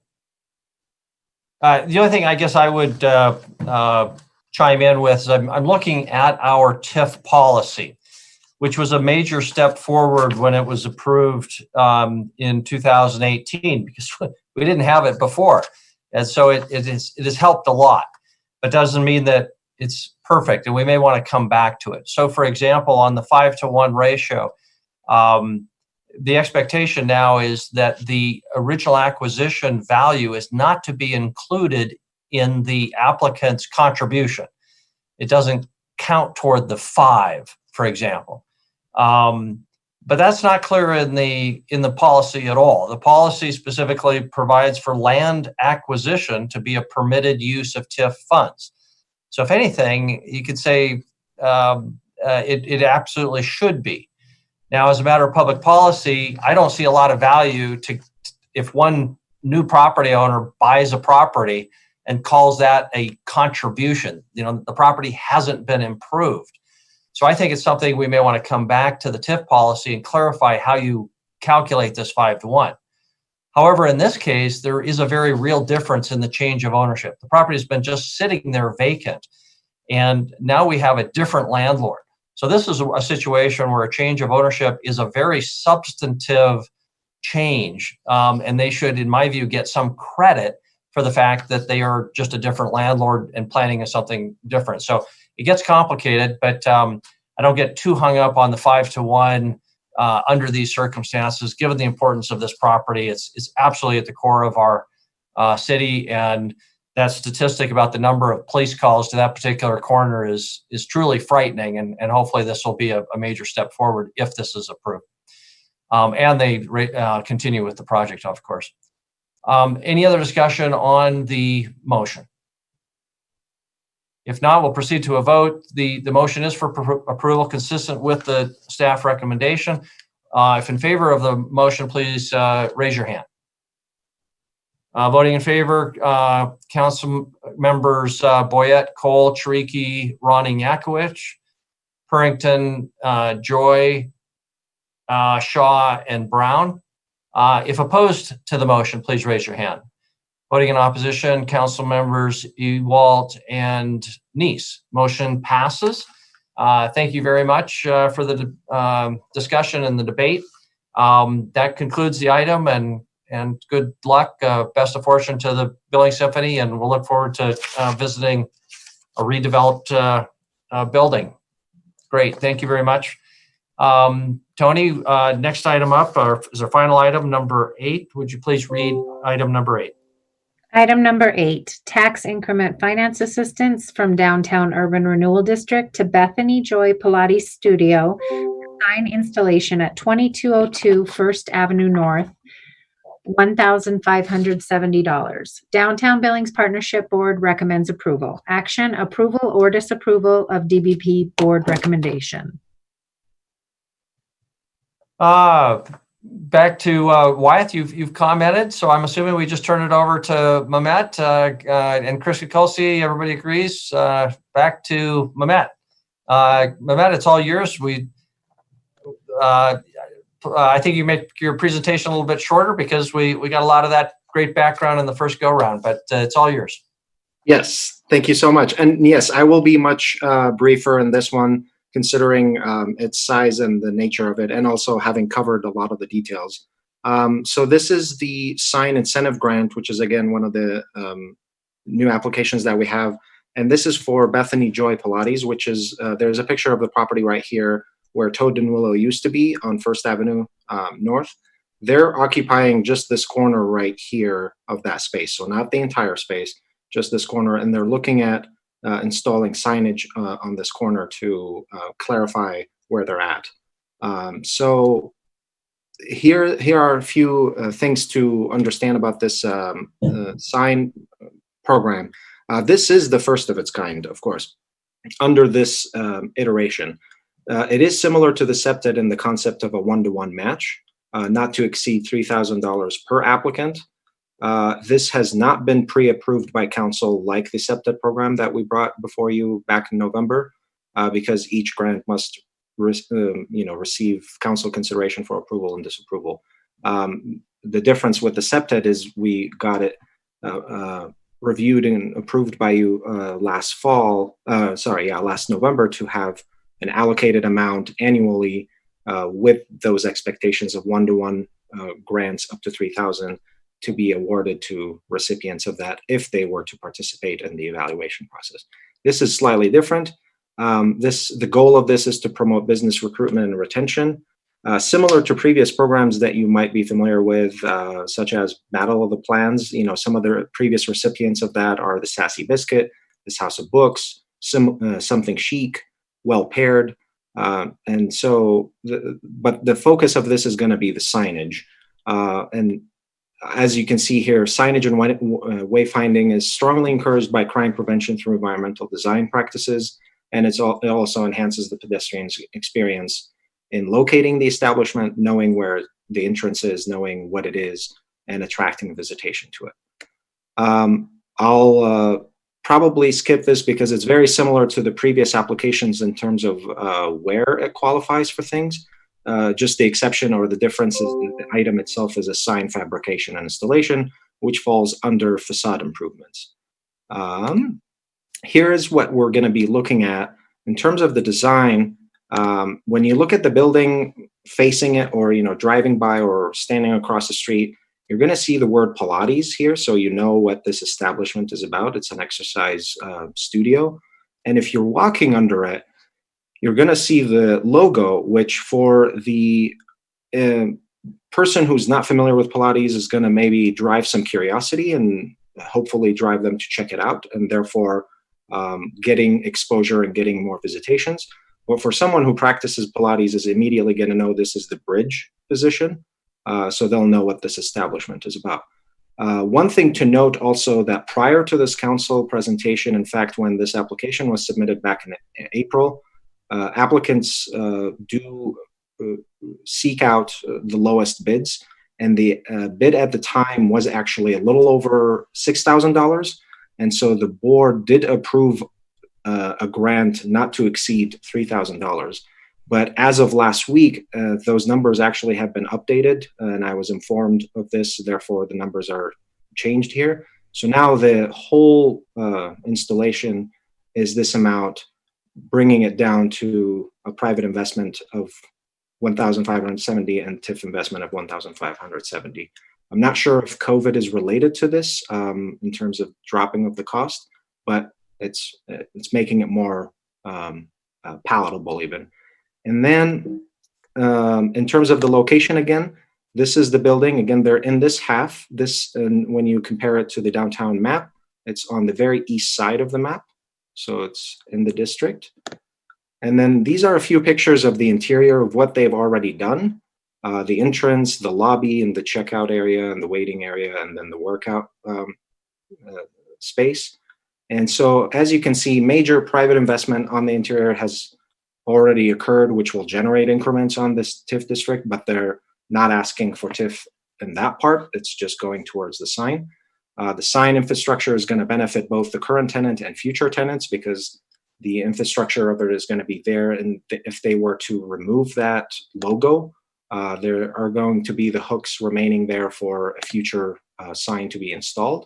The only thing I guess I would chime in with is I'm looking at our TIF policy, which was a major step forward when it was approved in 2018, because we didn't have it before. And so it has helped a lot, but doesn't mean that it's perfect, and we may want to come back to it. So for example, on the 5-to-1 ratio, the expectation now is that the original acquisition value is not to be included in the applicant's contribution. It doesn't count toward the 5, for example. But that's not clear in the policy at all. The policy specifically provides for land acquisition to be a permitted use of TIF funds. So if anything, you could say it absolutely should be. Now, as a matter of public policy, I don't see a lot of value to if one new property owner buys a property and calls that a contribution. You know, the property hasn't been improved. So I think it's something we may want to come back to the TIF policy and clarify how you calculate this 5-to-1. However, in this case, there is a very real difference in the change of ownership. The property has been just sitting there vacant, and now we have a different landlord. So this is a situation where a change of ownership is a very substantive change, and they should, in my view, get some credit for the fact that they are just a different landlord and planning something different. So it gets complicated, but I don't get too hung up on the 5-to-1 under these circumstances. Given the importance of this property, it's absolutely at the core of our city, and that statistic about the number of police calls to that particular corner is truly frightening, and hopefully this will be a major step forward if this is approved. And they continue with the project, of course. Any other discussion on the motion? If not, we'll proceed to a vote. The motion is for approval consistent with the staff recommendation. If in favor of the motion, please raise your hand. Voting in favor, council members Boyette, Cole, Chiriki, Ronning, Yakowicz, Purrington, Joy, Shaw, and Brown. If opposed to the motion, please raise your hand. Voting in opposition, council members Ewalt and Neese. Motion passes. Thank you very much for the discussion and the debate. That concludes the item, and good luck. Best of fortune to the Billings Symphony, and we'll look forward to visiting a redeveloped building. Great, thank you very much. Tony, next item up is our final item, number 8. Would you please read item number 8? Item number 8, tax increment finance assistance from Downtown Urban Renewal District to Bethany Joy Pilates Studio, sign installation at 2202 First Avenue North, $1,570. Downtown Billings Partnership Board recommends approval. Action, approval or disapproval of DBP board recommendation. Back to Wyeth, you've commented, so I'm assuming we just turn it over to Mehmet and Chris Kukulski. Everybody agrees. Back to Mehmet. Mehmet, it's all yours. I think you made your presentation a little bit shorter because we got a lot of that great background in the first go round, but it's all yours. Yes, thank you so much. And yes, I will be much briefer in this one, considering its size and the nature of it, and also having covered a lot of the details. So this is the sign incentive grant, which is again one of the new applications that we have. And this is for Bethany Joy Pilates, which is, there's a picture of the property right here where Toad and Willow used to be on First Avenue North. They're occupying just this corner right here of that space. So not the entire space, just this corner. And they're looking at installing signage on this corner to clarify where they're at. So here are a few things to understand about this sign program. This is the first of its kind, of course, under this iteration. It is similar to the SEPTED in the concept of a one-to-one match, not to exceed $3,000 per applicant. This has not been pre-approved by council like the SEPTED program that we brought before you back in November, because each grant must receive council consideration for approval and disapproval. The difference with the SEPTED is we got it reviewed and approved by you last November to have an allocated amount annually with those expectations of one-to-one grants up to $3,000 to be awarded to recipients of that if they were to participate in the evaluation process. This is slightly different. The goal of this is to promote business recruitment and retention, similar to previous programs that you might be familiar with, such as Battle of the Plans. Some of the previous recipients of that are the Sassy Biscuit, this House of Books, Something Chic, Well Paired. But the focus of this is going to be the signage. And as you can see here, signage and wayfinding is strongly encouraged by crime prevention through environmental design practices, and it also enhances the pedestrian's experience in locating the establishment, knowing where the entrance is, knowing what it is, and attracting visitation to it. I'll probably skip this because it's very similar to the previous applications in terms of where it qualifies for things. Just the exception or the difference is the item itself is a sign fabrication and installation, which falls under facade improvements. Here is what we're going to be looking at in terms of the design. When you look at the building, facing it, or driving by or standing across the street, you're going to see the word Pilates here, so you know what this establishment is about. It's an exercise studio, and if you're walking under it, you're going to see the logo, which for the person who's not familiar with Pilates is going to maybe drive some curiosity and hopefully drive them to check it out, and therefore getting exposure and getting more visitations. But for someone who practices Pilates is immediately going to know this is the bridge position, so they'll know what this establishment is about. One thing to note also that prior to this council presentation, in fact, when this application was submitted back in April, applicants do seek out the lowest bids, and the bid at the time was actually a little over $6,000, and so the board did approve a grant not to exceed $3,000. But as of last week, those numbers actually have been updated, and I was informed of this, therefore the numbers are changed here. So now the whole installation is this amount, bringing it down to a private investment of $1,570 and TIF investment of $1,570. I'm not sure if COVID is related to this in terms of dropping of the cost, but it's making it more palatable even. And then in terms of the location again, This is the building. Again, they're in this half. And when you compare it to the downtown map, it's on the very east side of the map. So it's in the district. And then these are a few pictures of the interior of what they've already done. The entrance, the lobby, and the checkout area, and the waiting area, and then the workout space. And so, as you can see, major private investment on the interior has already occurred, which will generate increments on this TIF district, but they're not asking for TIF in that part. It's just going towards the sign. The sign infrastructure is going to benefit both the current tenant and future tenants because the infrastructure of it is going to be there. And if they were to remove that logo, there are going to be the hooks remaining there for a future sign to be installed.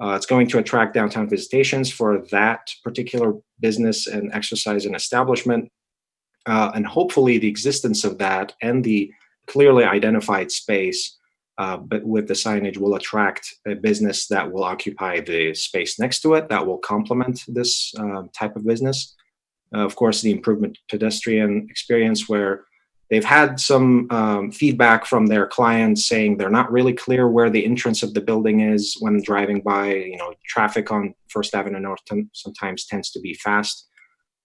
It's going to attract downtown visitations for that particular business and exercise and establishment. And hopefully the existence of that and the clearly identified space, but with the signage, will attract a business that will occupy the space next to it that will complement this type of business. Of course, the improvement pedestrian experience, where they've had some feedback from their clients saying they're not really clear where the entrance of the building is when driving by. You know, traffic on First Avenue North sometimes tends to be fast.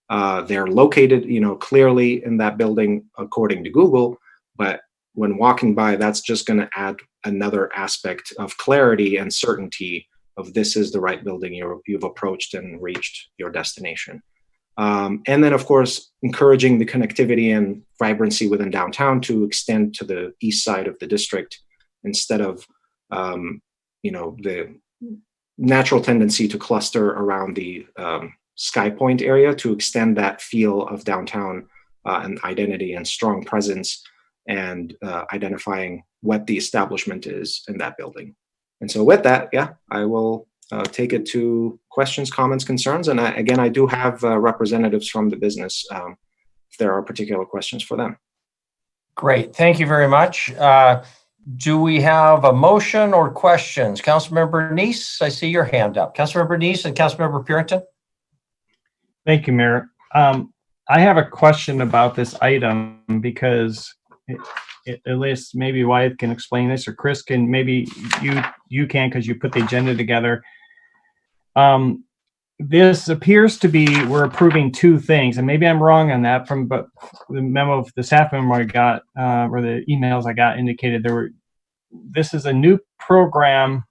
They're located, clearly in that building according to Google, but when walking by, that's just going to add another aspect of clarity and certainty of this is the right building you've approached and reached your destination. And then, of course, encouraging the connectivity and vibrancy within downtown to extend to the east side of the district instead of, the natural tendency to cluster around the Sky Point area, to extend that feel of downtown and identity and strong presence and identifying what the establishment is in that building. And so with that, I will take it to questions, comments, concerns. And I do have representatives from the business if there are particular questions for them. Great. Thank you very much. Do we have a motion or questions? Councilmember Neese, I see your hand up. Councilmember Neese and Councilmember Purinton. Thank you, Mayor. I have a question about this item because at least maybe Wyatt can explain this, or Chris can, maybe you can, because you put the agenda together. This appears to be, we're approving two things, and maybe I'm wrong on that, but the staff memo I got, or the emails I got indicated this is a new program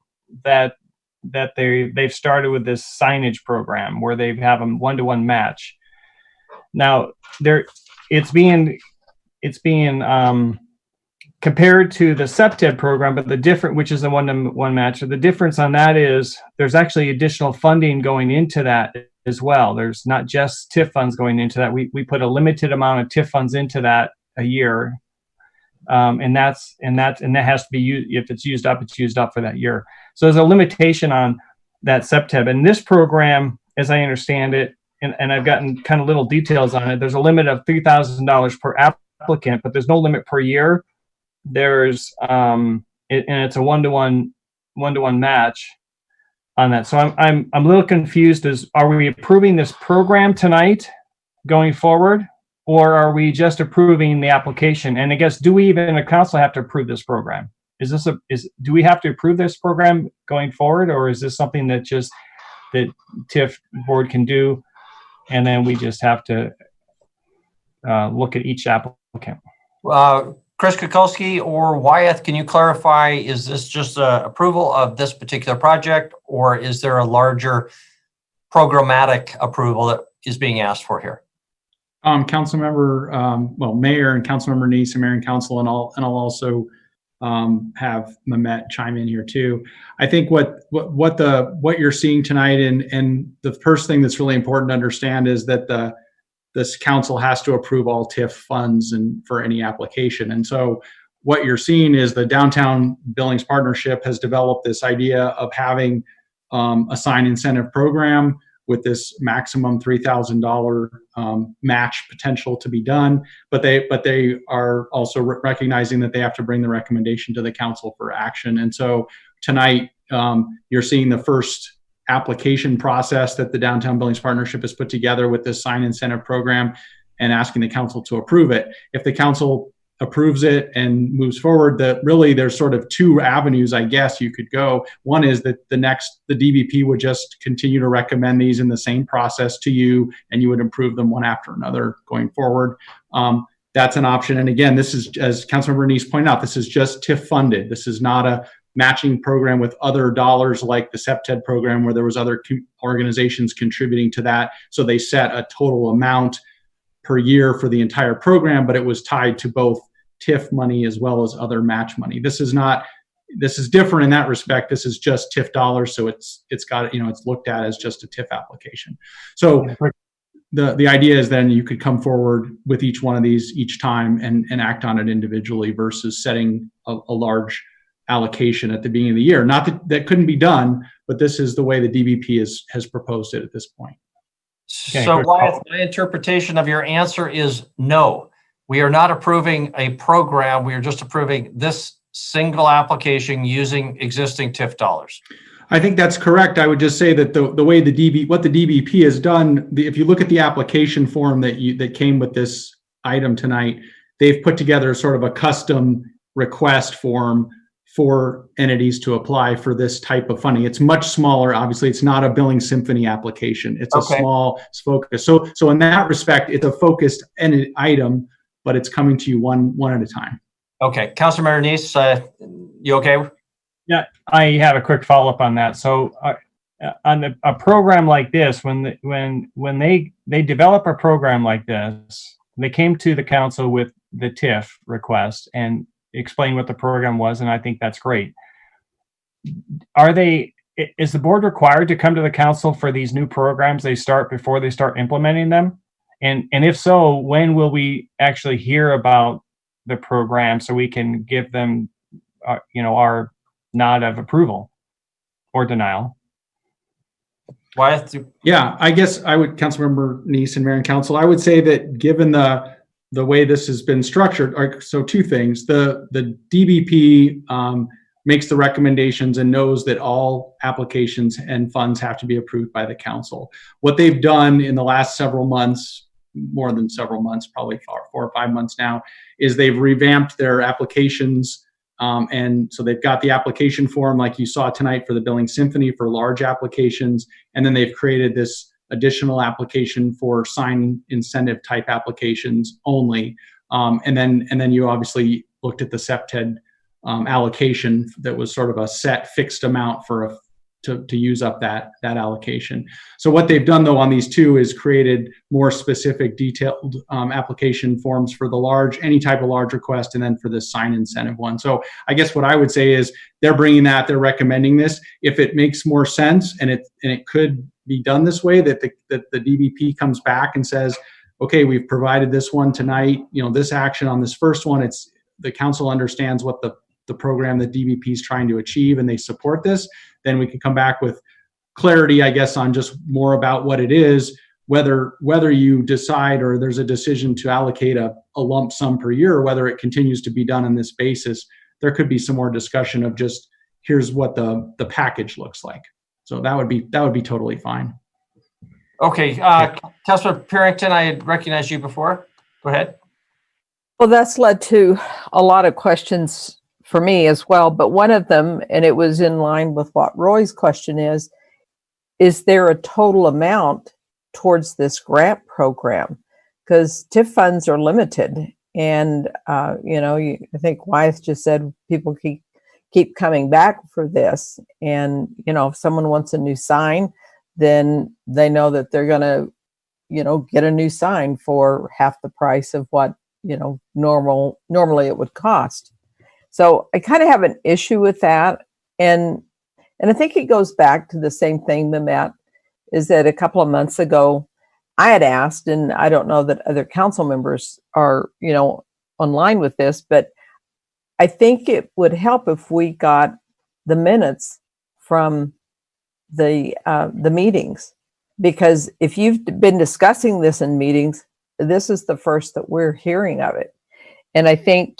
that they've started with this signage program where they have a one-to-one match. Now it's being compared to the CEPTED program, but which is the one-to-one match. So the difference on that is there's actually additional funding going into that as well. There's not just TIF funds going into that. We put a limited amount of TIF funds into that a year, and that has to be used. If it's used up, it's used up for that year. So there's a limitation on that CEPTED. And this program, as I understand it, and I've gotten kind of little details on it, there's a limit of $3,000 per applicant, but there's no limit per year. There's and it's a one-to-one match on that. So I'm a little confused. Are we approving this program tonight going forward, or are we just approving the application? And I guess, do we even, a council, have to approve this program? Do we have to approve this program going forward, or is this something that TIF board can do, and then we just have to look at each applicant? Chris Kukulski or Wyeth, can you clarify, is this just approval of this particular project, or is there a larger programmatic approval that is being asked for here? Councilmember, Mayor and Councilmember Neese and Mayor and Council, and I'll also have Mehmet chime in here too. I think what you're seeing tonight, and the first thing that's really important to understand is that this council has to approve all TIF funds and for any application. And so what you're seeing is the Downtown Billings Partnership has developed this idea of having a sign incentive program with this maximum $3,000 match potential to be done, but they are also recognizing that they have to bring the recommendation to the council for action. And so tonight you're seeing the first application process that the Downtown Billings Partnership has put together with this sign incentive program and asking the council to approve it. If the council approves it and moves forward, that really there's sort of two avenues, I guess you could go. One is that the DBP would just continue to recommend these in the same process to you, and you would improve them one after another going forward. That's an option. And again, this is, as Councilmember Neese pointed out, this is just TIF funded. This is not a matching program with other dollars like the SEPTED program, where there was other organizations contributing to that. So they set a total amount per year for the entire program, but it was tied to both TIF money as well as other match money. This is different in that respect. This is just TIF dollars. So it's got, it's looked at as just a TIF application. So the idea is then you could come forward with each one of these each time and act on it individually versus setting a large allocation at the beginning of the year. Not that couldn't be done, but this is the way the DBP has proposed it at this point. So Wyeth, my interpretation of your answer is no. We are not approving a program. We are just approving this single application using existing TIF dollars. I think that's correct. I would just say that the way what the DBP has done, if you look at the application form that came with this item tonight, they've put together sort of a custom request form for entities to apply for this type of funding. It's much smaller. Obviously, it's not a Billings Symphony application. It's a small focus. So in that respect, it's a focused item, but it's coming to you one at a time. Okay, Councilmember Neese, you okay? Yeah, I have a quick follow-up on that. So on a program like this, when they develop a program like this, they came to the council with the TIF request and explain what the program was, and I think that's great. Is the board required to come to the council for these new programs they start before they start implementing them? And if so, when will we actually hear about the program so we can give them our nod of approval or denial? Yeah, I guess I would, Councilmember Neese and Mayor and Council, I would say that given the way this has been structured, so two things. The DBP makes the recommendations and knows that all applications and funds have to be approved by the council. What they've done in the last several months, more than several months, probably 4 or 5 months now, is they've revamped their applications. And so they've got the application form like you saw tonight for the Billings Symphony for large applications. And then they've created this additional application for sign incentive type applications only. And then you obviously looked at the SEPTED allocation that was sort of a set fixed amount to use up that allocation. So what they've done though on these two is created more specific detailed application forms for any type of large request, and then for this sign incentive one. So I guess what I would say is they're bringing that, they're recommending this. If it makes more sense and it could be done this way, that the DBP comes back and says, okay, we've provided this one tonight, this action on this first one, the council understands what the program that DBP is trying to achieve and they support this, then we can come back with clarity, I guess, on just more about what it is, whether you decide or there's a decision to allocate a lump sum per year, or whether it continues to be done on this basis. There could be some more discussion of just here's what the package looks like. So that would be totally fine. Okay, Councilor Parrington, I had recognized you before. Go ahead. Well, that's led to a lot of questions for me as well, but one of them, and it was in line with what Roy's question is there a total amount towards this grant program? Because TIF funds are limited, and I think Wyeth just said people keep coming back for this, and if someone wants a new sign, then they know that they're going to get a new sign for half the price of what normally it would cost. So I kind of have an issue with that. And I think it goes back to the same thing, Mehmet, is that a couple of months ago, I had asked, and I don't know that other council members are, online with this, but I think it would help if we got the minutes from the meetings, because if you've been discussing this in meetings, this is the first that we're hearing of it. And I think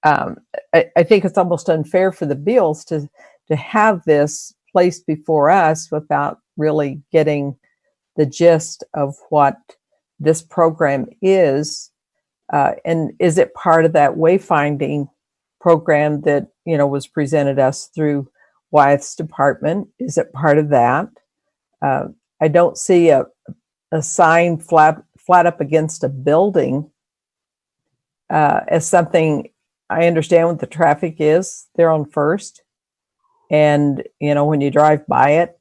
I think it's almost unfair for the Bills to have this placed before us without really getting the gist of what this program is, And is it part of that wayfinding program that, was presented us through Wyeth's department? Is it part of that? I don't see a sign flat up against a building as something. I understand what the traffic is there on First, and when you drive by it,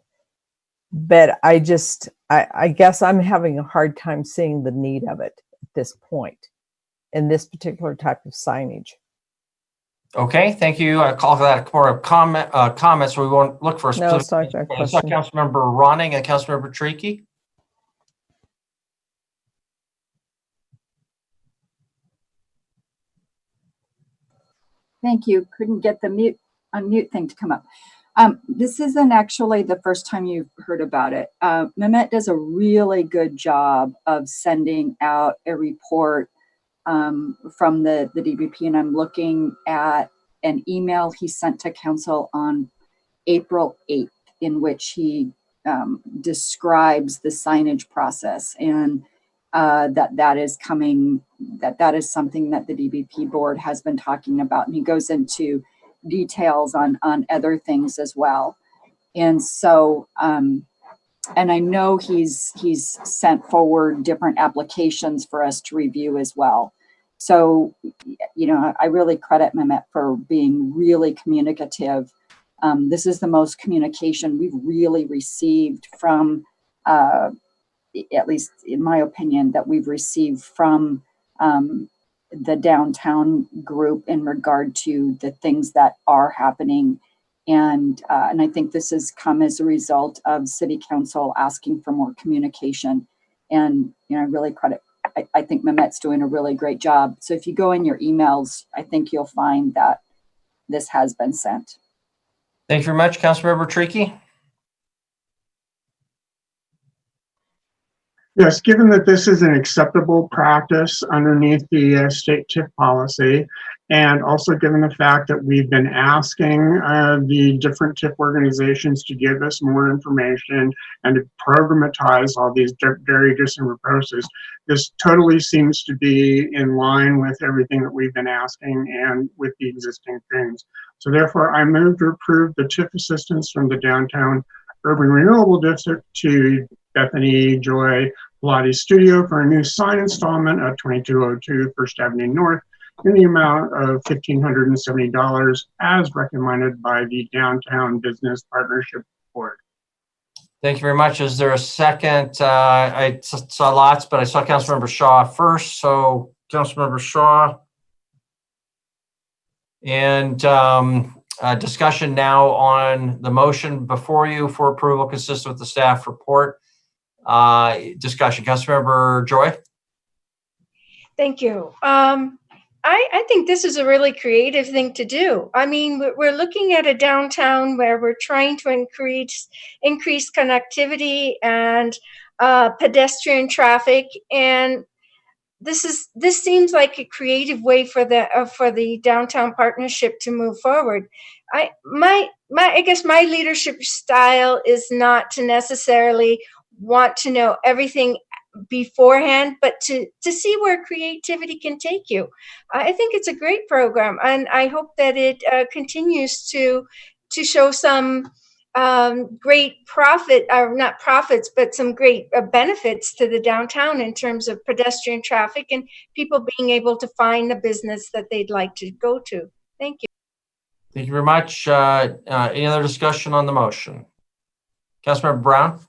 but I guess I'm having a hard time seeing the need of it at this point in this particular type of signage. Okay, thank you. I call for that for a comments. We won't look for a No, specific. it's not a I saw question. Councilmember Ronning and Councilmember Treaky. Thank you. Couldn't get the unmute thing to come up. This isn't actually the first time you've heard about it. Mehmet does a really good job of sending out a report from the DBP, and I'm looking at an email he sent to council on April 8th, in which he describes the signage process, and that is coming, that is something that the DBP board has been talking about, and he goes into details on other things as well. And so and I know he's sent forward different applications for us to review as well. So, I really credit Mehmet for being really communicative. This is the most communication we've really received from, at least in my opinion, that we've received from the downtown group in regard to the things that are happening. And I think this has come as a result of City Council asking for more communication. And, I really credit, I think Mehmet's doing a really great job. So if you go in your emails, I think you'll find that this has been sent. Thank you very much, Councilmember Treaky. Yes, given that this is an acceptable practice underneath the state TIF policy, and also given the fact that we've been asking the different TIF organizations to give us more information and to programatize all these very different approaches, this totally seems to be in line with everything that we've been asking and with the existing things. So therefore, I move to approve the TIF assistance from the Downtown Urban Renewable District to Bethany Joy Pilates Studio for a new sign installment of 2202 First Avenue North in the amount of $1,570 as recommended by the Downtown Business Partnership Board. Thank you very much. Is there a second? I saw lots, but I saw Councilmember Shaw first. So Councilmember Shaw. And discussion now on the motion before you for approval consistent with the staff report. Discussion. Councilmember Joy. Thank you. I think this is a really creative thing to do. I mean, we're looking at a downtown where we're trying to increase connectivity and pedestrian traffic, and this seems like a creative way for the downtown partnership to move forward. I guess my leadership style is not to necessarily want to know everything beforehand, but to see where creativity can take you. I think it's a great program, and I hope that it continues to show some great profit, or not profits, but some great benefits to the downtown in terms of pedestrian traffic and people being able to find the business that they'd like to go to. Thank you. Thank you very much. Any other discussion on the motion? Councilmember Brown.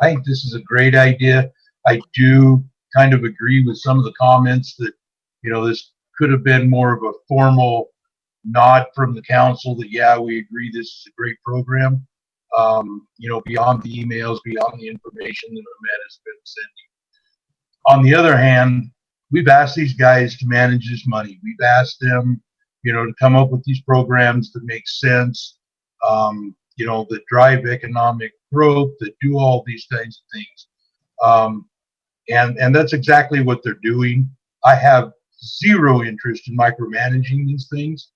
I think this is a great idea. I do kind of agree with some of the comments that, this could have been more of a formal nod from the council that, yeah, we agree this is a great program. Beyond the emails, beyond the information that Mehmet has been sending. On the other hand, we've asked these guys to manage this money. We've asked them, to come up with these programs that make sense, that drive economic growth, that do all these kinds of things. And that's exactly what they're doing. I have zero interest in micromanaging these things.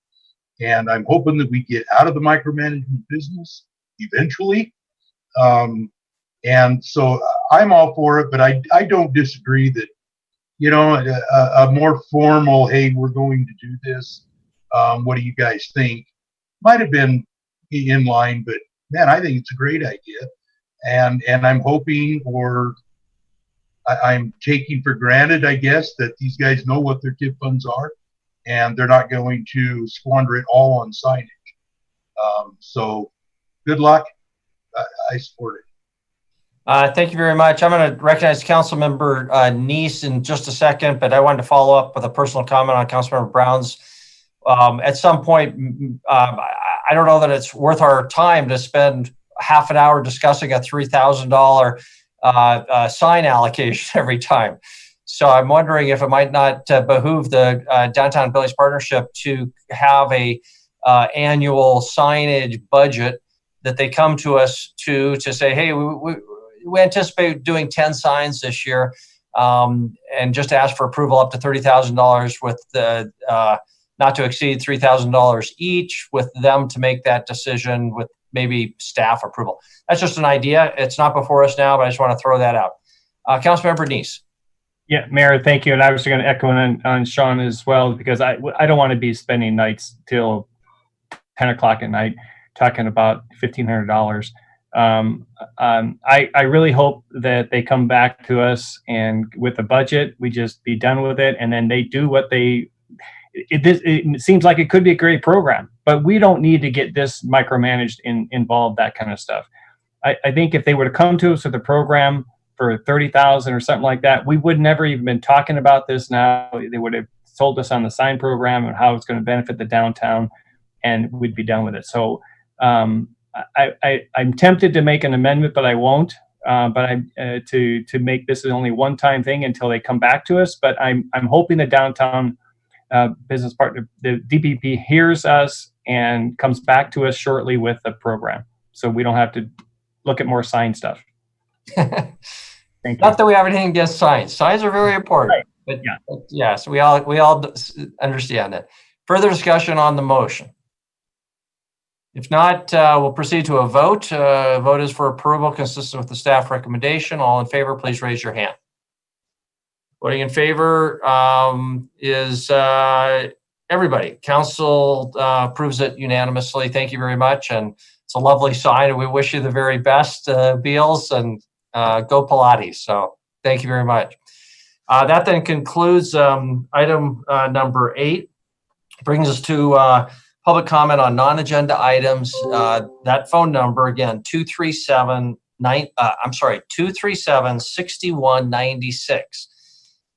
And I'm hoping that we get out of the micromanagement business eventually. And so I'm all for it, but I don't disagree that a more formal, hey, we're going to do this. What do you guys think? Might have been in line, but man, I think it's a great idea. And I'm hoping, or I'm taking for granted, I guess, that these guys know what their TIF funds are, and they're not going to squander it all on signage. So good luck. I support it. Thank you very much. I'm going to recognize Councilmember Neese in just a second, but I wanted to follow up with a personal comment on Councilmember Brown's. At some point, I don't know that it's worth our time to spend half an hour discussing a $3,000 sign allocation every time. So I'm wondering if it might not behoove the Downtown Billings Partnership to have a annual signage budget that they come to us to say, hey, we anticipate doing 10 signs this year, and just ask for approval up to $30,000 with the not to exceed $3,000 each, with them to make that decision with maybe staff approval. That's just an idea. It's not before us now, but I just want to throw that out. Councilmember Neese. Yeah, Mayor, thank you. And I was going to echo on Sean as well, because I don't want to be spending nights till 10 o'clock at night talking about $1,500. I really hope that they come back to us and with a budget, we just be done with it. And then they do what it seems like it could be a great program, but we don't need to get this micromanaged involved, that kind of stuff. I think if they were to come to us with a program for $30,000 or something like that, we would never even been talking about this now. They would have told us on the sign program and how it's going to benefit the downtown, and we'd be done with it. So I'm tempted to make an amendment, but I won't. But to make this only one-time thing until they come back to us. But I'm hoping the downtown business partner, the DPP, hears us and comes back to us shortly with the program, so we don't have to look at more sign stuff. Thank you. Not that we have anything against signs. Signs are very important. Right. But yes, we all understand that. Further discussion on the motion? If not, we'll proceed to a vote. Vote is for approval consistent with the staff recommendation. All in favor, please raise your hand. Voting in favor is everybody. Council approves it unanimously. Thank you very much. And it's a lovely sign, and we wish you the very best, Beals, and go Pilates. So thank you very much. That then concludes item number 8. Brings us to public comment on non-agenda items. That phone number again, 237-6196.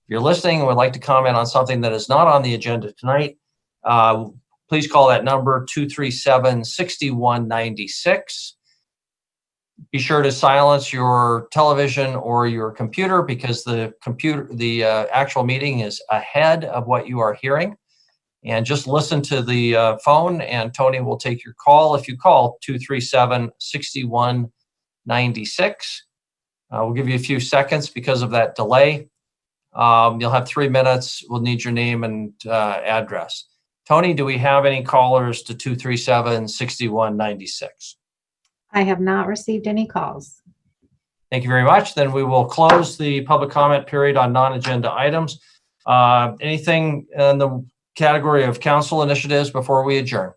If you're listening and would like to comment on something that is not on the agenda tonight, please call that number 237-6196. Be sure to silence your television or your computer, because the actual meeting is ahead of what you are hearing. And just listen to the phone, and Tony will take your call if you call 237-6196. We'll give you a few seconds because of that delay. You'll have 3 minutes. We'll need your name and address. Tony, do we have any callers to 237-6196? I have not received any calls. Thank you very much. Then we will close the public comment period on non-agenda items. Anything in the category of council initiatives before we adjourn?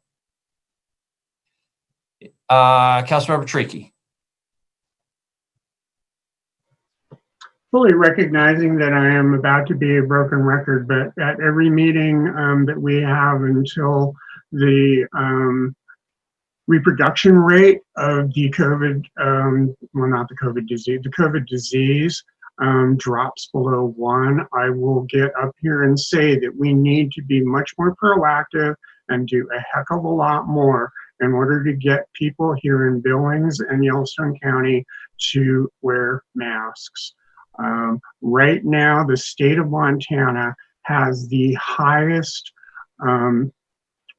Councilmember Tricky. Fully recognizing that I am about to be a broken record, but at every meeting that we have until the reproduction rate of the COVID, well, not the COVID disease, the COVID disease drops below 1, I will get up here and say that we need to be much more proactive and do a heck of a lot more in order to get people here in Billings and Yellowstone County to wear masks. Right now, the state of Montana has the highest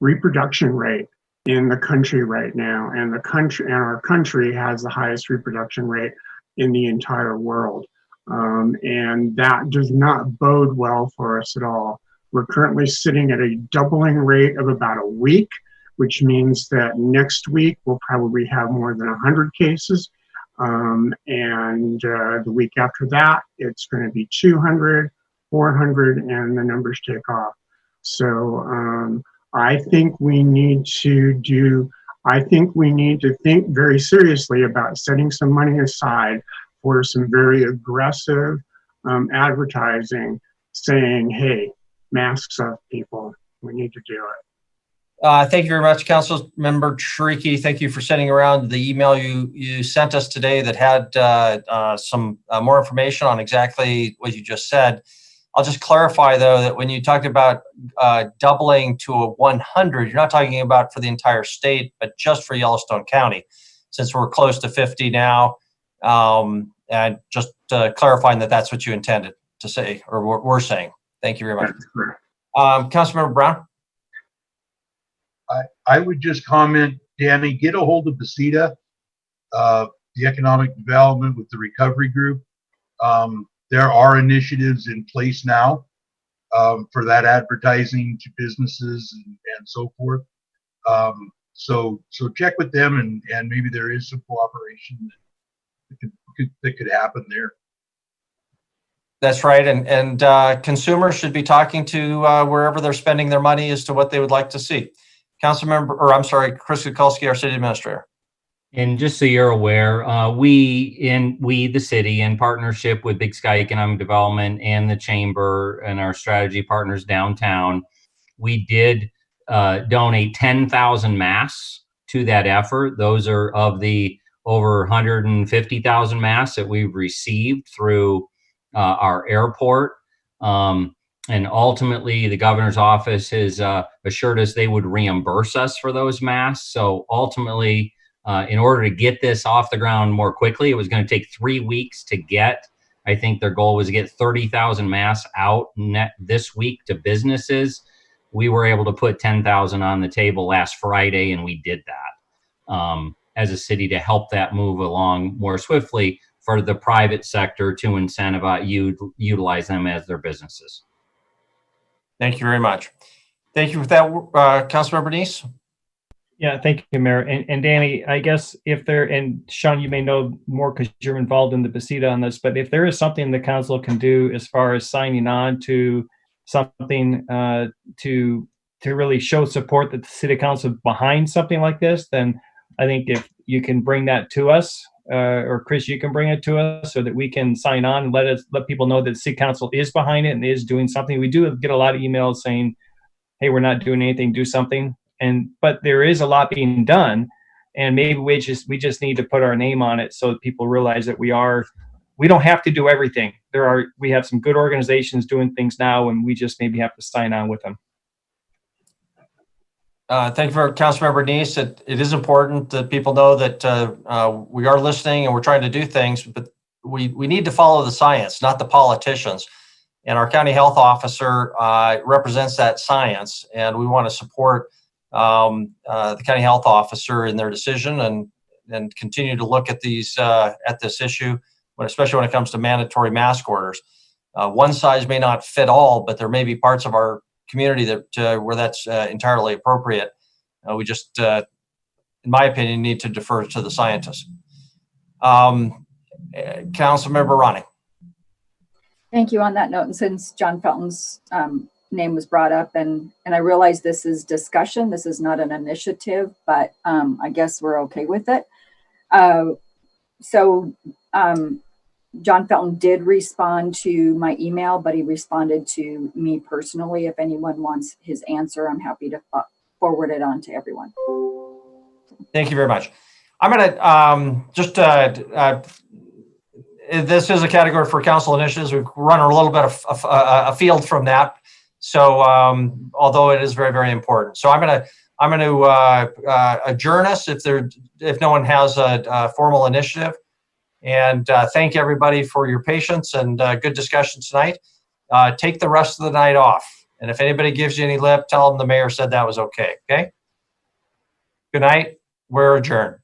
reproduction rate in the country right now, and our country has the highest reproduction rate in the entire world. And that does not bode well for us at all. We're currently sitting at a doubling rate of about a week, which means that next week we'll probably have more than 100 cases. And the week after that, it's going to be 200. 400 and the numbers take off. So I think we need to think very seriously about setting some money aside for some very aggressive advertising saying, hey, masks up, people. We need to do it. Thank you very much, Council Member Shariki. Thank you for sending around the email you sent us today that had some more information on exactly what you just said. I'll just clarify, though, that when you talked about doubling to a 100, you're not talking about for the entire state, but just for Yellowstone County, since we're close to 50 now. And just clarifying that that's what you intended to say, or we're saying. Thank you very much. Councilmember Brown? I would just comment, Danny, get a hold of BACETA, the economic development with the recovery group. There are initiatives in place now for that advertising to businesses and so forth. So check with them, and maybe there is some cooperation that could happen there. That's right, and consumers should be talking to wherever they're spending their money as to what they would like to see. Chris Kukulski, our city administrator. And just so you're aware, we the city, in partnership with Big Sky Economic Development and the Chamber and our strategy partners downtown, we did donate 10,000 masks to that effort. Those are of the over 150,000 masks that we've received through our airport. And ultimately, the governor's office has assured us they would reimburse us for those masks. So ultimately, in order to get this off the ground more quickly, it was going to take 3 weeks to get. I think their goal was to get 30,000 masks out this week to businesses. We were able to put 10,000 on the table last Friday, and we did that as a city to help that move along more swiftly for the private sector to incentivize utilize them as their businesses. Thank you very much. Thank you for that, Councilmember Neese. Yeah, thank you, Mayor. And Danny, I guess and Sean, you may know more because you're involved in the BACETA on this, but if there is something the council can do as far as signing on to something to really show support that the city council is behind something like this, then I think if you can bring that to us, or Chris, you can bring it to us so that we can sign on and let people know that the city council is behind it and is doing something. We do get a lot of emails saying, hey, we're not doing anything, do something. But there is a lot being done, and maybe we just need to put our name on it so that people realize that we don't have to do everything. We have some good organizations doing things now, and we just maybe have to sign on with them. Thank you for Councilmember Neese. It is important that people know that we are listening and we're trying to do things, but we need to follow the science, not the politicians. And our county health officer represents that science, and we want to support the county health officer in their decision and continue to look at this issue, especially when it comes to mandatory mask orders. One size may not fit all, but there may be parts of our community that where that's entirely appropriate. We just, in my opinion, need to defer to the scientists. Councilmember Ronnie. Thank you. On that note, and since John Felton's name was brought up, and I realize this is discussion, this is not an initiative, but I guess we're okay with it. John Felton did respond to my email, but he responded to me personally. If anyone wants his answer, I'm happy to forward it on to everyone. Thank you very much. I'm going to this is a category for council initiatives. We've run a little bit of afield from that. So although it is very, very important. So I'm going to adjourn us if no one has a formal initiative. And thank everybody for your patience and good discussion tonight. Take the rest of the night off. And if anybody gives you any lip, tell them the mayor said that was okay. Okay? Good night. We're adjourned.